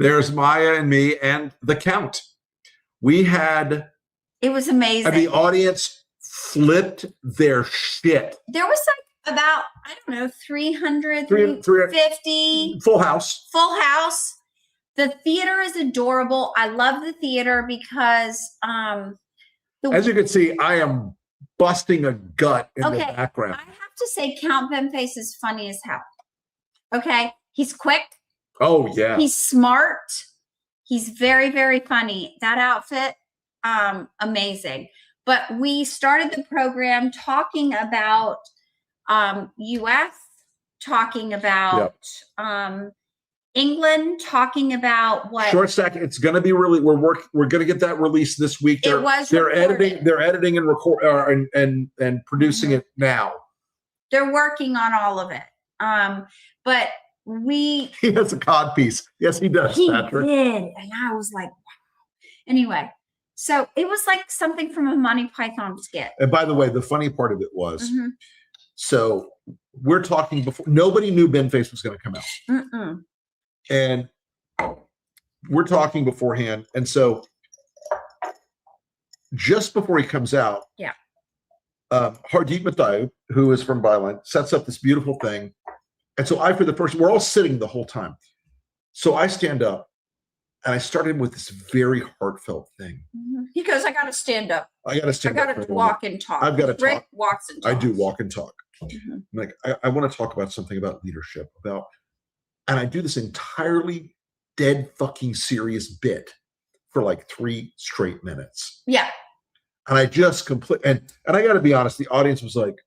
There's Maya and me and the Count. It was amazing. And the audience flipped their shit. There was like about, 350. Full house. Full house. The theater is adorable. I love the theater because as you can see, I am busting a gut in the background. I have to say Count Them Face is funny as hell. Okay. He's quick. Oh, yeah. He's smart. He's very, very funny. That outfit, amazing. But we started the program talking about US, talking about England, talking about what short stack. It's going to be really. We're going to get that released this week. They're editing. They're editing and record and producing it now. They're working on all of it. But he has a cod piece. Yes, he does. Patrick did, and I was like, wow. Anyway, so it was like something from a Monty Python skit. And by the way, the funny part of it was, so we're talking before. Nobody knew Ben Face was going to come out. And we're talking beforehand. And so just before he comes out, Hardeep Mathayu, who is from Byline, sets up this beautiful thing. And so we're all sitting the whole time. So I stand up and I started with this very heartfelt thing. He goes, I got to stand up. I got to stand up. I got to walk and talk. I've got to talk. Rick walks and talks. I do walk and talk. Like I want to talk about something about leadership, and I do this entirely dead fucking serious bit for like 3 straight minutes. Yeah. And I just and I got to be honest, the audience was like,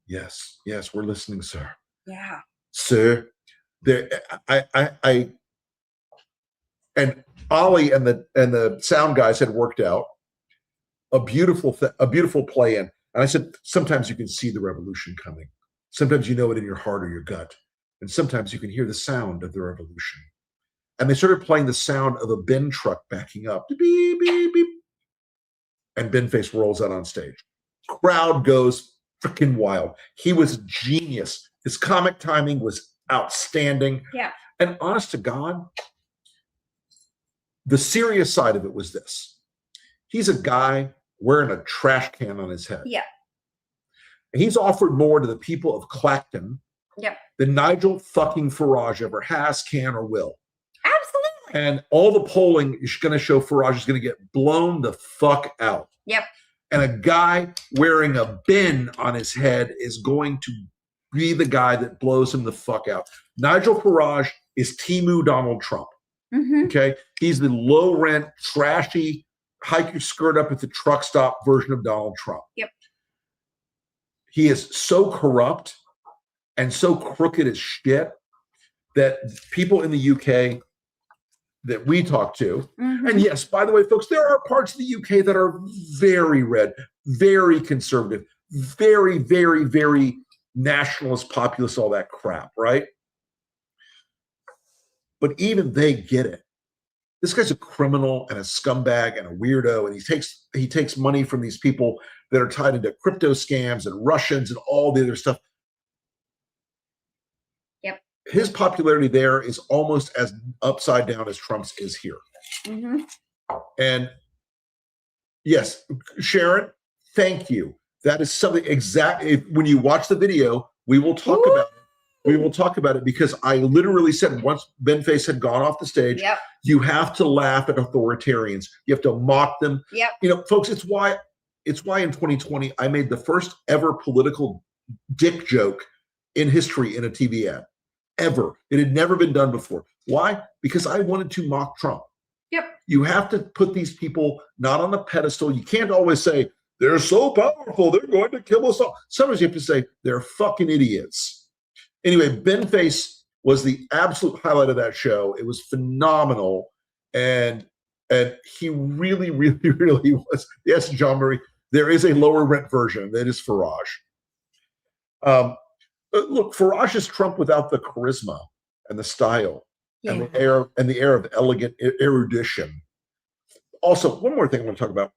yes, we're listening, sir. Yeah. Sir, there, and Ollie and the sound guys had worked out a beautiful play in. And I said, sometimes you can see the revolution coming. Sometimes you know it in your heart or your gut. And sometimes you can hear the sound of the revolution. And they started playing the sound of a bin truck backing up. Beep, beep, beep. And Benface rolls out on stage. Crowd goes freaking wild. He was a genius. His comic timing was outstanding. Yeah. And honest to God, the serious side of it was this. He's a guy wearing a trash can on his head. Yeah. And he's offered more to the people of Clacton than Nigel fucking Farage ever has, can, or will. Absolutely. And all the polling is going to show Farage is going to get blown the fuck out. Yep. And a guy wearing a bin on his head is going to be the guy that blows him the fuck out. Nigel Farage is Timu Donald Trump. Mm-hmm. Okay? He's the low-rent, trashy, hike your skirt up at the truck stop version of Donald Trump. Yep. He is so corrupt and so crooked as shit that people in the UK that we talk to, and yes, by the way, folks, there are parts of the UK that are very red, very conservative, very, very, very nationalist, populist, all that crap, right? But even they get it. This guy's a criminal and a scumbag and a weirdo, and he takes money from these people that are tied into crypto scams and Russians and all the other stuff. Yep. His popularity there is almost as upside down as Trump's is here. Mm-hmm. And yes, Sharon, thank you. That is something exactly. When you watch the video, we will talk about it. We will talk about it because I literally said once Benface had gone off the stage, you have to laugh at authoritarians. You have to mock them. Yep. You know, folks, it's why in 2020 I made the first ever political dick joke in history in a TV ad. Ever. It had never been done before. Why? Because I wanted to mock Trump. Yep. You have to put these people not on a pedestal. You can't always say, they're so powerful, they're going to kill us all. Sometimes you have to say, they're fucking idiots. Anyway, Benface was the absolute highlight of that show. It was phenomenal. And he really, really, really was. Yes, John Murray, there is a lower rent version that is Farage. Look, Farage is Trump without the charisma and the style and the air of elegant erudition. Also, one more thing I want to talk about.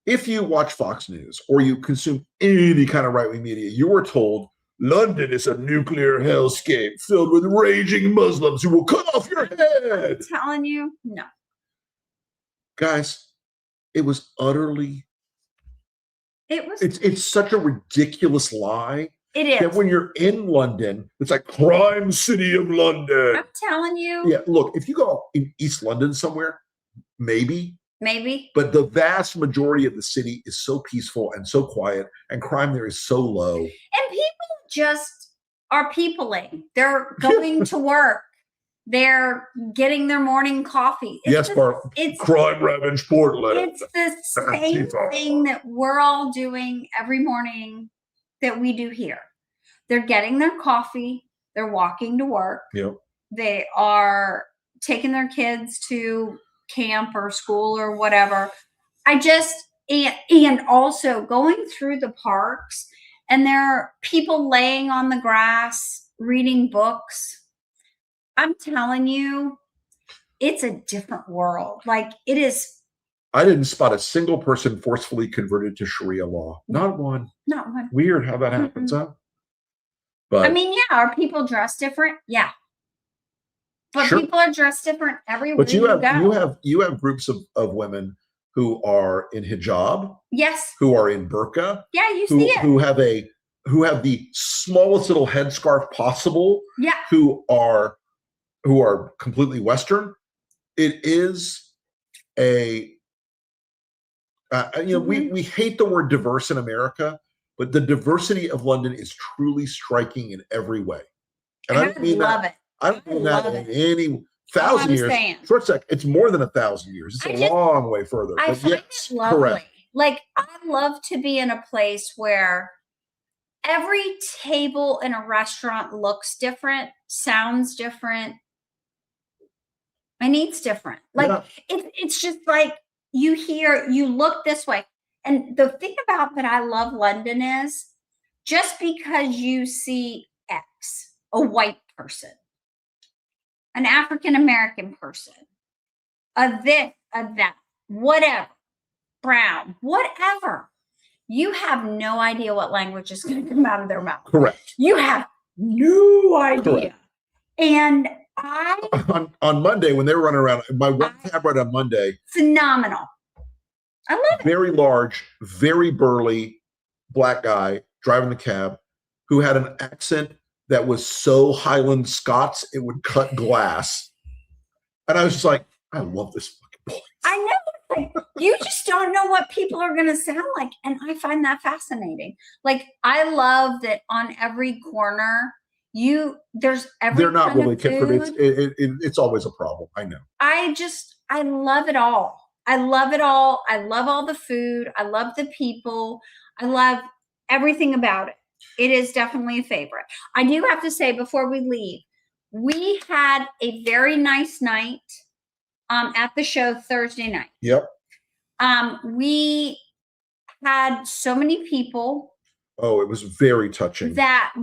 If you watch Fox News or you consume any kind of right-wing media, you were told London is a nuclear hellscape filled with raging Muslims who will cut off your head. I'm telling you, no. Guys, it was utterly. It was. It's such a ridiculous lie. It is. That when you're in London, it's like crime city of London. I'm telling you. Yeah, look, if you go in East London somewhere, maybe. But the vast majority of the city is so peaceful and so quiet, and crime there is so low. And people just are peopling. They're going to work. They're getting their morning coffee. It's crime ravaged Portland. It's the same thing that we're all doing every morning that we do here. They're getting their coffee. They're walking to work. Yep. They are taking their kids to camp or school or whatever. And also going through the parks, and there are people laying on the grass reading books. I'm telling you, it's a different world. Like, it is. I didn't spot a single person forcefully converted to Sharia law. Not one. Not one. Weird how that happens, huh? But I mean, yeah, are people dressed different? Yeah. But sure. People are dressed different everywhere. But you have groups of women who are in hijab. Yes. Who are in burqa. Yeah, you see it. Who have the smallest little headscarf possible. Yeah. Who are completely Western. It is a we hate the word diverse in America, but the diversity of London is truly striking in every way. And I don't mean love that. it. I don't mean that in any. 1,000 I'm years. saying. Short sec. It's more than 1,000 years. It's a long way further. I But find yes, it lovely. correct. Like, I love to be in a place where every table in a restaurant looks different, sounds different, and eats different. Like, it's just like you look this way. And the thing about that I love London is just because you see X, a white person, an African American person, a this, a that, whatever, brown, whatever, you have no idea what language is going to come out of their mouth. Correct. You have no idea. Correct. And on Monday when they were running around, my one cab ride on Monday, phenomenal. I love it. Very large, very burly black guy driving the cab who had an accent that was so Highland Scots it would cut glass. And I was just like, I love this fucking place. I know. Like, you just don't know what people are going to sound like. And I find that fascinating. Like, I love that on every corner, there's every They're not kind really of kid food. food. It's always a problem. I know. I love it all. I love it all. I love all the food. I love the people. I love everything about it. It is definitely a favorite. I do have to say before we leave, we had a very nice night at the show Thursday night. Yep. We had so many people. Oh, it was very touching. That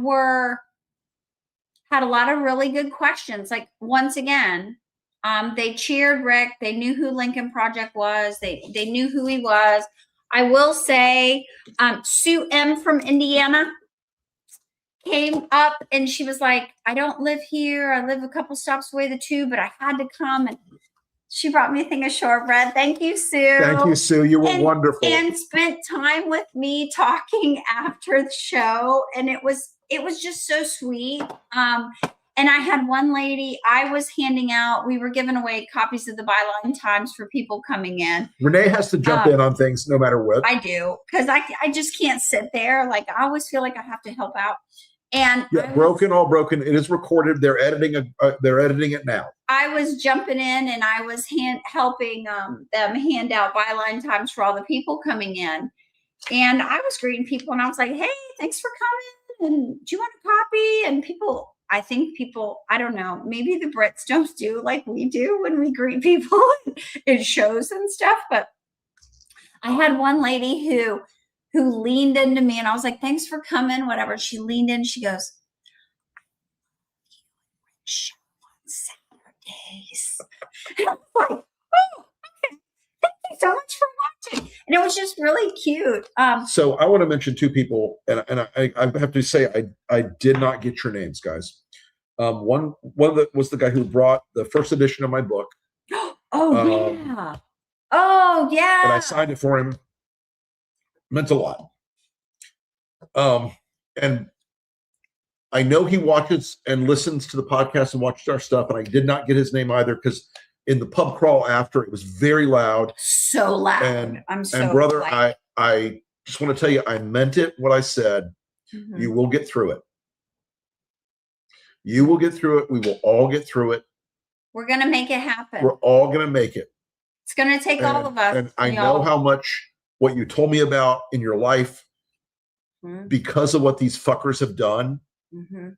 had a lot of really good questions. Like, once again, they cheered Rick. They knew who Lincoln Project was. They knew who he was. I will say, Sue M from Indiana came up and she was like, I don't live here. I live a couple stops away, the two, but I had to come. And she brought me a thing of shortbread. Thank you, Sue. Thank you, Sue. You were wonderful. And spent time with me talking after the show. And it was just so sweet. And I had one lady I was handing out. We were giving away copies of the Byline Times for people coming in. Renee has to jump in on things no matter what. I do, because I just can't sit there. Like, I always feel like I have to help out. And yeah, all broken. It is recorded. They're editing it now. I was jumping in and I was helping them hand out Byline Times for all the people coming in. And I was greeting people and I was like, hey, thanks for coming. And do you want a copy? And I don't know, maybe the Brits don't do like we do when we greet people in shows and stuff. But I had one lady who leaned into me and I was like, thanks for coming, whatever. She leaned in, she goes, show on Saturdays. And I was like, oh, okay. Thank you so much for watching. And it was just really cute. So I want to mention two people, and I have to say I did not get your names, guys. One that was the guy who brought the first edition of my book. Oh yeah. Oh yeah. And I signed it for him. Meant a lot. And I know he watches and listens to the podcast and watches our stuff, and I did not get his name either because in the pub crawl after it was very loud. So loud. And I'm so and brother, glad. I just want to tell you, I meant it what I said. Mm-hmm. You will get through it. You will get through it. We will all get through it. We're gonna make it happen. We're all gonna make it. It's gonna take all of us. And I know how much what you told me about in your life, because of what these fuckers have done. Mm-hmm.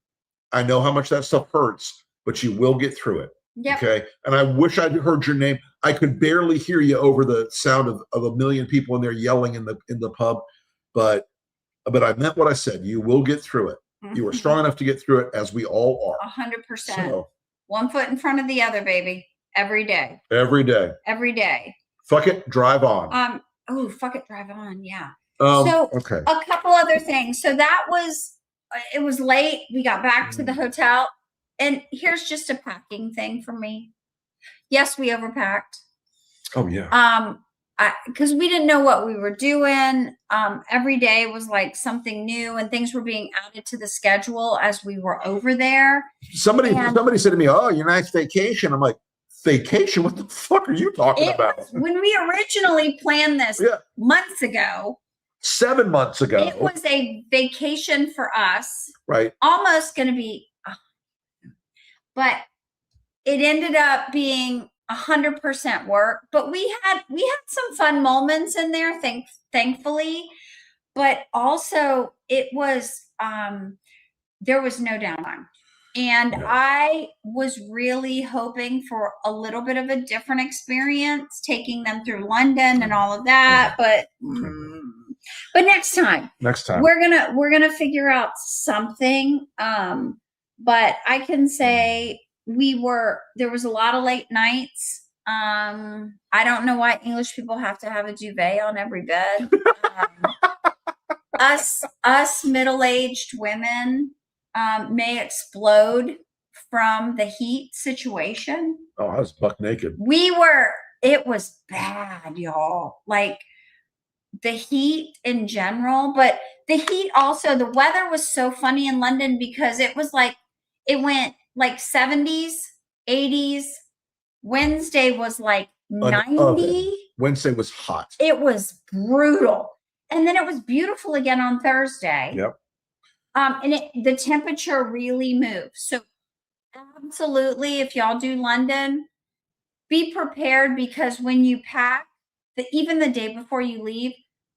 I know how much that stuff hurts, but you will get through it. Yep. Okay. And I wish I'd heard your name. I could barely hear you over the sound of a million people in there yelling in the pub. But I meant what I said. You will get through it. Mm-hmm. You are strong enough to get through it, as we all are. 100%. So, one foot in front of the other, baby. Every day. Every day. Every day. Fuck it. Drive on. Oh, fuck it. Drive on. Yeah. Okay. A couple other things. So it was late. We got back to the hotel. And here's just a packing thing for me. Yes, we overpacked. Oh, yeah. Because we didn't know what we were doing. Every day was like something new, and things were being added to the schedule as we were over there. Somebody said to me, "Oh, your nice vacation." I'm like, "Vacation? What the fuck are you talking about?" When we originally planned this months ago, 7 months ago, it was a vacation for us. Right. Almost going to be, but it ended up being 100% work, but we had some fun moments in there, thankfully. But also, it was there was no downtime. And Yeah. I was really hoping for a little bit of a different experience, taking them through London and all of that. But next time, we're gonna figure out something. But I can say there was a lot of late nights. I don't know why English people have to have a duvet on every bed. Us middle-aged women may explode from the heat situation. Oh, I was buck naked. It was bad, y'all. Like the heat in general, but the heat also, the weather was so funny in London because it went like 70s, 80s. Wednesday was like 90. Wednesday was hot. It was brutal. And then it was beautiful again on Thursday. Yep. And the temperature really moves. So absolutely, if y'all do London, be prepared because when you pack, even the day before you leave,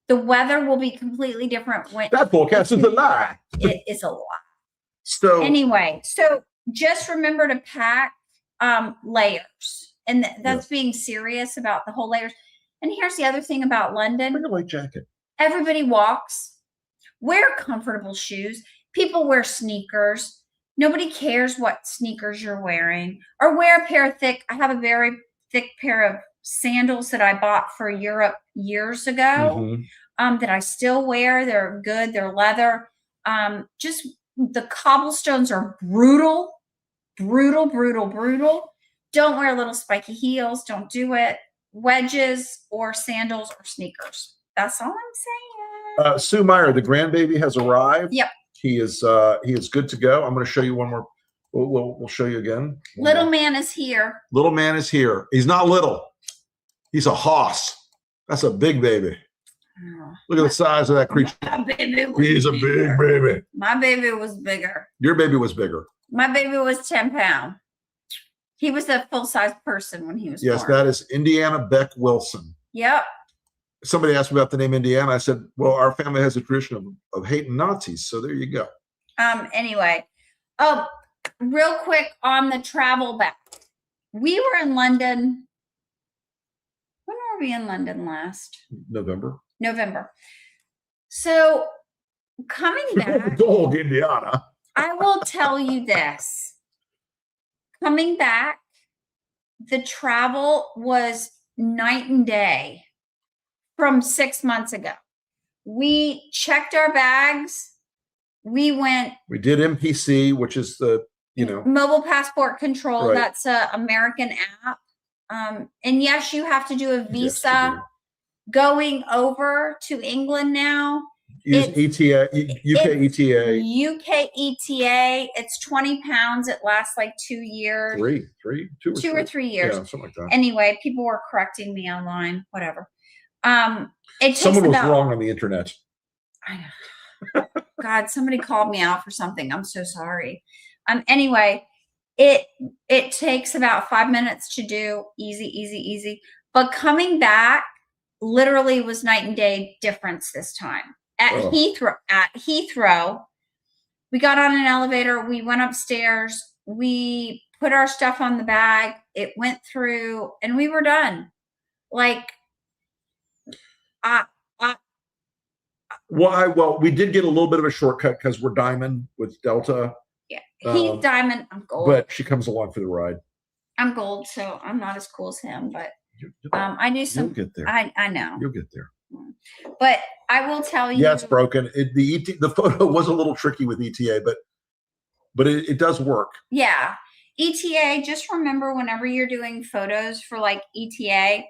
the weather will be completely different. That forecast is a lie. It is a lie. So anyway, so just remember to pack layers. And that's being serious about the whole layers. And here's the other thing about London. Bring a light jacket. Everybody walks. Wear comfortable shoes. People wear sneakers. Nobody cares what sneakers you're wearing. Or wear a pair of I have a very thick pair of sandals that I bought for Europe years ago that I still wear. They're good. They're leather. Just the cobblestones are brutal. Brutal, brutal, brutal. Don't wear little spiky heels. Don't do it. Wedges or sandals or sneakers. That's all I'm saying. Sue Meyer, the grandbaby has arrived. Yep. He is good to go. I'm going to show you one more. We'll show you again. Little man is here. Little man is here. He's not little. He's a hoss. That's a big baby. Oh. Look at the size of that creature. He's a big baby. My baby was bigger. Your baby was bigger. My baby was 10 pounds. He was a full-size person when he was born. That is Indiana Beck Wilson. Yep. Somebody asked me about the name Indiana. I said, well, our family has a tradition of hating Nazis. So there you go. Anyway. Oh, real quick on the travel back. We were in London. When were we in London last? November. So coming back. Dog, Indiana. I will tell you this. Coming back, the travel was night and day from 6 months ago. We checked our bags. We did MPC, which is the, mobile passport control. Right. That's an American app. And yes, you have to do a visa going over to England now. Use ETA, UK ETA. UK ETA. It's 20 pounds. It lasts like 2 years. Two or 3 years. Yeah, something like that. Anyway, people were correcting me online. Whatever. Someone was wrong on the internet. I know. God, somebody called me out for something. I'm so sorry. Anyway, it takes about 5 minutes to do. Easy. But coming back literally was night and day difference this time. At Heathrow, we got on an elevator. We went upstairs. We put our stuff on the bag. It went through, and we were done. Like, well, we did get a little bit of a shortcut because we're Diamond with Delta. Yeah, he's Diamond. I'm Gold. But she comes along for the ride. I'm Gold, so I'm not as cool as him. But I do some. You'll get there. I know. You'll get there. But I will tell you. Yeah, it's broken. The photo was a little tricky with ETA, but it does work. Yeah. ETA, just remember whenever you're doing photos for like ETA,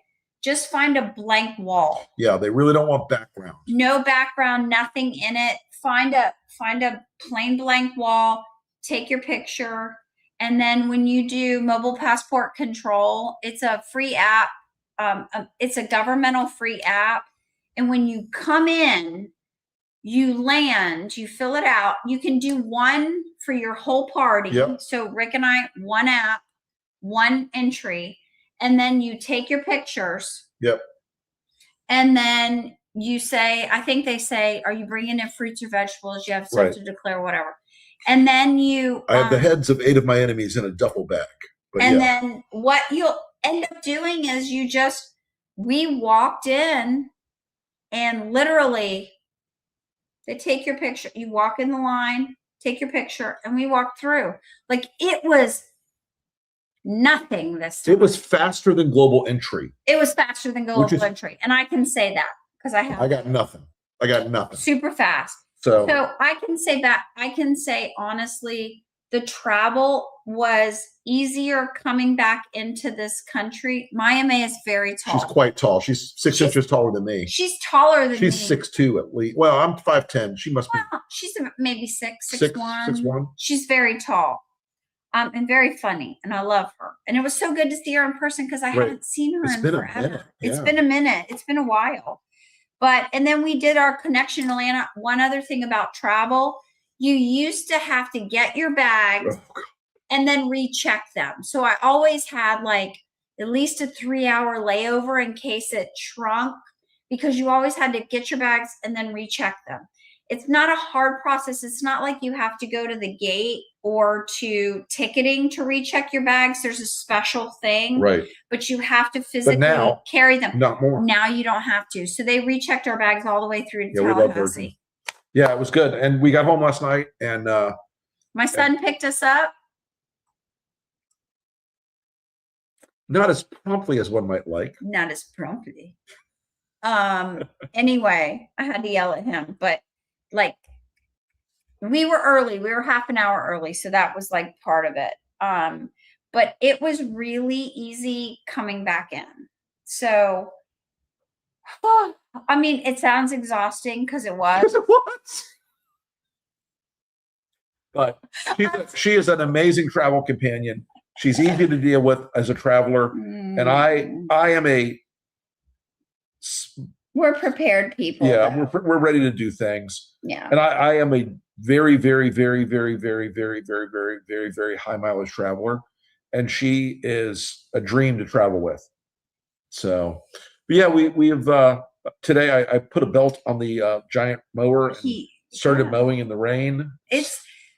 just find a blank wall. Yeah, they really don't want background. No background, nothing in it. Find a plain blank wall, take your picture, and then when you do mobile passport control, it's a free app. It's a governmental free app. And when you come in, you land, you fill it out. You can do one for your whole party. Yep. So Rick and I, one app, one entry, and then you take your pictures. Yep. And then you say, I think they say, are you bringing in fruits or vegetables? You have stuff Right. to declare, whatever. And then you I have the heads of 8 of my enemies in a duffel bag. But and yeah. then what you'll end up doing is we walked in and literally they take your picture. You walk in the line, take your picture, and we walked through. Like it was nothing this time. It was faster than global entry. It was faster than global entry. And I can say that because I got nothing. I got nothing. Super fast. So I can say that. I can say honestly, the travel was easier coming back into this country. My MA is very tall. She's quite tall. She's 6 inches taller than me. She's taller than me. She's 6'2" at least. Well, I'm 5'10". She must be. She's maybe 6'1". 6'1". She's very tall. And very funny, and I love her. And it was so good to see her in person because I hadn't seen her in forever. It's been a minute. It's been a while. And then we did our Connection Atlanta. One other thing about travel, you used to have to get your bags and then recheck them. So I always had like at least a 3-hour layover in case it shrunk because you always had to get your bags and then recheck them. It's not a hard process. It's not like you have to go to the gate or to ticketing to recheck your bags. There's a special thing, right? But you have to physically carry them. Not more. Now you don't have to. So they rechecked our bags all the way through to Tallahassee. Yeah, it was good. And we got home last night, and my son picked us up. Not as promptly as one might like. Not as promptly. Anyway, I had to yell at him, but like we were early. We were half an hour early, so that was like part of it. But it was really easy coming back in. So, I mean, it sounds exhausting because it was. Because it was. But she is an amazing travel companion. She's easy to deal with as a traveler, and I am a. We're prepared people. Yeah, we're ready to do things. Yeah, and I am a very, very, very, very, very, very, very, very, very, very high mileage traveler, and she is a dream to travel with. So, but yeah, we have today. I put a belt on the giant mower and started mowing in the rain.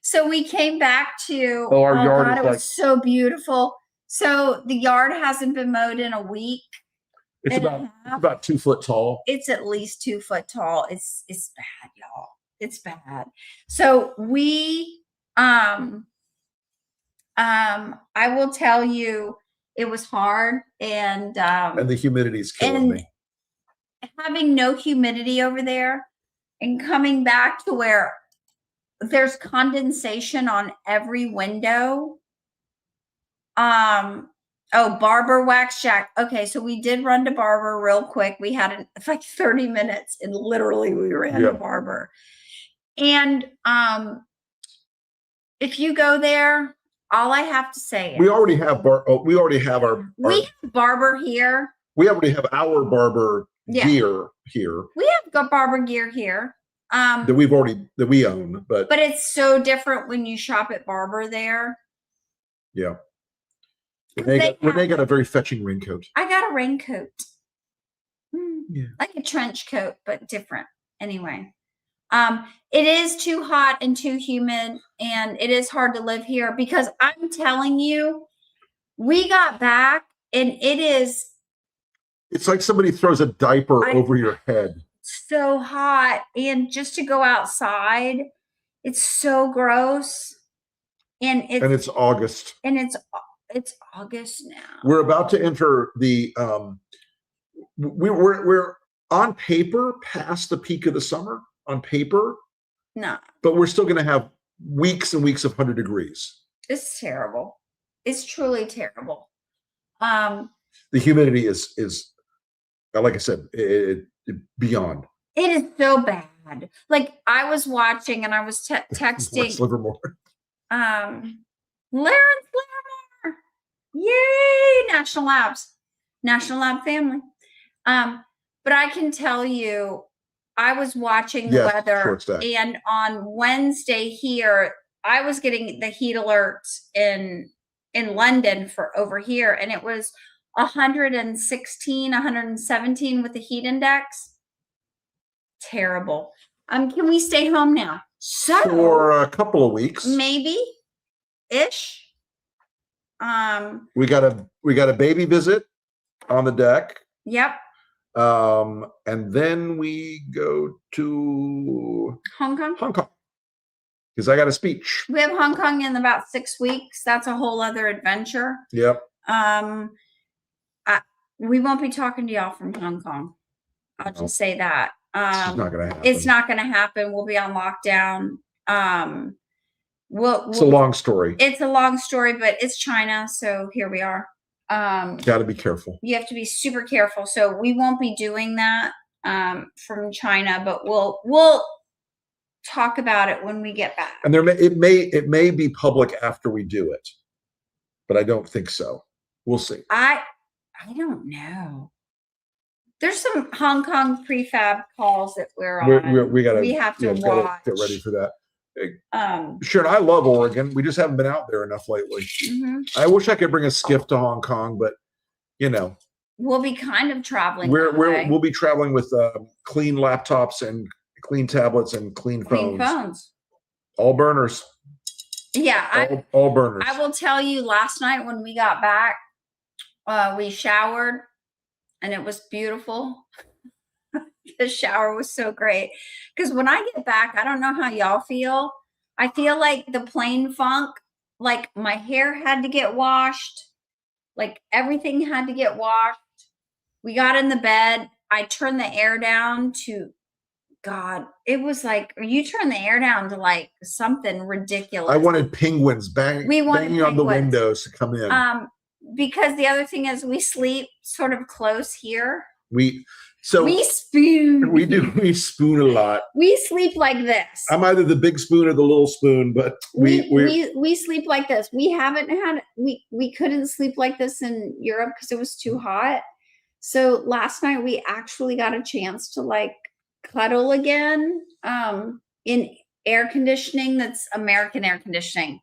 So we came back to our yard. God, it was so beautiful. So the yard hasn't been mowed in a week. It's about 2 foot tall. It's at least 2 foot tall. It's bad, y'all. It's bad. So we I will tell you it was hard and the humidity's killing me. Having no humidity over there and coming back to where there's condensation on every window. Barber Wax Shack. Okay, so we did run to Barber real quick. We had like 30 minutes and literally we ran to Barber. And if you go there, all I have to say is we already have we have Barber here. We already have our Barber gear here. We have got Barber gear here. That we own, but it's so different when you shop at Barber there. Yeah. Renee got a very fetching raincoat. I got a raincoat. Like a trench coat, but different. Anyway, it is too hot and too humid, and it is hard to live here because I'm telling you, we got back and it's like somebody throws a diaper over your head. So hot, and just to go outside, it's so gross. And it's August. And it's August now. We're about to enter the we're on paper past the peak of the summer on paper. No. But we're still going to have weeks and weeks of 100 degrees. It's terrible. It's truly terrible. The humidity is like I said, it beyond. It is so bad. Like I was watching and I was texting Livermore. Livermore. Yay, National Lab family. But I can tell you, I was watching the weather, and on Wednesday here, I was getting the heat alerts in in London for over here, and it was 116, 117 with the heat index. Terrible. Can we stay home now? So for a couple of weeks, maybe ish. we got a baby visit on the deck. Yep. And then we go to Hong Kong. Because I got a speech. We have Hong Kong in about 6 weeks. That's a whole other adventure. Yep. We won't be talking to y'all from Hong Kong. I'll just say that. It's not gonna happen. It's not gonna happen. We'll be on lockdown. It's a long story. It's a long story, but it's China, so here we are. Got to be careful. You have to be super careful. So we won't be doing that from China, but we'll talk about it when we get back. And it may be public after we do it, but I don't think so. We'll see. I don't know. There's some Hong Kong prefab calls that we're on. We have to watch. Get ready for that. Sure, I love Oregon. We just haven't been out there enough lately. I wish I could bring a skiff to Hong Kong, but we'll be kind of traveling. We'll be traveling with clean laptops and clean tablets and clean phones. All burners. Yeah, all burners. I will tell you, last night when we got back, we showered and it was beautiful. The shower was so great, because when I get back, I don't know how y'all feel. I feel like the plane funk, like my hair had to get washed, like everything had to get washed. We got in the bed. I turned the air down to, God, it was like, you turn the air down to like something ridiculous. I wanted penguins banging on the windows to come in. Because the other thing is we sleep sort of close here. We spoon. We spoon a lot. We sleep like this. I'm either the big spoon or the little spoon, but we sleep like this. We haven't had we couldn't sleep like this in Europe because it was too hot. So last night we actually got a chance to like cuddle again in air conditioning that's American air conditioning.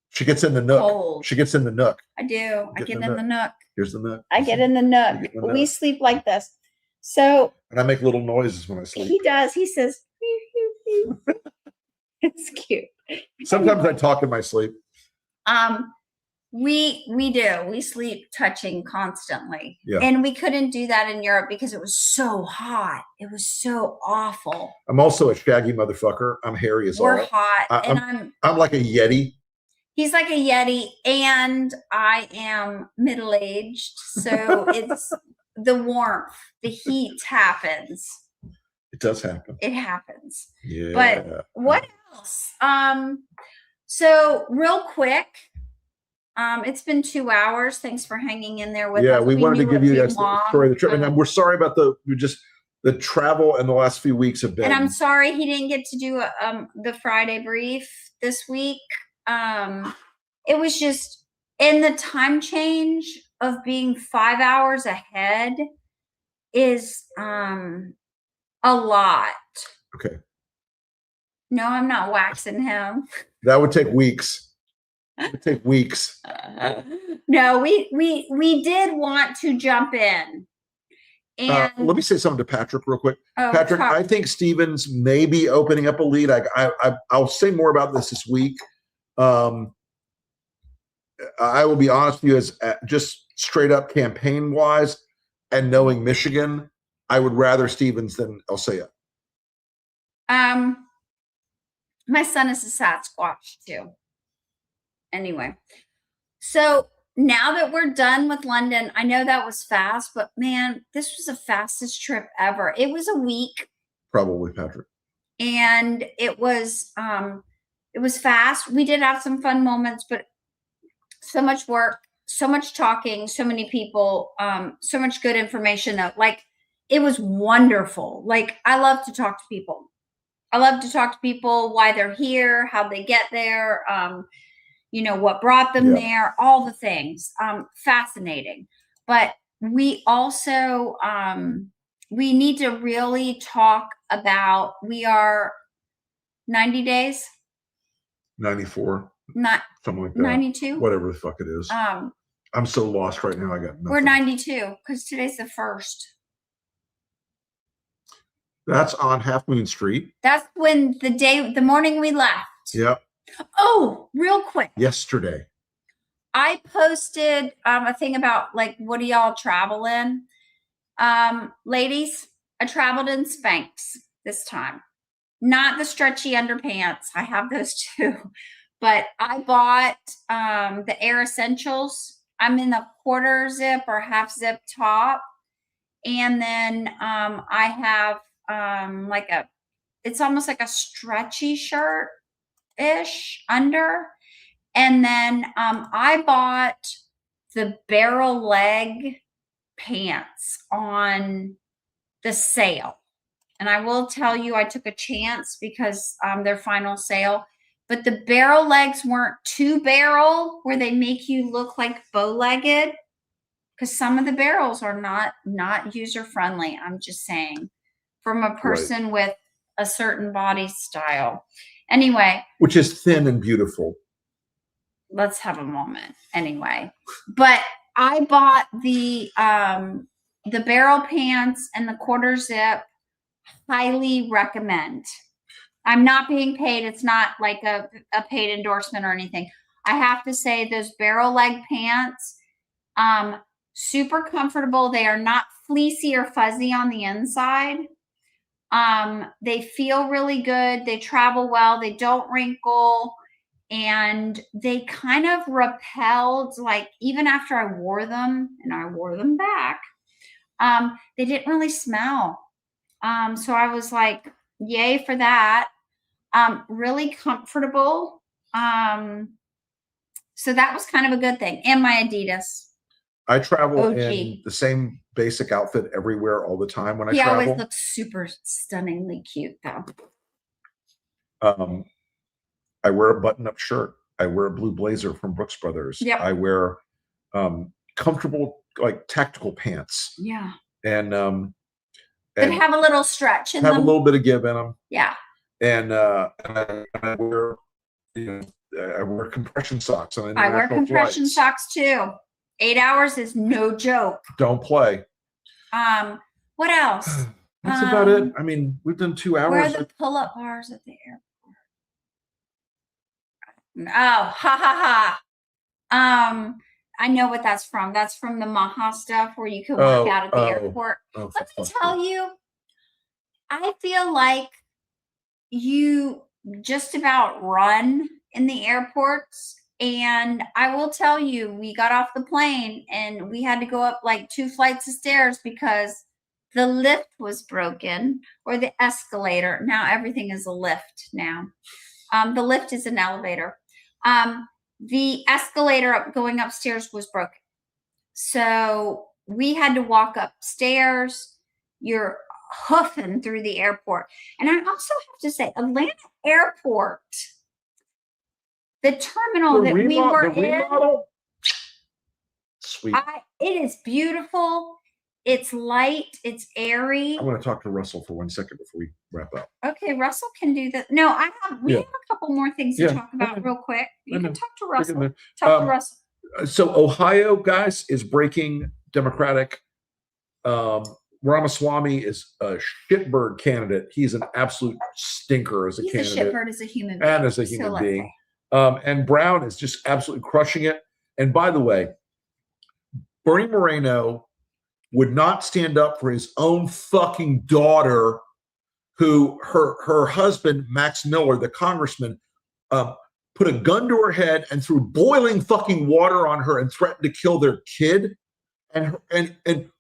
She gets in the nook. Cold. She gets in the nook. I do. I get in the nook. Here's the nook. I get in the nook. We sleep like this. So. And I make little noises when I sleep. He does. He says, it's cute. Sometimes I talk in my sleep. We do. We sleep touching constantly. Yeah. And we couldn't do that in Europe because it was so hot. It was so awful. I'm also a shaggy motherfucker. I'm hairy as all. We're hot. I'm like a Yeti. He's like a Yeti, and I am middle-aged, so it's the warmth, the heat happens. It does happen. It happens. Yeah. But what else? So real quick, it's been 2 hours. Thanks for hanging in there with us. Yeah, we wanted to give you guys the story of the trip, and we're sorry about the travel and the last few weeks have been. And I'm sorry he didn't get to do the Friday brief this week. It was just in the time change of being 5 hours ahead is a lot. Okay. No, I'm not waxing him. That would take weeks. It would take weeks. No, we did want to jump in. And let me say something to Patrick real quick. Patrick, talk. I think Stevens may be opening up a lead. I'll say more about this week. I will be honest with you, as just straight up campaign wise and knowing Michigan, I would rather Stevens than Elsea. My son is a Sasquatch too. Anyway, so now that we're done with London, I know that was fast, but man, this was the fastest trip ever. It was a week. Probably, Patrick. And it was fast. We did have some fun moments, but so much work, so much talking, so many people, so much good information. Like, it was wonderful. Like, I love to talk to people. I love to talk to people, why they're here, how they get there, what brought them there, all the things. Fascinating. But we also, we need to really talk about, we are 90 days. 94. Not something like that. 92. Whatever the fuck it is. I'm so lost right now. I got nothing. We're 92 because today's the 1st. That's on Half Moon Street. That's when the morning we left. Yep. Oh, real quick. Yesterday. I posted a thing about like, what do y'all travel in? Ladies, I traveled in Spanx this time. Not the stretchy underpants. I have those too. But I bought the Air Essentials. I'm in the quarter zip or half zip top. And then I have it's almost like a stretchy shirt-ish under. And then I bought the barrel leg pants on the sale. And I will tell you, I took a chance because their final sale. But the barrel legs weren't too barrel where they make you look like bow-legged. Because some of the barrels are not user-friendly. I'm just saying. From a person with a certain body style. Anyway. Which is thin and beautiful. Let's have a moment. Anyway. But I bought the barrel pants and the quarter zip. Highly recommend. I'm not being paid. It's not like a paid endorsement or anything. I have to say those barrel leg pants, super comfortable. They are not fleecy or fuzzy on the inside. They feel really good. They travel well. They don't wrinkle. And they kind of repelled, like even after I wore them, and I wore them back, they didn't really smell. So I was like, yay for that. Really comfortable. So that was kind of a good thing. And my Adidas. I travel in the same basic outfit everywhere all the time when I travel. He always looks super stunningly cute though. I wear a button-up shirt. I wear a blue blazer from Brooks Brothers. Yep. I wear comfortable, like tactical pants. Yeah. And that have a little stretch in them. Have a little bit of give in them. Yeah. And I wear, I wear compression socks on international I wear compression socks too. 8 hours is no joke. Don't play. What else? That's about it. I mean, we've done 2 hours. Where are the pull-up bars at the airport? Oh, ha ha ha. I know what that's from. That's from the Maha stuff where you can work out at the airport. Let me tell you, I feel like you just about run in the airports. And I will tell you, we got off the plane and we had to go up like 2 flights of stairs because the lift was broken, or the escalator. Now everything is a lift now. The lift is an elevator. The escalator going upstairs was broken. So we had to walk upstairs. You're hoofing through the airport. And I also have to say, Atlanta Airport, the terminal that we were in, sweet. It is beautiful. It's light. It's airy. I want to talk to Russell for 1 second before we wrap up. Okay, Russell can do that. No, we have a couple more things to talk about real quick. You can talk to Russell. Talk to Russell. So Ohio, guys, is breaking Democratic. Ramaswamy is a shitbird candidate. He's an absolute stinker as a candidate. He's a shitbird as a human being. And as a human being. And Brown is just absolutely crushing it. And by the way, Bernie Moreno would not stand up for his own fucking daughter, who her husband, Max Miller, the congressman, put a gun to her head and threw boiling fucking water on her and threatened to kill their kid. And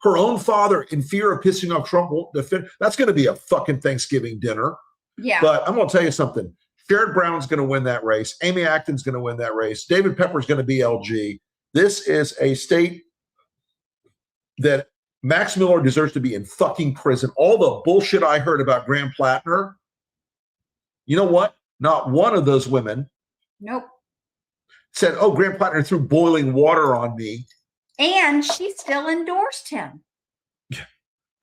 her own father, in fear of pissing off Trump, won't defend. That's going to be a fucking Thanksgiving dinner. Yeah. But I'm going to tell you something. Sherrod Brown's going to win that race. Amy Acton's going to win that race. David Pepper's going to be LG. This is a state that Max Miller deserves to be in fucking prison. All the bullshit I heard about Graham Plattner, you know what? Not one of those women said, oh, Graham Plattner threw boiling water on me. And she still endorsed him.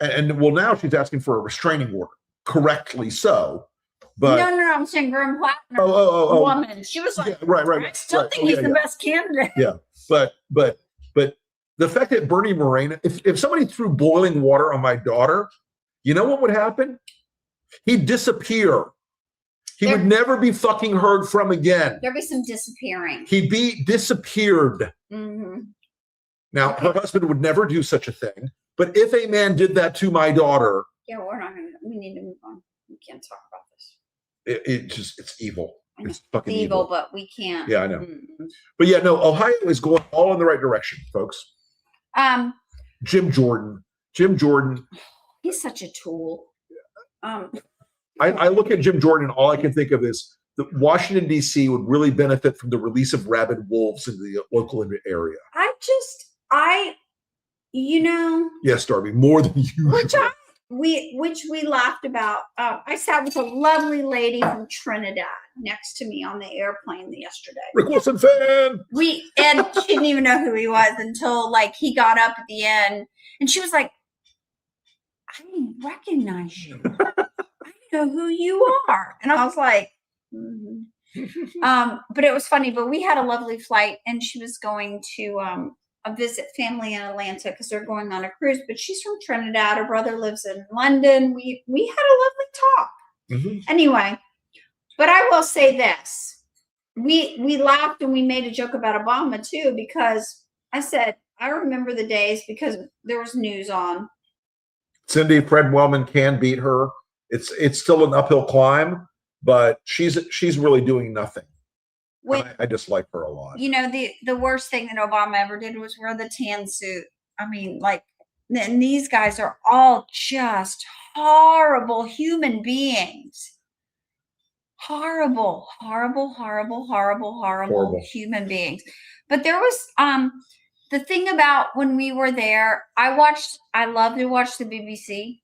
And well, now she's asking for a restraining order. Correctly so. But no, I'm saying Graham Plattner oh, woman. She was like, yeah, right. I still think he's the best candidate. Yeah, but the fact that Bernie Moreno, if somebody threw boiling water on my daughter, you know what would happen? He'd disappear. He would never be fucking heard from again. There'd be some disappearing. He'd be disappeared. Mm-hmm. Now, her husband would never do such a thing. But if a man did that to my daughter, yeah, we need to move on. We can't talk about this. It's evil. It's fucking evil, but we can't. Yeah, I know. But yeah, no, Ohio is going all in the right direction, folks. Jim Jordan. He's such a tool. I look at Jim Jordan and all I can think of is that Washington, D.C. would really benefit from the release of rabid wolves into the local area. Yes, Darby, more than usual. Which we laughed about. I sat with a lovely lady from Trinidad next to me on the airplane yesterday. Rick Wilson fan. And she didn't even know who he was until like he got up at the end, and she was like, "I didn't recognize you. I know who you are." And I was like, but it was funny. But we had a lovely flight, and she was going to visit family in Atlanta because they're going on a cruise. But she's from Trinidad. Her brother lives in London. We had a lovely talk. Anyway, but I will say this: we laughed and we made a joke about Obama too, because I said I remember the days because there was news on. Cindy Fred Wellman can beat her. It's still an uphill climb, but she's really doing nothing. I dislike her a lot. You know, the worst thing that Obama ever did was wear the tan suit. I mean, like, and these guys are all just horrible human beings. Horrible human beings. But there was the thing about when we were there, I love to watch the BBC.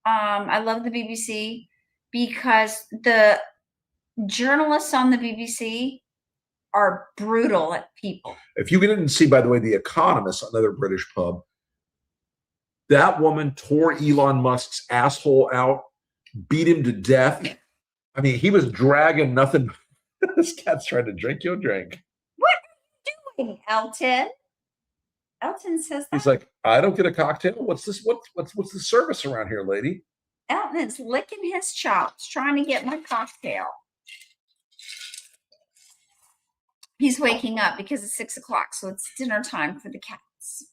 I love the BBC because the journalists on the BBC are brutal at people. If you didn't see, by the way, The Economist, another British pub, that woman tore Elon Musk's asshole out, beat him to death. Yeah. I mean, he was dragging nothing. This cat's trying to drink your drink. What are you doing, Elton? Elton says that. He's like, I don't get a cocktail. What's this? What's the service around here, lady? Elton is licking his chops, trying to get my cocktail. He's waking up because it's 6 o'clock, so it's dinner time for the cats.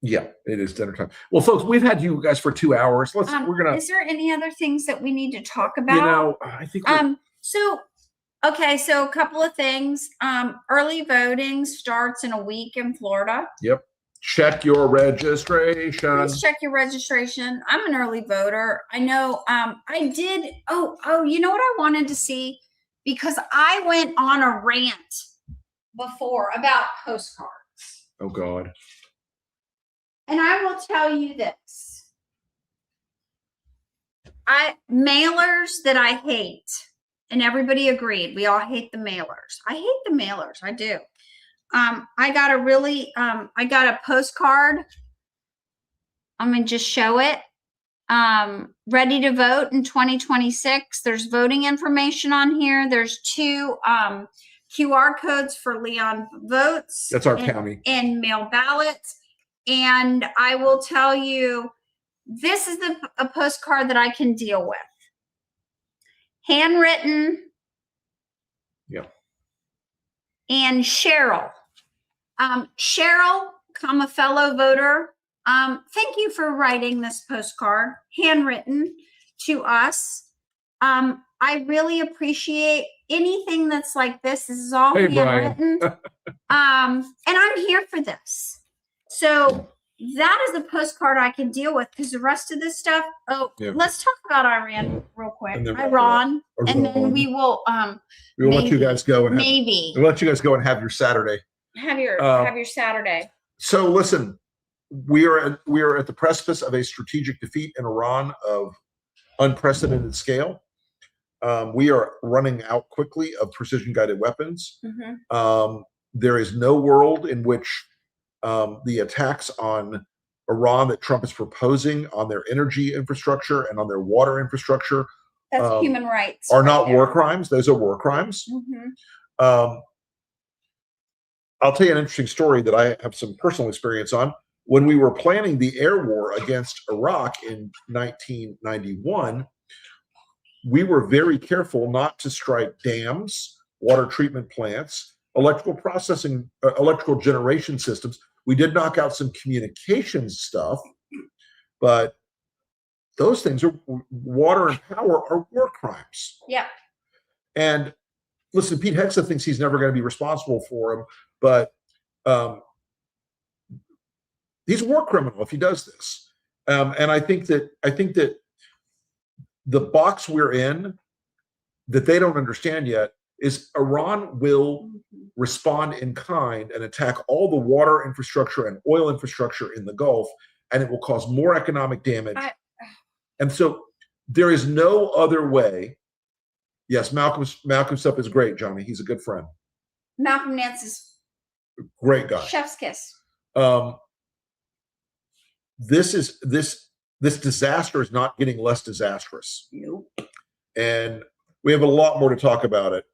Yeah, it is dinner time. Well, folks, we've had you guys for 2 hours. Is there any other things that we need to talk about? You know, I think. So a couple of things. Early voting starts in a week in Florida. Yep. Check your registration. Please check your registration. I'm an early voter. I know. I did. Oh, you know what I wanted to see? Because I went on a rant before about postcards. Oh, God. And I will tell you this. Mailers that I hate, and everybody agreed, we all hate the mailers. I hate the mailers. I do. I got a postcard. I'm going to just show it. Ready to vote in 2026. There's voting information on here. There's 2 QR codes for Leon Votes. That's our county. And mail ballots. And I will tell you, this is a postcard that I can deal with. Handwritten. Yeah. And Cheryl. Cheryl, I'm a fellow voter. Thank you for writing this postcard, handwritten to us. I really appreciate anything that's like this. This is all handwritten. And I'm here for this. So that is a postcard I can deal with, because the rest of this stuff. Let's talk about Iran real quick. Iran, and then we will. We will let you guys go and we'll let you guys go and have your Saturday. Have your Saturday. So listen, we are at the precipice of a strategic defeat in Iran of unprecedented scale. We are running out quickly of precision-guided weapons. There is no world in which the attacks on Iran that Trump is proposing on their energy infrastructure and on their water infrastructure That's human rights. are right not there. war crimes. Those are war crimes. I'll tell you an interesting story that I have some personal experience on. When we were planning the air war against Iraq in 1991, we were very careful not to strike dams, water treatment plants, electrical processing, electrical generation systems. We did knock out some communications stuff, but those things are water and power are war crimes. Yep. And listen, Pete Hexa thinks he's never going to be responsible for them, but he's a war criminal if he does this. And I think that the box we're in that they don't understand yet is Iran will respond in kind and attack all the water infrastructure and oil infrastructure in the Gulf, and it will cause more economic damage. And so there is no other way. Yes, Malcolm's stuff is great, Johnny. He's a good friend. Malcolm Nance is great guy. Chef's kiss. This disaster is not getting less disastrous. Nope. And we have a lot more to talk about it.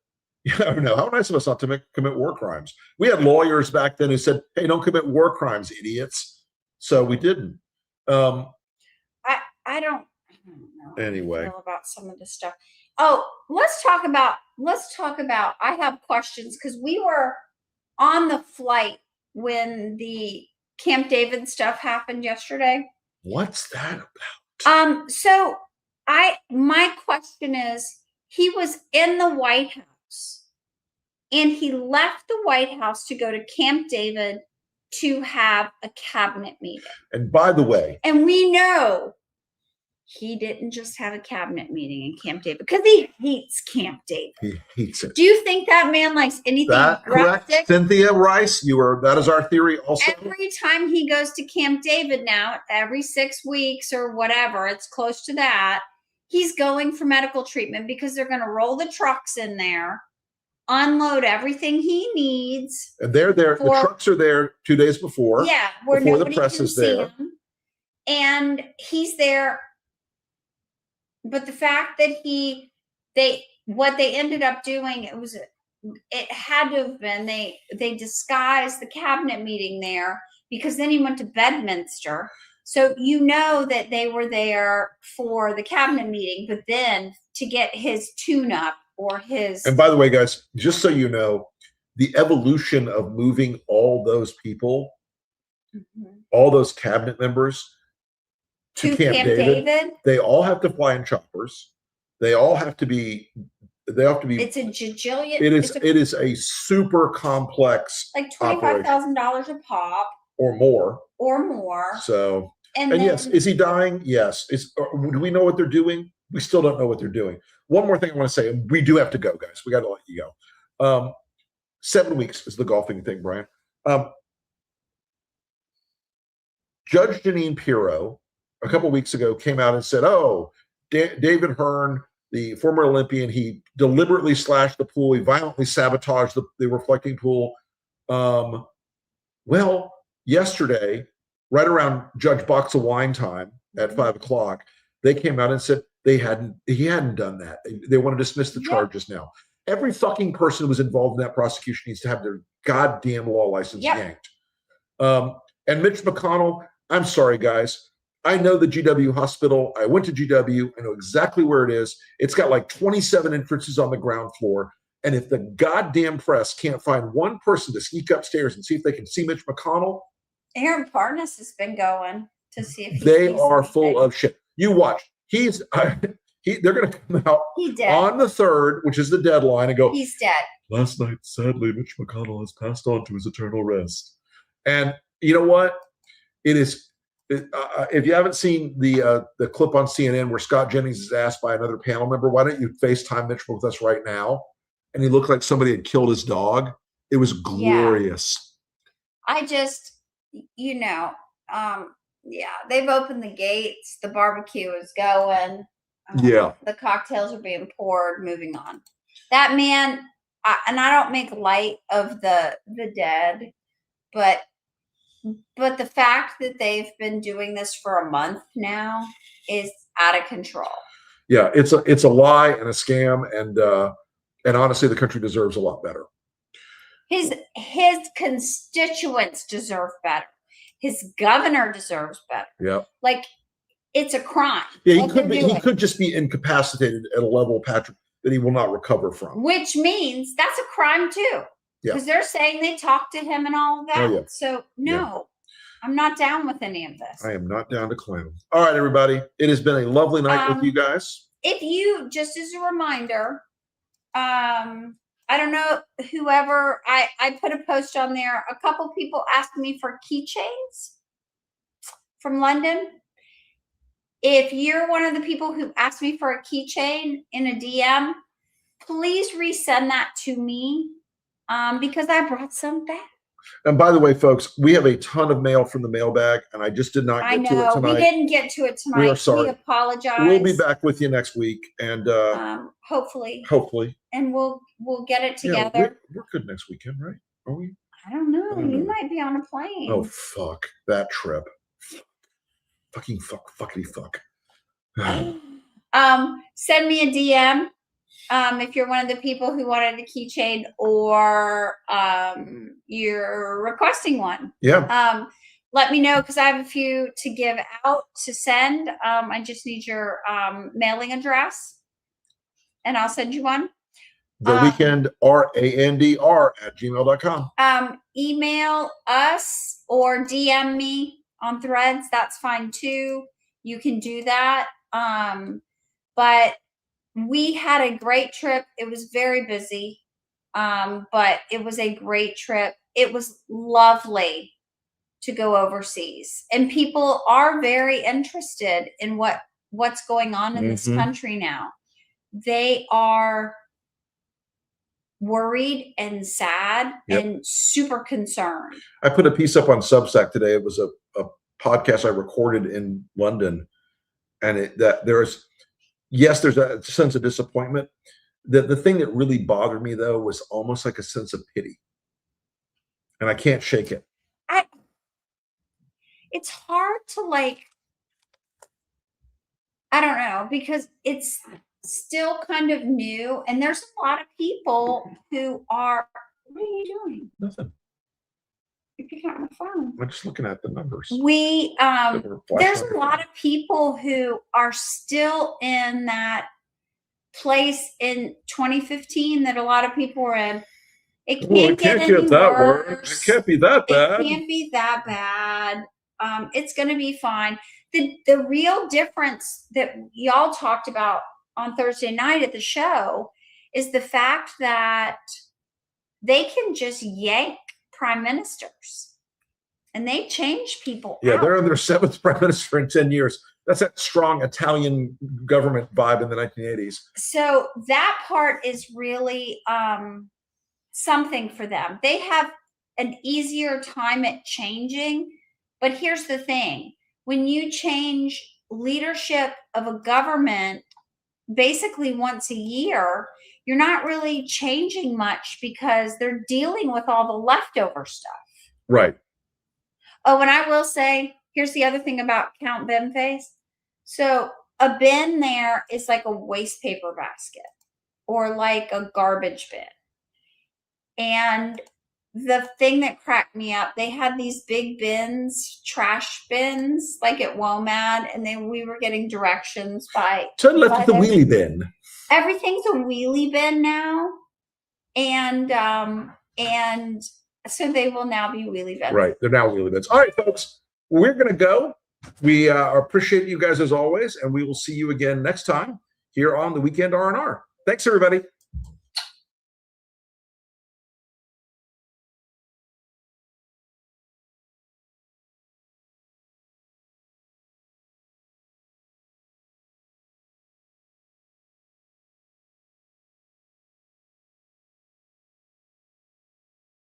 I don't know. How nice of us not to commit war crimes. We had lawyers back then who said, "Hey, don't commit war crimes, idiots." So we didn't. I don't know. Anyway, I feel about some of this stuff. Oh, let's talk about. I have questions because we were on the flight when the Camp David stuff happened yesterday. What's that about? So my question is, he was in the White House and he left the White House to go to Camp David to have a cabinet meeting. And by the way, and we know he didn't just have a cabinet meeting in Camp David because he hates Camp David. He hates it. Do you think that man likes anything? That correct, Cynthia Rice? That is our theory also. Every time he goes to Camp David now, every 6 weeks or whatever, it's close to that, he's going for medical treatment because they're going to roll the trucks in there, unload everything he needs. And they're there. The trucks are there 2 days before. Yeah, where before nobody the press can is see there. him. And he's there. But the fact that what they ended up doing, it had to have been, they disguised the cabinet meeting there because then he went to Bedminster. So you know that they were there for the cabinet meeting, but then to get his tune-up or his... And by the way, guys, just so you know, the evolution of moving all those people, all those cabinet members to Camp David, they all have to fly in choppers. They all have to be. It's a jajillion. It is a super complex, like $25,000 a pop, or more. So, and then, yes, is he dying? Yes. Do we know what they're doing? We still don't know what they're doing. One more thing I want to say, and we do have to go, guys. We got to let you go. 7 weeks is the golfing thing, Brian. Judge Jeanine Pirro, a couple of weeks ago, came out and said, "Oh, David Hearn, the former Olympian, he deliberately slashed the pool. He violently sabotaged the reflecting pool." Well, yesterday, right around Judge Box of Wine time at 5 o'clock, they came out and said he hadn't done that. They want to dismiss the charges now. Every fucking person who was involved in that prosecution needs to have their goddamn law license yanked. And Mitch McConnell, I'm sorry, guys. I know the GW hospital. I went to GW. I know exactly where it is. It's got like 27 entrances on the ground floor. And if the goddamn press can't find one person to sneak upstairs and see if they can see Mitch McConnell, Aaron Parnas has been going to see if they are full of shit. You watch. They're going to come out on the 3rd, which is the deadline, and go, "He's dead. Last night, sadly, Mitch McConnell has passed on to his eternal rest." And you know what? It is. If you haven't seen the clip on CNN where Scott Jennings is asked by another panel member, "Why don't you FaceTime Mitch with us right now?" And he looked like somebody had killed his dog. It was glorious. I just, they've opened the gates. The barbecue is going. The cocktails are being poured. Moving on. That man, and I don't make light of the dead, but the fact that they've been doing this for a month now is out of control. Yeah, it's a lie and a scam, and honestly, the country deserves a lot better. His constituents deserve better. His governor deserves better. Yeah. Like, it's a crime. Yeah, he could just be incapacitated at a level, Patrick, that he will not recover from. Which means that's a crime too. Yeah. Because they're saying they talked to him and all of that. Oh, yeah. So no, I'm not down with any of this. I am not down to clown. All right, everybody. It has been a lovely night with you guys. If you, just as a reminder, I don't know, whoever, I put a post on there. A couple people asked me for keychains from London. If you're one of the people who asked me for a keychain in a DM, please resend that to me, because I brought some back. And by the way, folks, we have a ton of mail from the mailbag, and I just did not get to it tonight. We didn't get to it tonight. We are sorry. We apologize. We'll be back with you next week, and hopefully, and we'll get it together. Yeah, we're good next weekend, right? Are we? I don't know. You might be on a plane. Oh fuck that trip! Fucking fuckity fuck. Send me a DM. If you're one of the people who wanted a keychain, or you're requesting one. Yeah. Let me know, because I have a few to give out to send. I just need your mailing address, and I'll send you one. The Weekend R&R at gmail.com. Email us or DM me on Threads. That's fine too. You can do that. But we had a great trip. It was very busy, but it was a great trip. It was lovely to go overseas, and people are very interested in what's going on in this country now. They are worried and sad and super concerned. I put a piece up on Substack today. It was a podcast I recorded in London, and there's a sense of disappointment. The thing that really bothered me, though, was almost like a sense of pity, and I can't shake it. It's hard to, like, I don't know, because it's still kind of new, and there's a lot of people who are, what are you doing? Nothing. You're picking up my phone. I'm just looking at the numbers. There's a lot of people who are still in that place in 2015 that a lot of people were in. It can't get that worse. It can't be that bad. It can't be that bad. It's going to be fine. The real difference that y'all talked about on Thursday night at the show is the fact that they can just yank prime ministers, and they change people. Yeah, they're on their 7th prime minister in 10 years. That's that strong Italian government vibe in the 1980s. So that part is really something for them. They have an easier time at changing. But here's the thing. When you change leadership of a government basically once a year, you're not really changing much, because they're dealing with all the leftover stuff. Right. Oh, and I will say, here's the other thing about Count Bin Face. So a bin there is like a waste paper basket or like a garbage bin. And the thing that cracked me up, they had these big bins, trash bins, like at WOMAD, and then we were getting directions by turn left at the wheelie bin. Everything's a wheelie bin now, and so they will now be wheelie bins. Right, they're now wheelie bins. All right, folks, we're gonna go. We appreciate you guys as always, and we will see you again next time here on the Weekend R&R. Thanks, everybody.